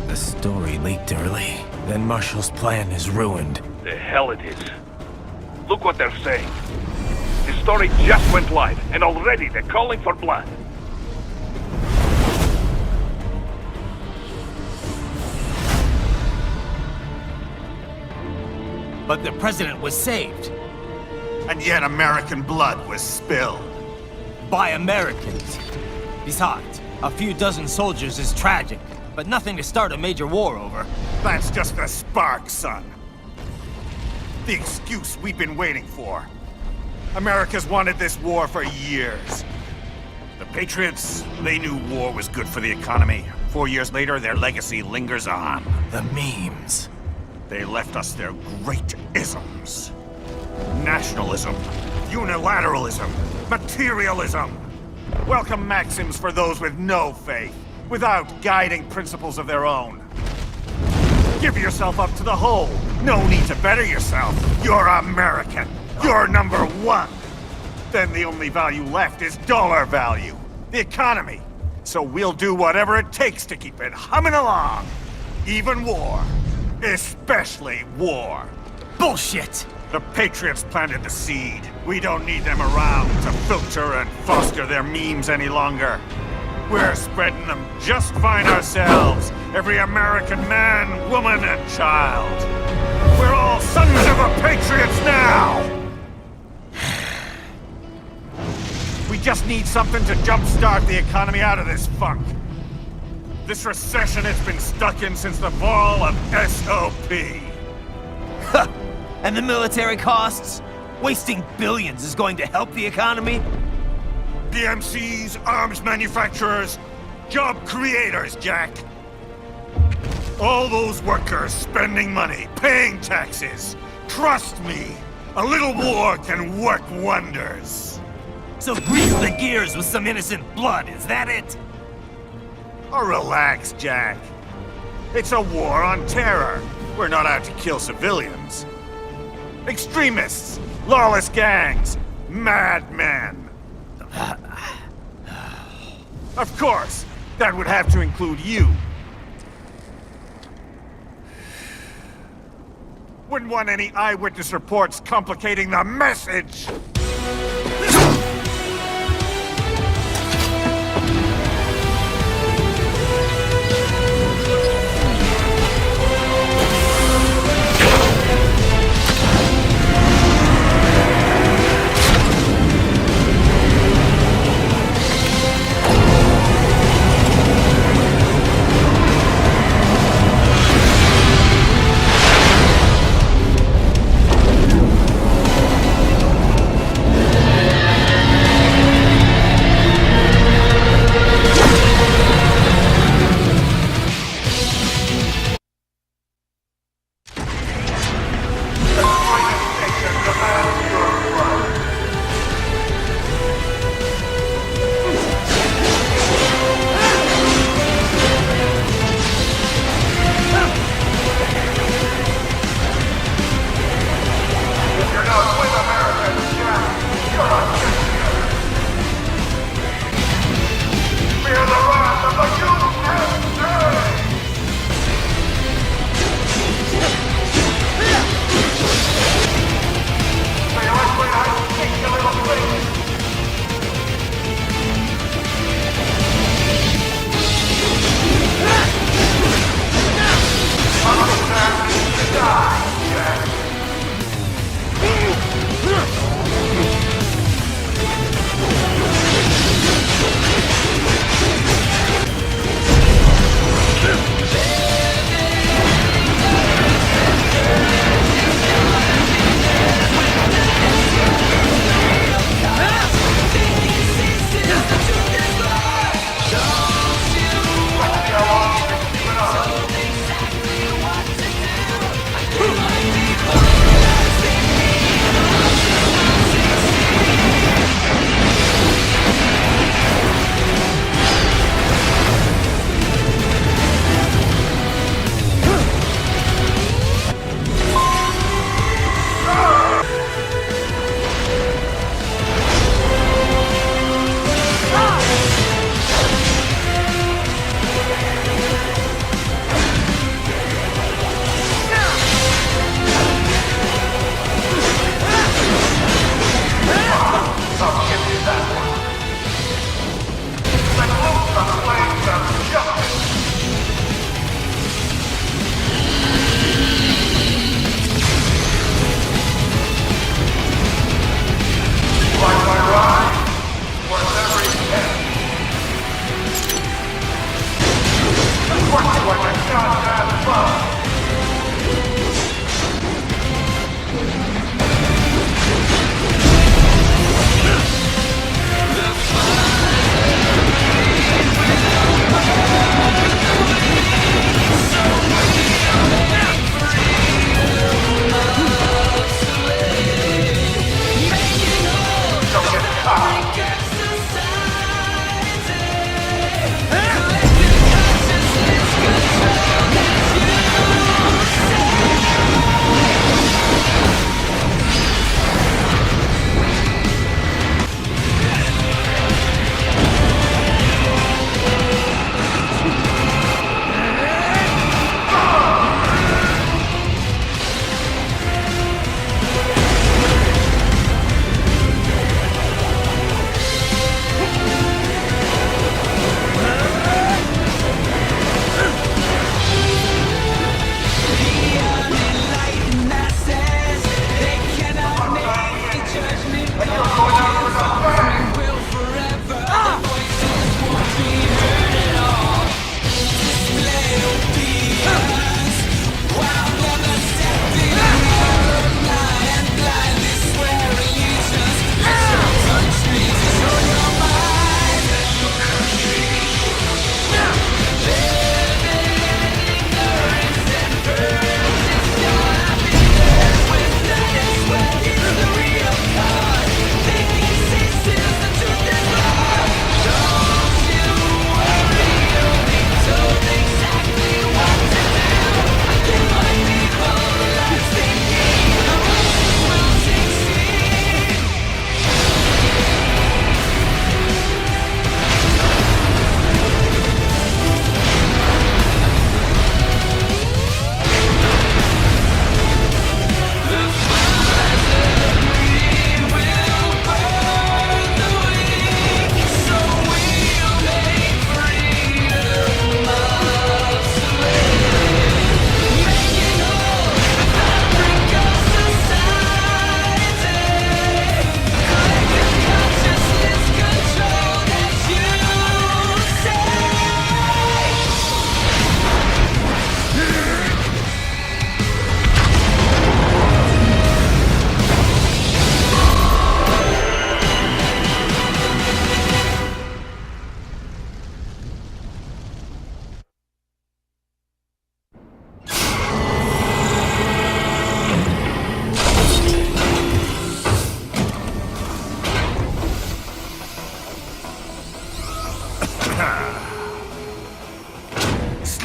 The story leaked early. Then Marshall's plan is ruined. The hell it is. Look what they're saying. The story just went live, and already they're calling for blood. But the president was saved. And yet American blood was spilled. By Americans. Besides, a few dozen soldiers is tragic, but nothing to start a major war over. That's just the spark, son. The excuse we've been waiting for. America's wanted this war for years. The Patriots, they knew war was good for the economy. 4 years later, their legacy lingers on. The memes. They left us their great isms. Nationalism, unilateralism, materialism. Welcome maxims for those with no faith, without guiding principles of their own. Give yourself up to the whole. No need to better yourself. You're American. You're number one. Then the only value left is dollar value. The economy. So we'll do whatever it takes to keep it humming along. Even war. Especially war. Bullshit! The Patriots planted the seed. We don't need them around to filter and foster their memes any longer. We're spreading them just fine ourselves. Every American man, woman, and child. We're all sons of the Patriots now! We just need something to jumpstart the economy out of this funk. This recession it's been stuck in since the fall of SOP. And the military costs? Wasting billions is going to help the economy? DMCs, arms manufacturers, job creators, Jack. All those workers spending money, paying taxes. Trust me, a little war can work wonders. So grease the gears with some innocent blood, is that it? Oh, relax, Jack. It's a war on terror. We're not out to kill civilians. Extremists, lawless gangs, madmen. Of course, that would have to include you. Wouldn't want any eyewitness reports complicating the message.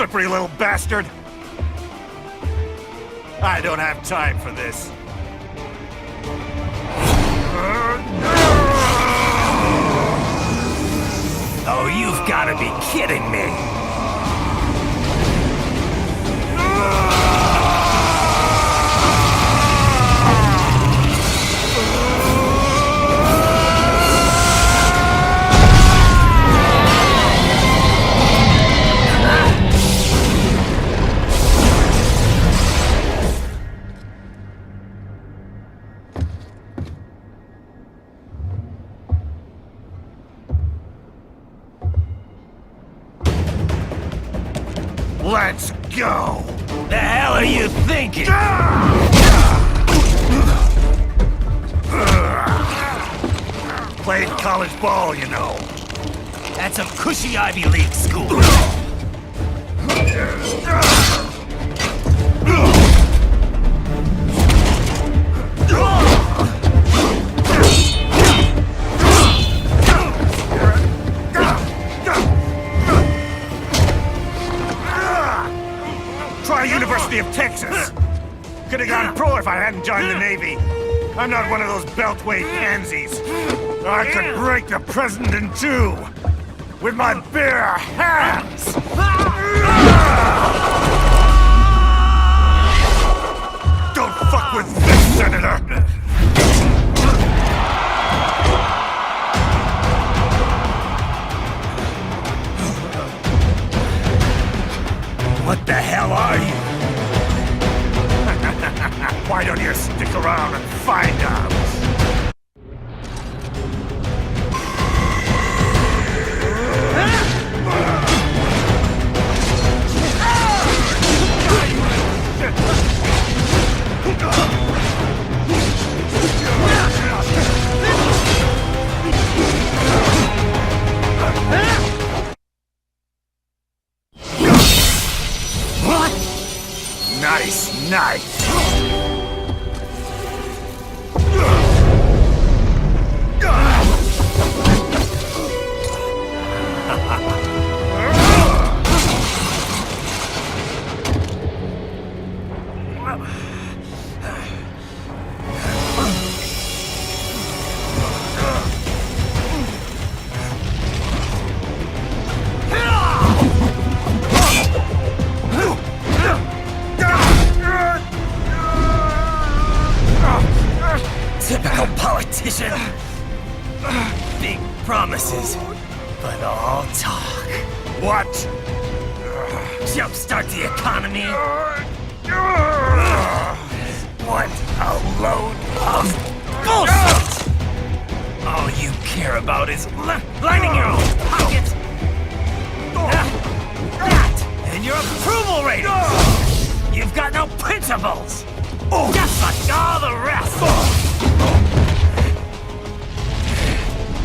slippery little bastard! I don't have time for this. Oh, you've got to be kidding me! Let's go! The hell are you thinking? Played college ball, you know. That's some cushy Ivy League school. Try University of Texas. Could have gone pro if I hadn't joined the Navy. I'm not one of those beltway pansies. I could break the president in two with my bare hands. Don't fuck with this, Senator. What the hell are you? Why don't you stick around and find out? What? Nice, nice. Typical politician. Big promises, but all talk. What? Jumpstart the economy. What a load of bullshit! All you care about is lining your own pockets. That and your approval ratings. You've got no principles. Just like all the rest.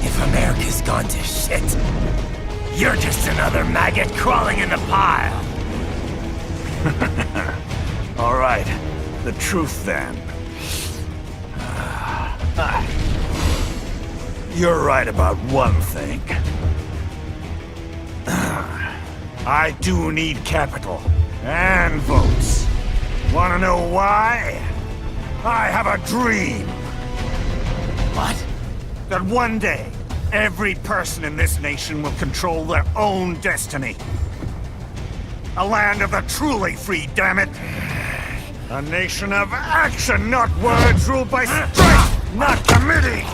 If America's gone to shit, you're just another maggot crawling in the pile. All right, the truth then. You're right about one thing. I do need capital and votes. Wanna know why? I have a dream. What? That one day, every person in this nation will control their own destiny. A land of the truly free, damn it! A nation of action, not words, ruled by strength, not committee!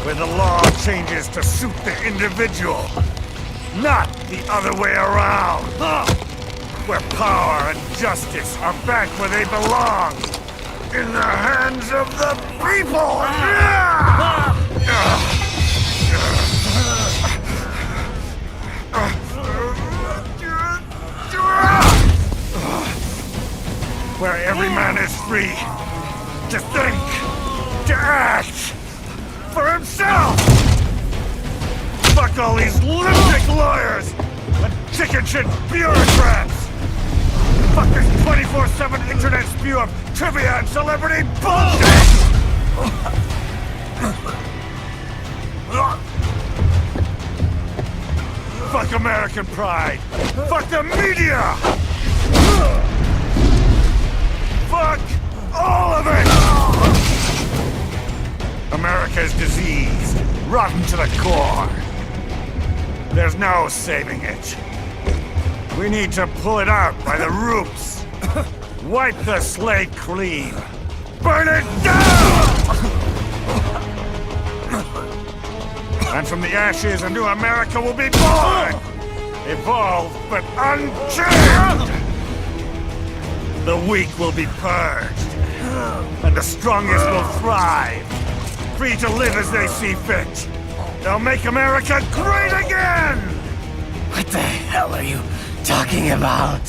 Where the law changes to suit the individual, not the other way around! Where power and justice are back where they belong! In the hands of the people! Where every man is free to think, to act for himself! Fuck all these lunatic lawyers and chicken shit bureaucrats! Fuck this 24/7 internet spew of trivia and celebrity bullshit! Fuck Fuck American pride! Fuck the media! Fuck all of it! America's diseased, rotten to the core. There's no saving it. We need to pull it out by the roots. Wipe the slate clean. Burn it down! And from the ashes, a new America will be born! Evolved, but unchained! The weak will be purged, and the strongest will thrive, free to live as they see fit. They'll make America great again! What the hell are you talking about?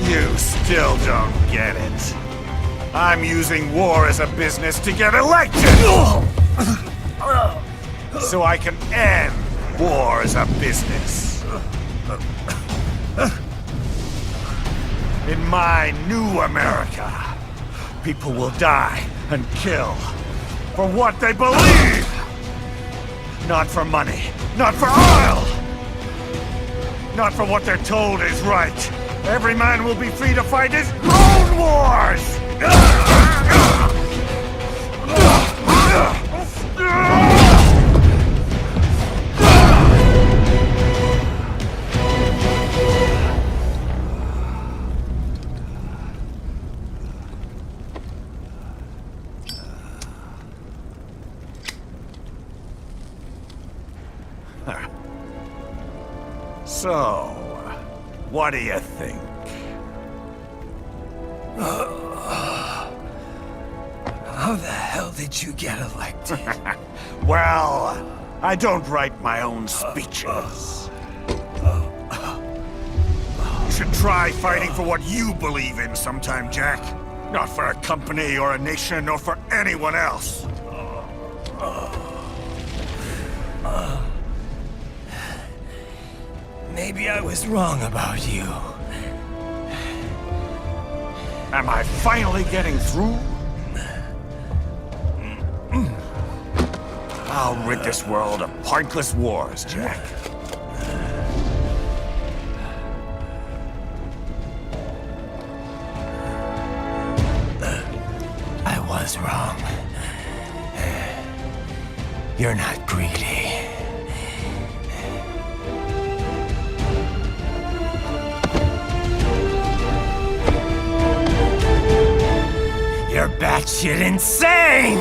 You still don't get it. I'm using war as a business to get elected! So I can end war as a business. In my new America, people will die and kill for what they believe! Not for money, not for oil! Not for what they're told is right. Every man will be free to fight his own wars! So, what do you think? How the hell did you get elected? Well, I don't write my own speeches. You should try fighting for what you believe in sometime, Jack. Not for a company or a nation or for anyone else. Maybe I was wrong about you. Am I finally getting through? I'll rid this world of pointless wars, Jack. I was wrong. You're not greedy. You're batshit insane!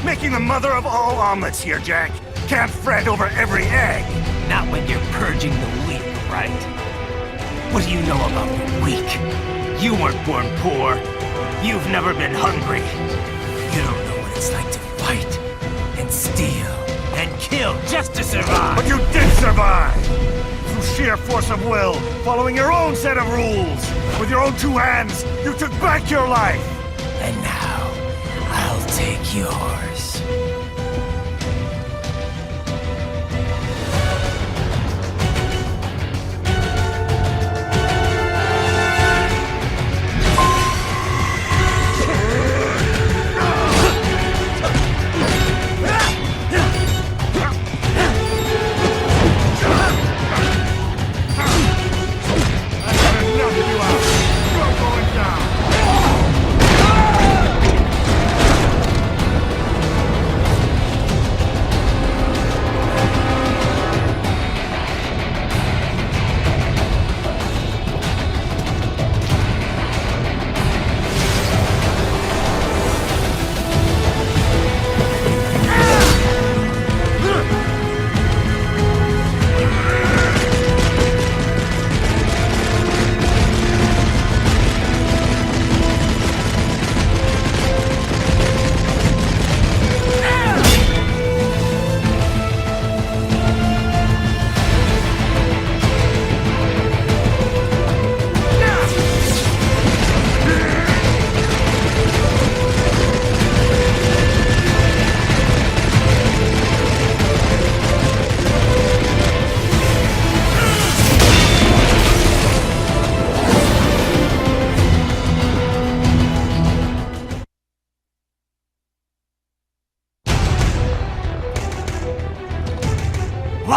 Making the mother of all omelets here, Jack. Can't fret over every egg. Not when you're purging the weak, right? What do you know about the weak? You weren't born poor. You've never been hungry. You don't know what it's like to fight, and steal, and kill just to survive. But you did survive! Through sheer force of will, following your own set of rules. With your own two hands, you took back your life! And now, I'll take yours.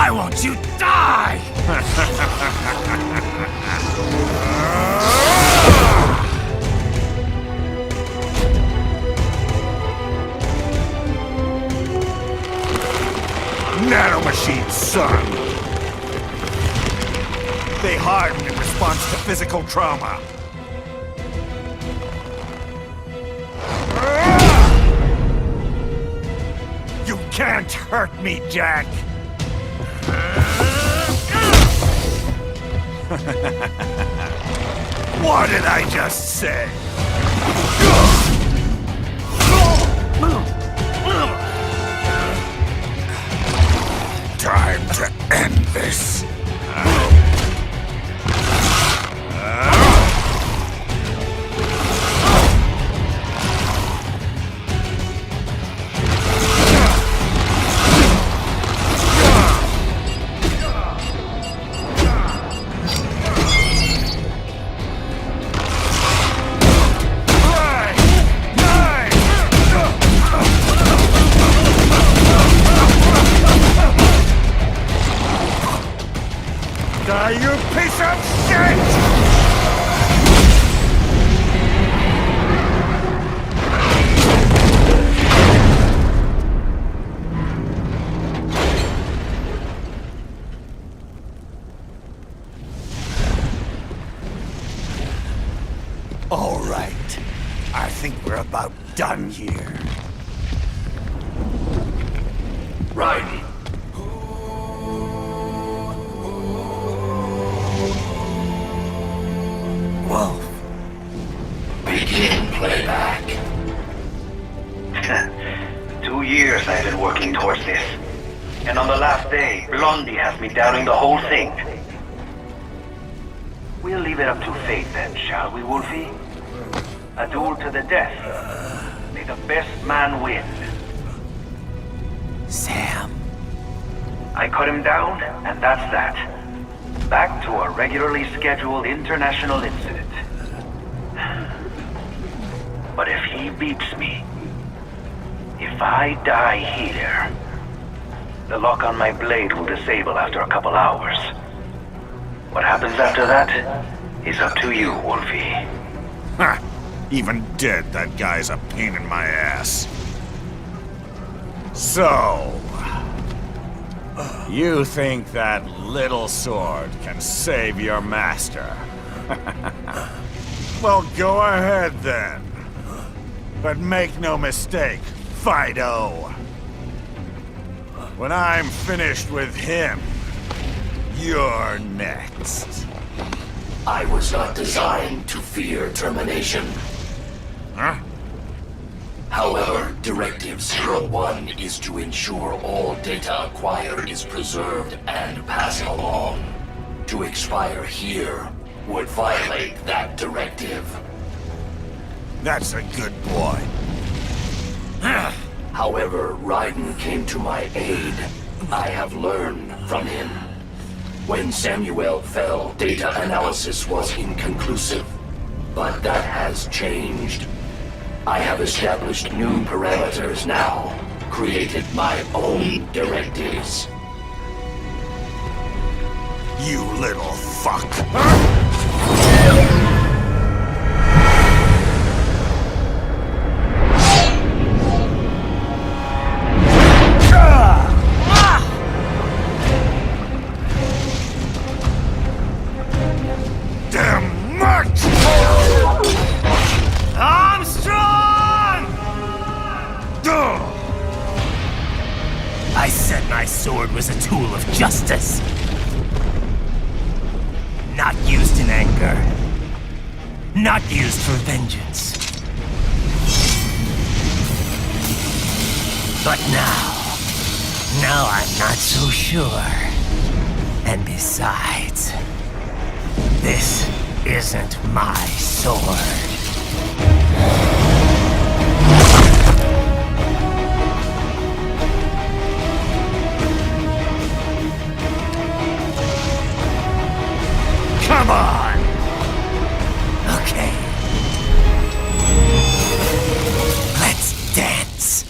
Why won't you die? Nanomachines, son! They harden in response to physical trauma. You can't hurt me, Jack! What did I just say? Time to end this. You piece of shit! All right. I think we're about done here. Right. Wolf. Begin playback. 2 years I've been working towards this. And on the last day, Blondie has me doubting the whole thing. We'll leave it up to fate then, shall we, Wolfie? A duel to the death. May the best man win. Sam. I cut him down, and that's that. Back to a regularly scheduled international incident. But if he beats me, if I die here, the lock on my blade will disable after a couple hours. What happens after that is up to you, Wolfie. Ha! Even dead, that guy's a pain in my ass. So... you think that little sword can save your master? Well, go ahead then. But make no mistake, Fido. When I'm finished with him, you're next. I was not designed to fear termination. Huh? However, Directive 01 is to ensure all data acquired is preserved and passed along. To expire here would violate that directive. That's a good boy. However, Raiden came to my aid. I have learned from him. When Samuel fell, data analysis was inconclusive. But that has changed. I have established new parameters now, created my own directives. You little fuck. Damn much! Armstrong! I said my sword was a tool of justice. Not used in anger. Not used for vengeance. But now I'm not so sure. And besides, this isn't my sword. Come on! Okay. Let's dance.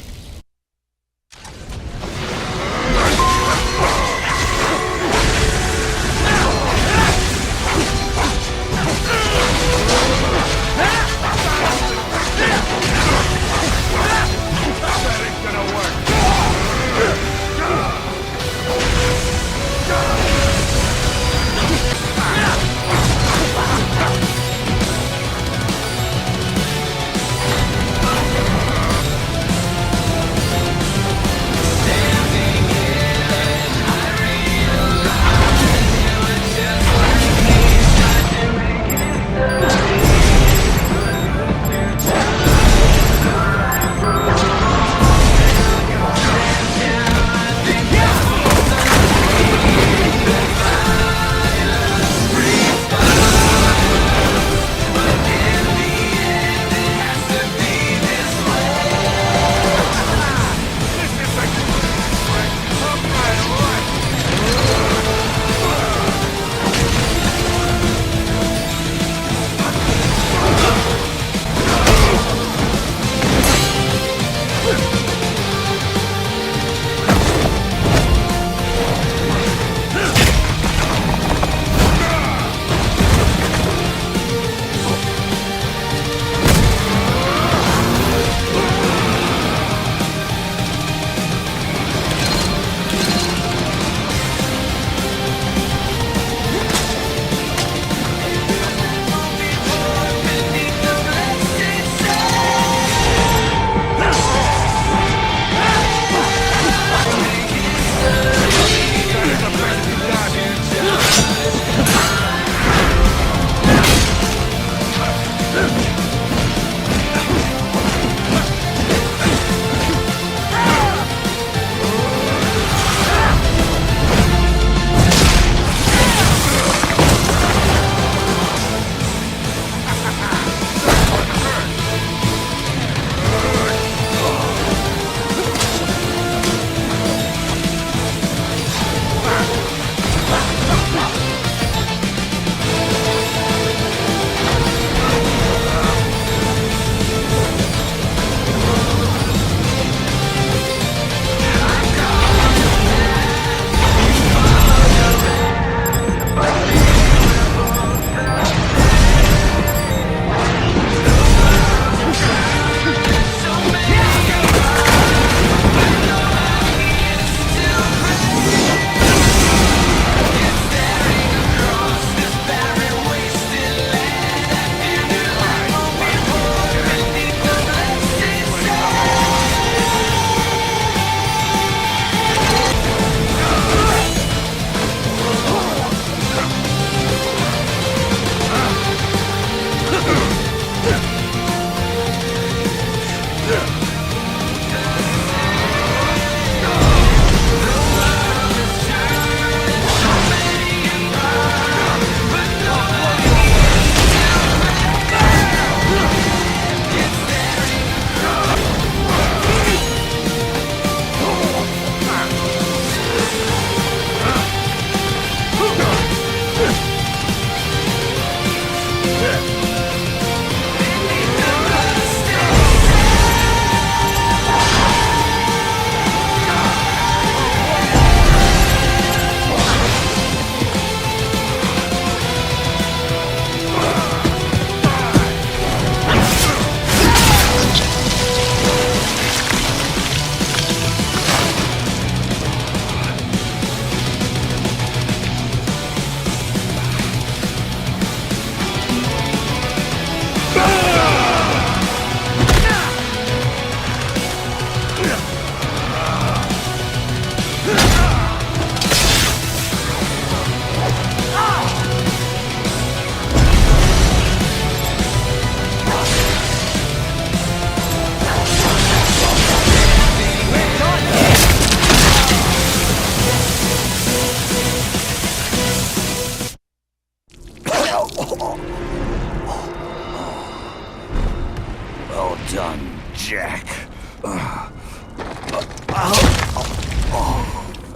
Well done, Jack.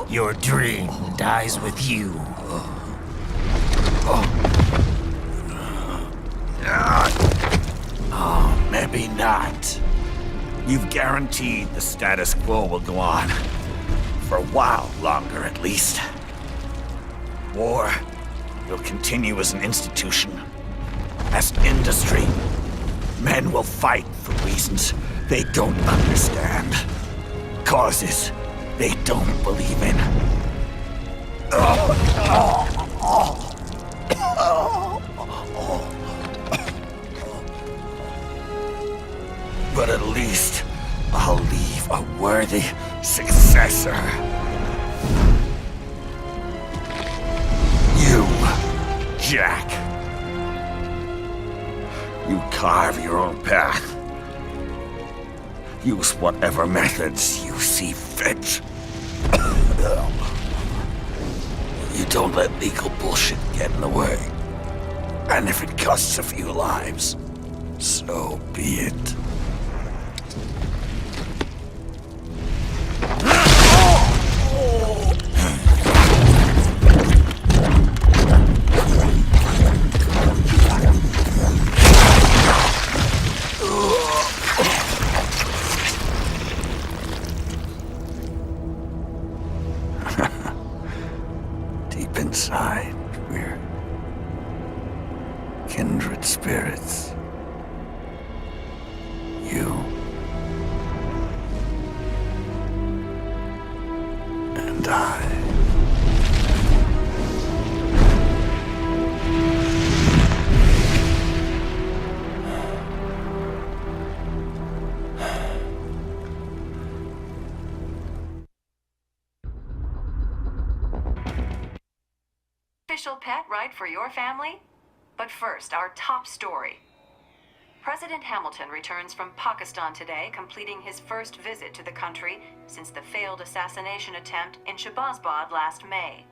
Your dream dies with you. Oh, maybe not. You've guaranteed the status quo will go on. For a while longer, at least. War will continue as an institution, as industry. Men will fight for reasons they don't understand. Causes they don't believe in. But at least I'll leave a worthy successor. You, Jack. You carve your own path. Use whatever methods you see fit. You don't let legal bullshit get in the way. And if it costs a few lives, so be it. Deep inside, we're kindred spirits. You and I. Official pet right for your family? But first, our top story. President Hamilton returns from Pakistan today, completing his first visit to the country since the failed assassination attempt in Shahbazbad last May.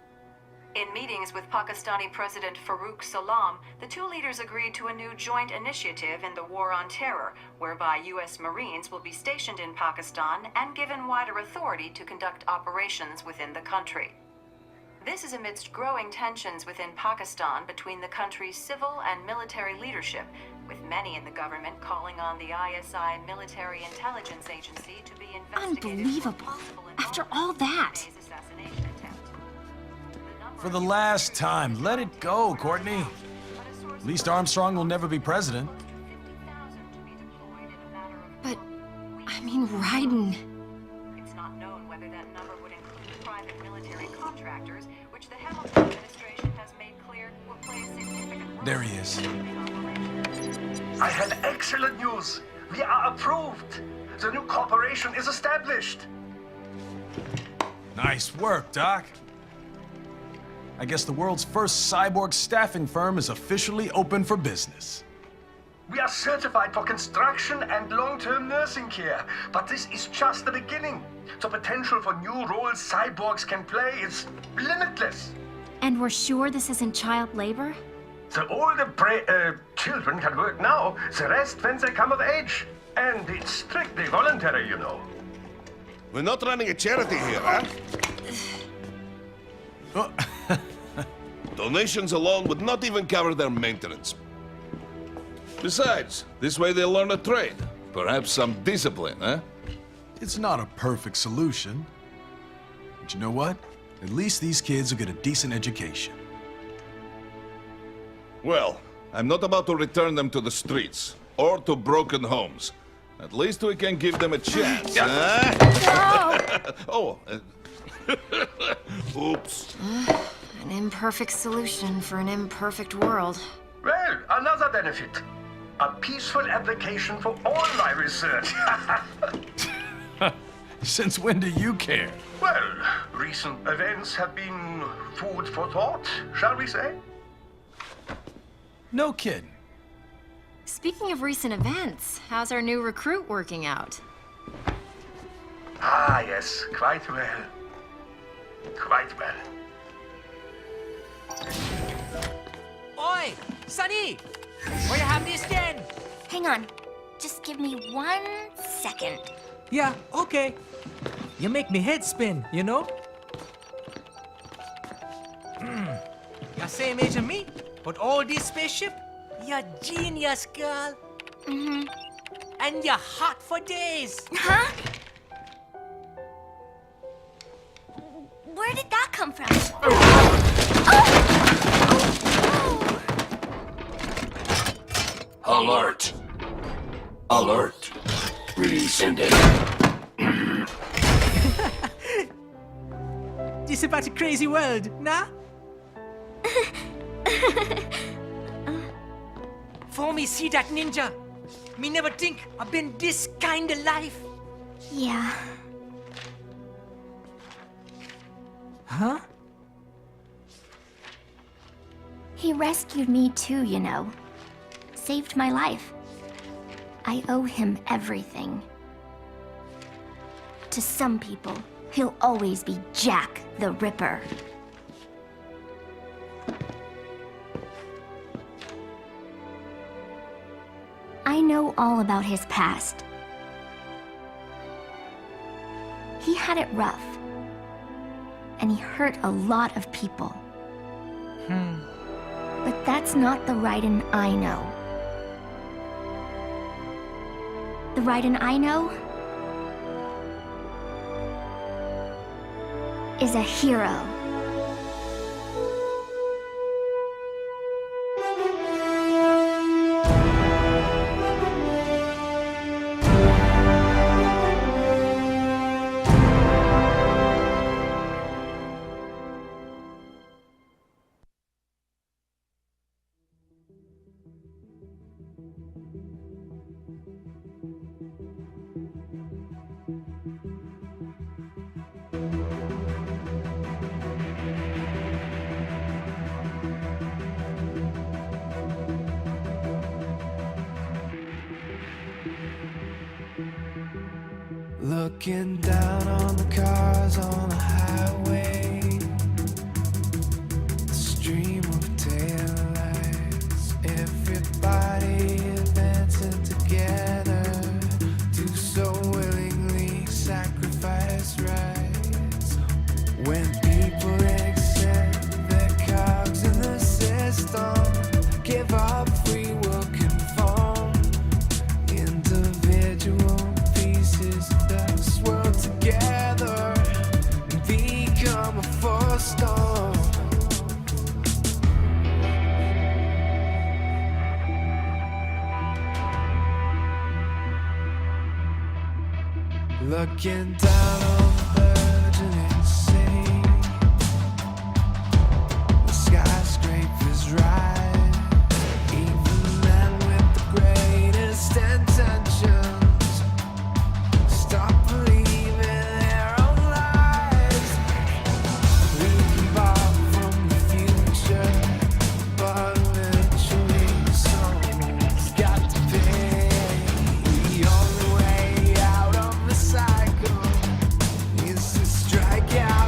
In meetings with Pakistani President Farooq Salam, the two leaders agreed to a new joint initiative in the War on Terror, whereby U.S. Marines will be stationed in Pakistan and given wider authority to conduct operations within the country. This is amidst growing tensions within Pakistan between the country's civil and military leadership, with many in the government calling on the ISI military intelligence agency to be investigated. Unbelievable. After all that. For the last time, let it go, Courtney. At least Armstrong will never be president. But, I mean, Raiden. It's not known whether that number would include private military contractors, which the Hamilton administration has made clear will play a significant role. There he is. I have excellent news. We are approved. The new corporation is established. Nice work, Doc. I guess the world's first cyborg staffing firm is officially open for business. We are certified for construction and long-term nursing care, but this is just the beginning. The potential for new roles cyborgs can play is limitless. And we're sure this isn't child labor? The older children can work now, the rest when they come of age. And it's strictly voluntary, you know. We're not running a charity here, huh? Donations alone would not even cover their maintenance. Besides, this way they'll learn a trade. Perhaps some discipline, huh? It's not a perfect solution. But you know what? At least these kids will get a decent education. Well, I'm not about to return them to the streets, or to broken homes. At least we can give them a chance, huh? Oh, oops. An imperfect solution for an imperfect world. Well, another benefit. A peaceful application for all my research. Since when do you care? Well, recent events have been food for thought, shall we say? No kidding. Speaking of recent events, how's our new recruit working out? Ah, yes, quite well. Quite well. Oi! Sunny! Where you have this den? Hang on. Just give me 1 second. Yeah, okay. You make me head spin, you know? You're same age as me, but all this spaceship, you're genius, girl. Mm-hmm. And you're hot for days. Huh? Where did that come from? Alert! Alert! Release ended. This about a crazy world, nah? For me see that ninja, me never think I've been this kind of life. Yeah. Huh? He rescued me too, you know. Saved my life. I owe him everything. To some people, he'll always be Jack the Ripper. I know all about his past. He had it rough. And he hurt a lot of people. But that's not the Raiden I know. The Raiden I know is a hero. Looking down on the cars on the highway, the stream of taillights, everybody advancing together to so willingly sacrifice rights. When people accept their cogs in the system, give up free will, conform, individual pieces that swirl together and become a force storm. Looking down on the burgeoning city, the skyscrapers rise, even men with the greatest intentions stop believing their own lives. We can borrow from the future, but eventually someone's got to pay. The only way out of the cycle is to strike out.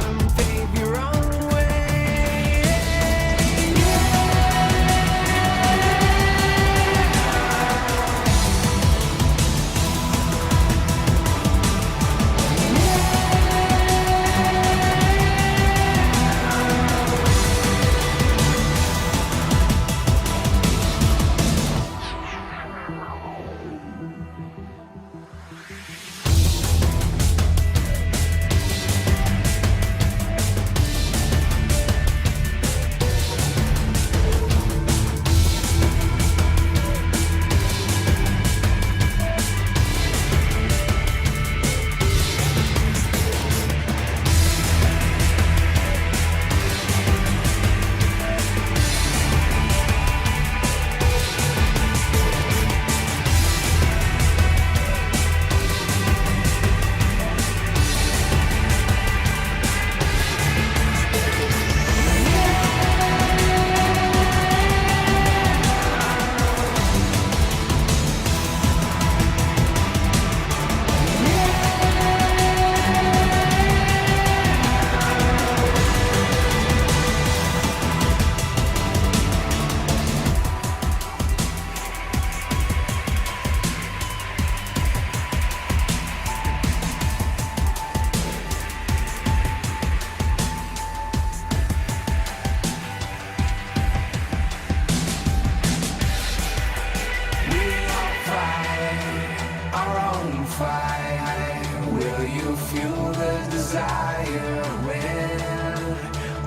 our own fight? Will you fuel the desire when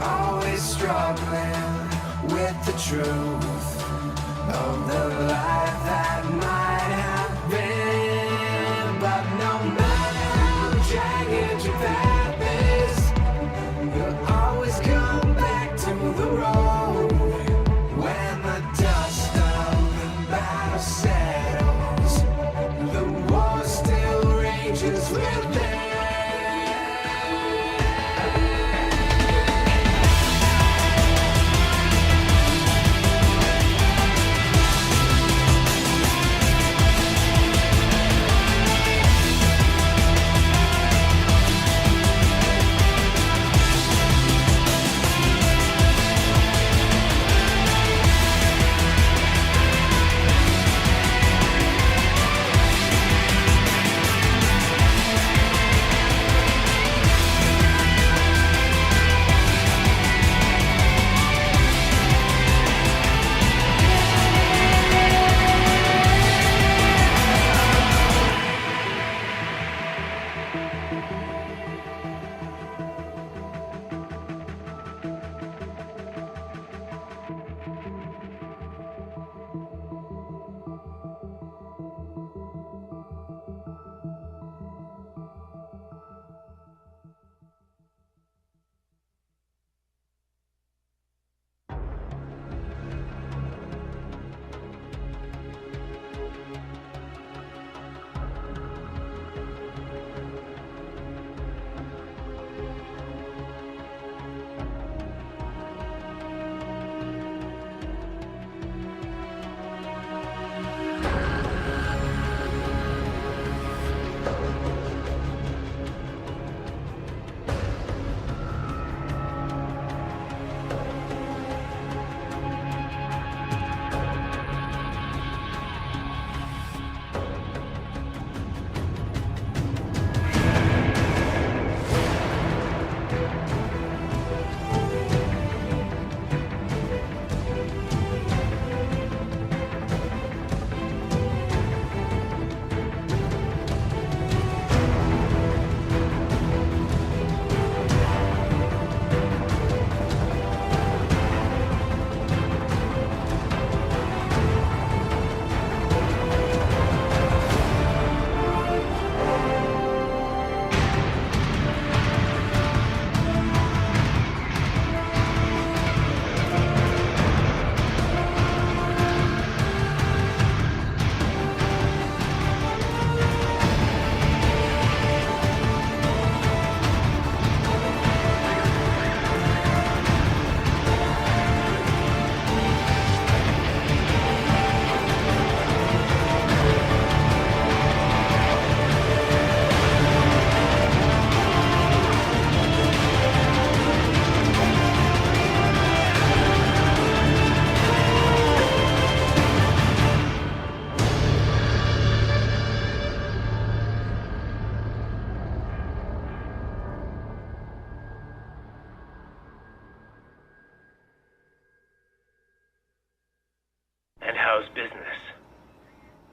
always struggling with the truth of the life that might have been? But no matter how jagged your path is, you'll always come back to the road when the dust of the battle settles. The war still rages within.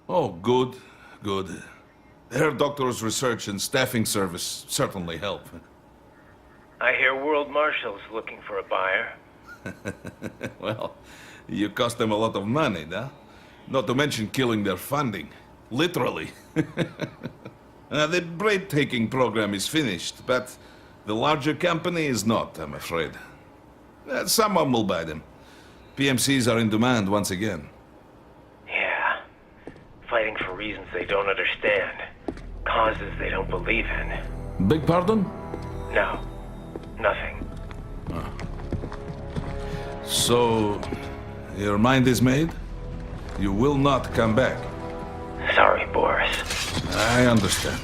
Oh, good, good. Their doctor's research and staffing service certainly help. I hear World Marshal's looking for a buyer. Well, you cost them a lot of money, huh? Not to mention killing their funding. Literally. The bread-taking program is finished, but the larger company is not, I'm afraid. Someone will buy them. PMCs are in demand once again. Yeah. Fighting for reasons they don't understand. Causes they don't believe in. Beg pardon? No. Nothing. So, your mind is made? You will not come back? Sorry, Boris. I understand.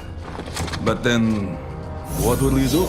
But then, what will you do?